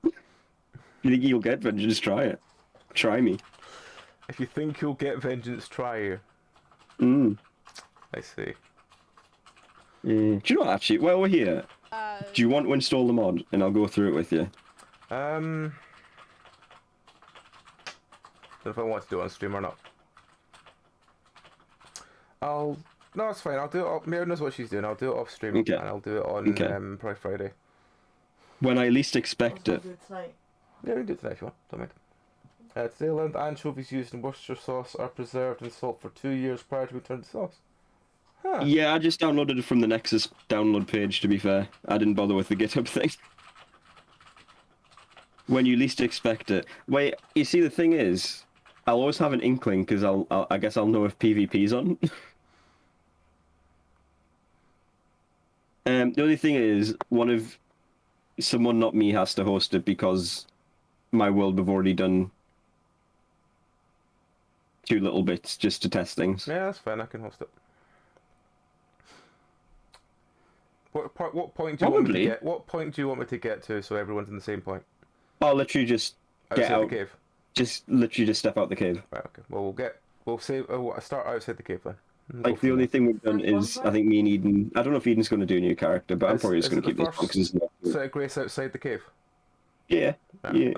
Speaker 2: If you think you'll get vengeance, try it. Try me.
Speaker 1: If you think you'll get vengeance, try you. I see.
Speaker 2: Do you know what, actually, while we're here, do you want to install the mod, and I'll go through it with you?
Speaker 1: Don't know if I want to do it on stream or not. No, it's fine. I'll do it. Mary knows what she's doing. I'll do it off stream, and I'll do it on probably Friday.
Speaker 2: When I least expect it.
Speaker 6: Do it tonight.
Speaker 1: Yeah, we can do it tonight if you want. Don't mind. Today, learned anchovies used in Worcestershire sauce are preserved in salt for 2 years prior to return to sauce. Huh.
Speaker 2: Yeah, I just downloaded it from the Nexus download page, to be fair. I didn't bother with the GitHub thing. When you least expect it. Wait, you see, the thing is, I'll always have an inkling, because I guess I'll know if PvP's on. The only thing is, someone not me has to host it, because my world, we've already done 2 little bits just to test things.
Speaker 1: Yeah, that's fine. I can host it. What point do you want me to
Speaker 2: Probably.
Speaker 1: get? What point do you want me to get to so everyone's in the same point?
Speaker 2: I'll literally just get
Speaker 1: Outside
Speaker 2: out.
Speaker 1: the cave.
Speaker 2: Just literally just step out the cave.
Speaker 1: Right. Okay. Well, we'll save. Start outside the cave then. And go
Speaker 2: Like, the
Speaker 1: from
Speaker 2: only
Speaker 1: there.
Speaker 2: thing we've done is, I think me and Eden... I don't know if Eden's going to do a new character, but I'm
Speaker 1: Is-
Speaker 2: probably just
Speaker 1: is
Speaker 2: going
Speaker 1: it
Speaker 2: to keep
Speaker 1: the
Speaker 2: this one,
Speaker 1: first
Speaker 2: because it's not...
Speaker 1: Set of grace outside the cave.
Speaker 2: Yeah.
Speaker 1: Yeah,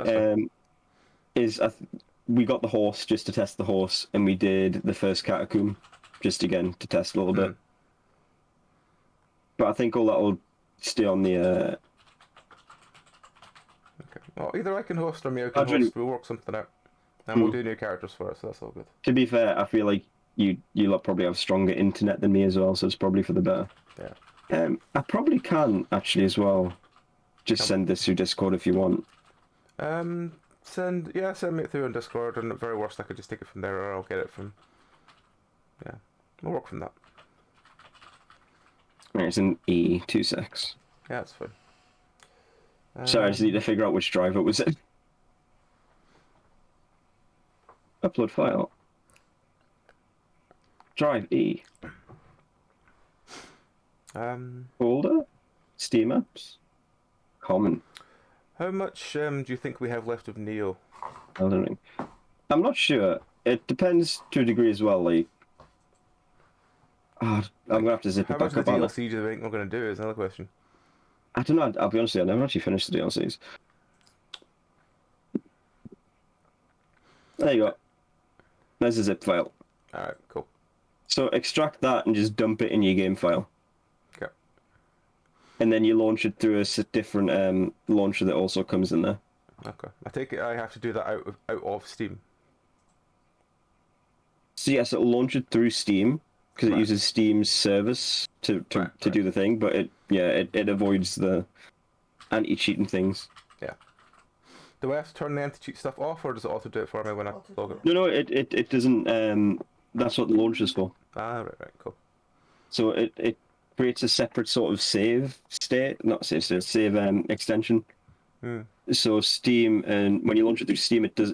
Speaker 1: that's fine.
Speaker 2: We got the horse just to test the horse, and we did the first catacomb just again to test a little bit. But I think all that'll stay on the.
Speaker 1: Okay. Well, either I can host or Mio can host. We'll work something out, and we'll do new characters for it. So that's all good.
Speaker 2: To be fair, I feel like you lot probably have stronger internet than me as well, so it's probably for the better.
Speaker 1: Yeah.
Speaker 2: I probably can actually as well. Just send this through Discord if you want.
Speaker 1: Send me it through on Discord, and at very worst I could just take it from there, or I'll get it from. Yeah, we'll work from that.
Speaker 2: Right, it's an E, 2 secs.
Speaker 1: Yeah, that's fine.
Speaker 2: Sorry, I just need to figure out which drive it was in. Upload file. Drive E. Folder. Steam apps. Common.
Speaker 1: How much do you think we have left of Neo?
Speaker 2: Elden Ring. I'm not sure. It depends to a degree as well. Like, I'm gonna have to zip
Speaker 1: How
Speaker 2: it
Speaker 1: much
Speaker 2: back
Speaker 1: of
Speaker 2: up.
Speaker 1: the DLC do you think we're going to do? Is another question.
Speaker 2: I don't know. I'll be honest with you. I never actually finished the DLCs. There you go. There's a zip file.
Speaker 1: All right, cool.
Speaker 2: So extract that and just dump it in your game file.
Speaker 1: Okay.
Speaker 2: And then you launch it through a different launcher that also comes in there.
Speaker 1: Okay. I take it I have to do that out of Steam.
Speaker 2: So yes, it'll launch it through Steam because it
Speaker 1: Right.
Speaker 2: uses Steam's service to do the thing, but it avoids the anti-cheating things.
Speaker 1: Yeah. Do I have to turn the anti-cheat stuff off, or does it auto do it for me when I
Speaker 6: Auto
Speaker 1: log
Speaker 6: do
Speaker 1: it?
Speaker 2: No, it doesn't. That's what the launcher's for.
Speaker 1: Ah, right, cool.
Speaker 2: So it creates a separate sort of save state, not save state, save extension. So Steam, and when you launch it through Steam, it does.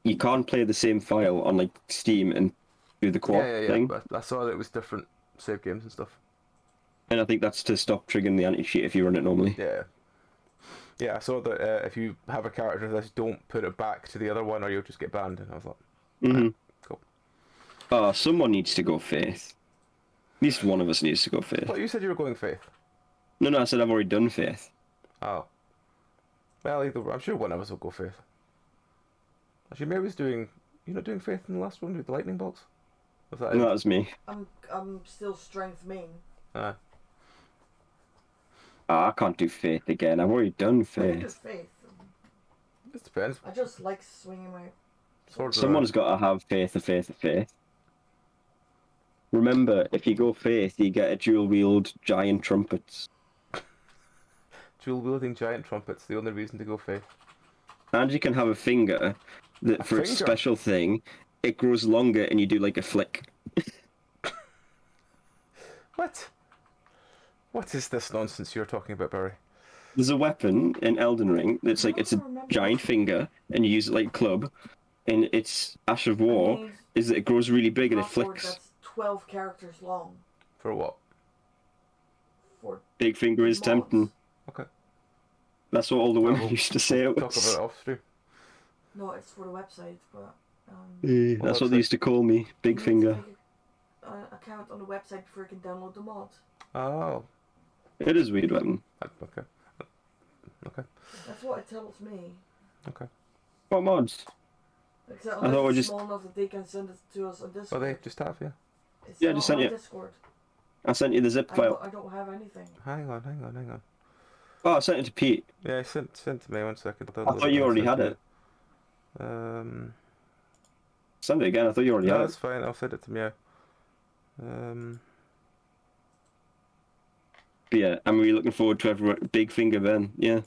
Speaker 2: You can't play the same file on like Steam and do the co-op
Speaker 1: Yeah.
Speaker 2: thing.
Speaker 1: But I saw that it was different save games and stuff.
Speaker 2: And I think that's to stop triggering the anti-cheat if you run it normally.
Speaker 1: Yeah. Yeah, I saw that if you have a character that don't put it back to the other one, or you'll just get banned. And I was like,
Speaker 2: Mm-hmm.
Speaker 1: cool.
Speaker 2: Oh, someone needs to go Faith. At least one of us needs to go Faith.
Speaker 1: Well, you said you were going Faith.
Speaker 2: No, I said I've already done Faith.
Speaker 1: Oh. Well, I'm sure one of us will go Faith. Actually, Mary was doing. You're not doing Faith in the last one with the lightning bolts? Was that it?
Speaker 2: No, that was me.
Speaker 6: I'm still strength main.
Speaker 1: Ah.
Speaker 2: Oh, I can't do Faith again. I've already done
Speaker 6: I think it's
Speaker 2: Faith.
Speaker 6: faith.
Speaker 1: It depends.
Speaker 6: I just like swinging my.
Speaker 1: Swords
Speaker 2: Someone's got to have Faith. Remember, if you go Faith, you get a dual-wield giant trumpets.
Speaker 1: Dual wielding giant trumpets, the only reason to go Faith.
Speaker 2: And you can have a finger that, for its
Speaker 1: finger?
Speaker 2: special thing, it grows longer and you do like a flick.
Speaker 1: What? What is this nonsense you're talking about, Barry?
Speaker 2: There's a weapon in Elden Ring that's like, it's a giant finger and you use it like a club, and its Ash of War
Speaker 6: mean,
Speaker 2: is that it grows really big and it
Speaker 6: password
Speaker 2: flicks.
Speaker 6: That's 12 characters long.
Speaker 1: For what?
Speaker 6: For
Speaker 2: Big finger is
Speaker 6: mods.
Speaker 2: tempting.
Speaker 1: Okay.
Speaker 2: That's what all the women
Speaker 1: We'll
Speaker 2: used to say it
Speaker 1: Talk about
Speaker 2: was.
Speaker 1: it off stream.
Speaker 6: No, it's for the website, but
Speaker 2: That's what they used to call me, big
Speaker 6: you need to
Speaker 2: finger.
Speaker 6: make an account on the website before you can download the mod.
Speaker 1: Oh.
Speaker 2: It is a weird weapon.
Speaker 1: Okay. Okay.
Speaker 6: That's what it tells me.
Speaker 1: Okay.
Speaker 2: What mods?
Speaker 6: Except
Speaker 2: thought
Speaker 6: unless
Speaker 2: we
Speaker 6: it's
Speaker 2: just-
Speaker 6: small enough that they can send it to us on
Speaker 1: Well,
Speaker 6: Discord.
Speaker 1: they just have, yeah.
Speaker 6: It's
Speaker 2: Yeah,
Speaker 6: not
Speaker 2: just send
Speaker 6: on
Speaker 2: it.
Speaker 6: Discord.
Speaker 2: I sent you the zip file.
Speaker 6: I don't have anything.
Speaker 1: Hang on.
Speaker 2: Oh, I sent it to Pete.
Speaker 1: Yeah, sent to me 1 second.
Speaker 2: I thought you already had it. Send it again. I thought you already
Speaker 1: No,
Speaker 2: had
Speaker 1: that's
Speaker 2: it.
Speaker 1: fine. I'll send it to Meow.
Speaker 2: But yeah, I'm really looking forward to everyone. Big finger Ben. Yeah.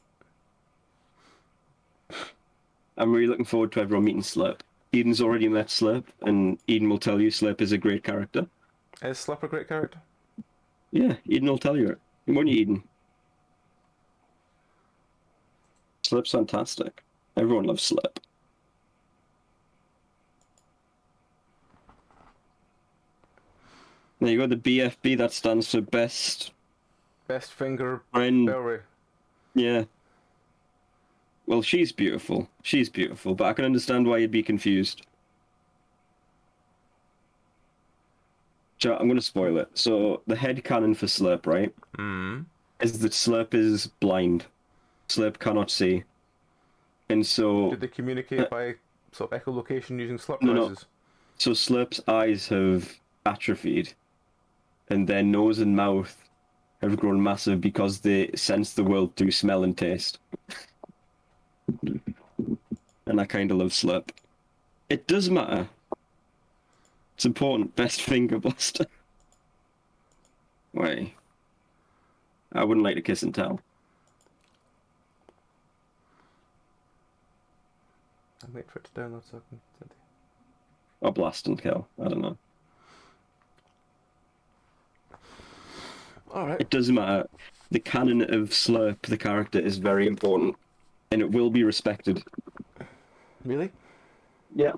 Speaker 2: I'm really looking forward to everyone meeting Slurp. Eden's already met Slurp, and Eden will tell you Slurp is a great character.
Speaker 1: Is Slap a great character?
Speaker 2: Yeah, Eden will tell you it. Won't you, Eden? Slurp's fantastic. Everyone loves Slurp. There you go, the BFB, that stands for Best
Speaker 1: finger
Speaker 2: Friend.
Speaker 1: Berry.
Speaker 2: Yeah. Well, she's beautiful. She's beautiful, but I can understand why you'd be confused. I'm going to spoil it. So, the headcanon for Slurp, right, is that Slurp is blind. Slurp cannot see. And so...
Speaker 1: Did they communicate by sort of echolocation using Slurp
Speaker 2: No.
Speaker 1: noises?
Speaker 2: So Slurp's eyes have atrophied, and their nose and mouth have grown massive because they sense the world through smell and taste. And I kind of love Slurp. It does matter. It's important. Best finger blaster. Wait. I wouldn't like to kiss and tell.
Speaker 1: I'm waiting for it to download so I can send it.
Speaker 2: Or blast and kill. I don't know.
Speaker 1: Alright.
Speaker 2: It doesn't matter. The canon of Slurp, the character, is very important. And it will be respected.
Speaker 1: Really?
Speaker 2: Yeah.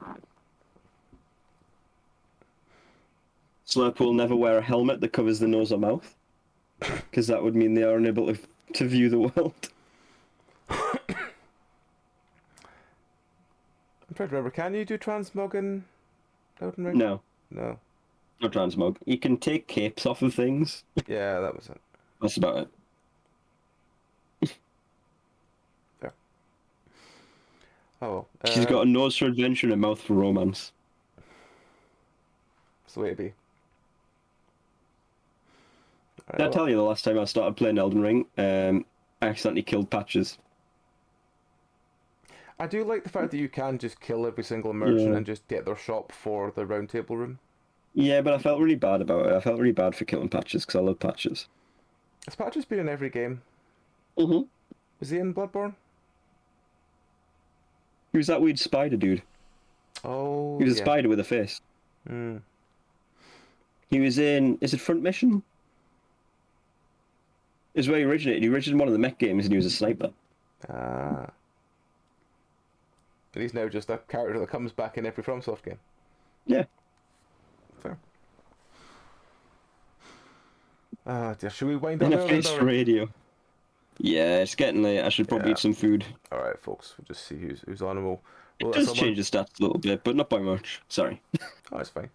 Speaker 2: Slurp will never wear a helmet that covers the nose or mouth. Because that would mean they are unable to view the world.
Speaker 1: I'm trying to remember, can you do transmog in Elden Ring?
Speaker 2: No.
Speaker 1: No.
Speaker 2: Not transmog. You can take capes off of things.
Speaker 1: Yeah, that was it.
Speaker 2: That's about it.
Speaker 1: There. Oh.
Speaker 2: She's got a nose for adventure and a mouth for romance.
Speaker 1: That's the way to be. Right,
Speaker 2: Did I tell you the last time I started playing Elden Ring, I accidentally killed Patches?
Speaker 1: I do like the fact that you can just kill every single merchant and just get their shop for the round table room.
Speaker 2: Yeah, but I felt really bad about it. I felt really bad for killing Patches because I love Patches.
Speaker 1: Has Patches been in every game?
Speaker 2: Mm-hmm.
Speaker 1: Was he in Bloodborne?
Speaker 2: He was that weird spider dude.
Speaker 1: Oh,
Speaker 2: He was a spider with a face.
Speaker 1: Mm.
Speaker 2: He was in... Is it Front Mission? Is where he originated. He originated in one of the mech games and he was a sniper.
Speaker 1: Ah. And he's now just a character that comes back in every FromSoft game.
Speaker 2: Yeah.
Speaker 1: Fair. Ah, dear. Should we wind up
Speaker 2: In
Speaker 1: now?
Speaker 2: a face for radio. Yeah, it's getting late. I should probably eat some food.
Speaker 1: Alright, folks. We'll just see who's on and we'll
Speaker 2: It does change the stats a little bit, but not by much. Sorry.
Speaker 1: Oh, it's fine.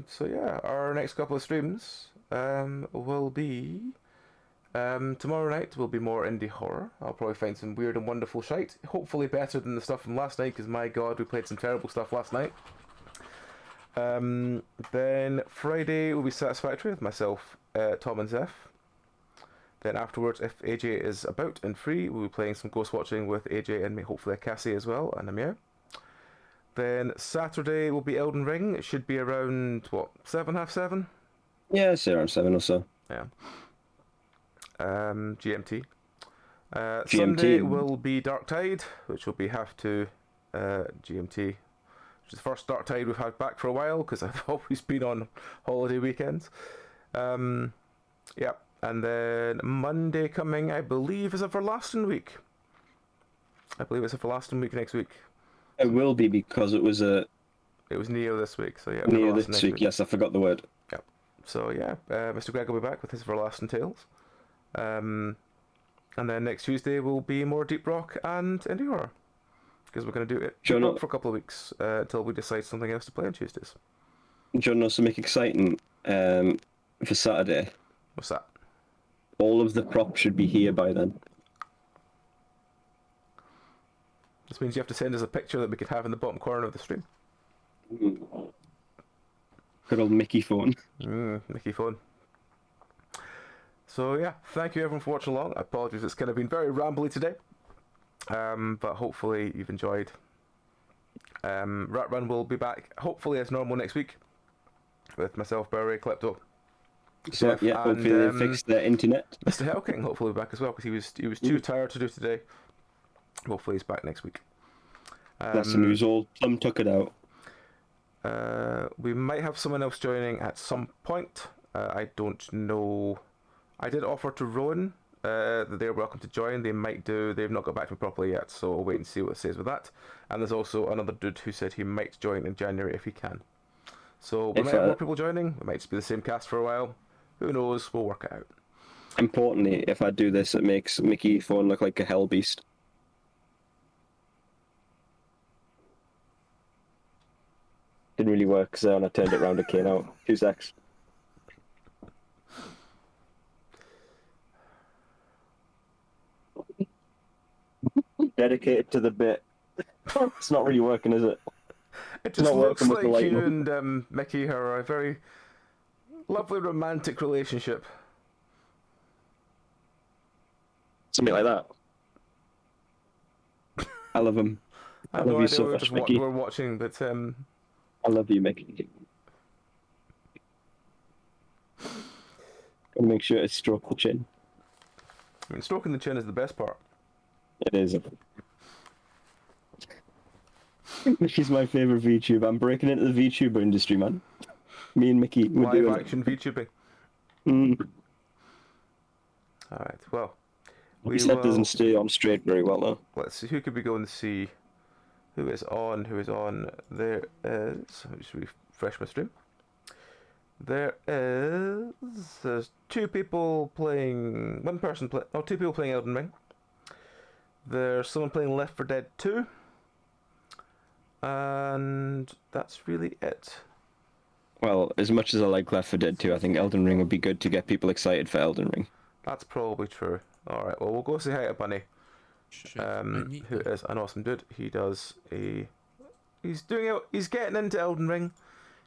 Speaker 1: So yeah, our next couple of streams will be tomorrow night will be more indie horror. I'll probably find some weird and wonderful shite. Hopefully better than the stuff from last night, because my god, we played some terrible stuff last night. Then Friday will be Satisfactory with myself, Tom and Zeph. Then afterwards, if AJ is about and free, we'll be playing some Ghost Watching with AJ and me, hopefully a Cassie as well, and a Meow. Then Saturday will be Elden Ring. It should be around, what, 7, half 7?
Speaker 2: Yeah, say around 7 or so.
Speaker 1: Yeah. GMT. Sunday will be Dark Tide, which will be half 2 GMT. Which is the first Dark Tide we've had back for a while, because I've always been on holiday weekends. Yeah. And then Monday coming, I believe, is Everlasting Week. I believe it's Everlasting Week next week.
Speaker 2: It will be because it was
Speaker 1: It was Neo this week, so yeah.
Speaker 2: Neo
Speaker 1: Everlasting
Speaker 2: this
Speaker 1: next
Speaker 2: week. Yes, I forgot the word.
Speaker 1: Yeah. So yeah, Mr. Greg will be back with his Everlasting Tales. And then next Tuesday will be more Deep Rock and Indie Horror. Because we're going to do it Deep Rock for a couple of weeks until we decide something else to play on Tuesdays.
Speaker 2: Do you know something exciting for Saturday?
Speaker 1: What's that?
Speaker 2: All of the props should be here by then.
Speaker 1: This means you have to send us a picture that we could have in the bottom corner of the stream.
Speaker 2: Good old Mickey phone.
Speaker 1: Mickey phone. So yeah, thank you everyone for watching along. I apologize, it's kind of been very rambly today. But hopefully you've enjoyed. Rattrun will be back, hopefully as normal next week. With myself, Barry, Klepto.
Speaker 2: So yeah, hopefully they fix their internet.
Speaker 1: Mr. Hellking hopefully back as well, because he was too tired to do today. Hopefully he's back next week.
Speaker 2: That's the news. All Plum took it out.
Speaker 1: We might have someone else joining at some point. I don't know. I did offer to Rowan that they're welcome to join. They might do. They've not got back to me properly yet, so I'll wait and see what it says with that. And there's also another dude who said he might join in January if he can. So we might have more people joining. It might just be the same cast for a while. Who knows? We'll work it out.
Speaker 2: Importantly, if I do this, it makes Mickey Thorne look like a hell beast. Didn't really work because I turned it round and came out. 2 secs. Dedicated to the bit. It's not really working, is it?
Speaker 1: It just
Speaker 2: not
Speaker 1: looks
Speaker 2: working with
Speaker 1: like
Speaker 2: the
Speaker 1: you
Speaker 2: lighting.
Speaker 1: and Mickey are a very lovely romantic relationship.
Speaker 2: Something like that. I love him.
Speaker 1: I
Speaker 2: I
Speaker 1: have
Speaker 2: love
Speaker 1: no
Speaker 2: you
Speaker 1: idea
Speaker 2: so
Speaker 1: what
Speaker 2: much, Mickey.
Speaker 1: we're watching, but
Speaker 2: I love you, Mickey. Gotta make sure to stroke the chin.
Speaker 1: I mean, stroking the chin is the best part.
Speaker 2: It is. Mickey's my favourite VTuber. I'm breaking into the VTuber industry, man. Me and Mickey, we're
Speaker 1: Live
Speaker 2: doing
Speaker 1: action VTubing.
Speaker 2: it.
Speaker 1: Alright, well.
Speaker 2: His head doesn't stay on straight very well, though.
Speaker 1: Let's see, who could we go and see? Who is on? There is... Let me just refresh my stream. There's 2 people playing... two people playing Elden Ring. There's someone playing Left 4 Dead 2. And that's really it.
Speaker 2: Well, as much as I like Left 4 Dead 2, I think Elden Ring would be good to get people excited for Elden Ring.
Speaker 1: That's probably true. Alright, well, we'll go say hi to Bunny. Who is an awesome dude. He's getting into Elden Ring.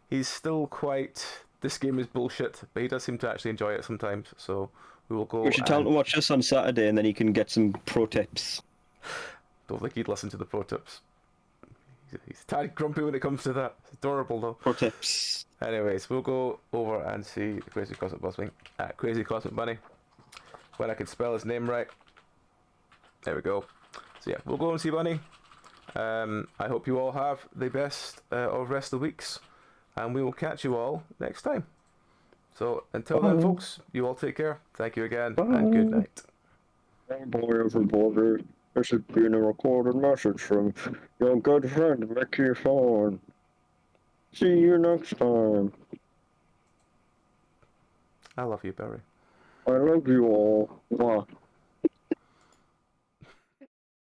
Speaker 1: He's still quite... This game is bullshit, but he does seem to actually enjoy it sometimes, so we will go...
Speaker 2: We should tell him to watch us on Saturday, and then he can get some pro tips.
Speaker 1: Don't think he'd listen to the pro tips. He's a tad grumpy when it comes to that. It's adorable, though.
Speaker 2: Pro tips.
Speaker 1: Anyways, we'll go over and see Crazy Cosmic Buzzwing at Crazy Cosmic Bunny. When I can spell his name right. There we go. So yeah, we'll go and see Bunny. I hope you all have the best of rest of the weeks. And we will catch you all next time. So until then, folks, you all take care. Thank you again, and good night.
Speaker 2: Boy, everybody. This has been a recorded message from your good friend, Mickey Thorne. See you next time.
Speaker 1: I love you, Barry.
Speaker 2: I love you all. Mwah.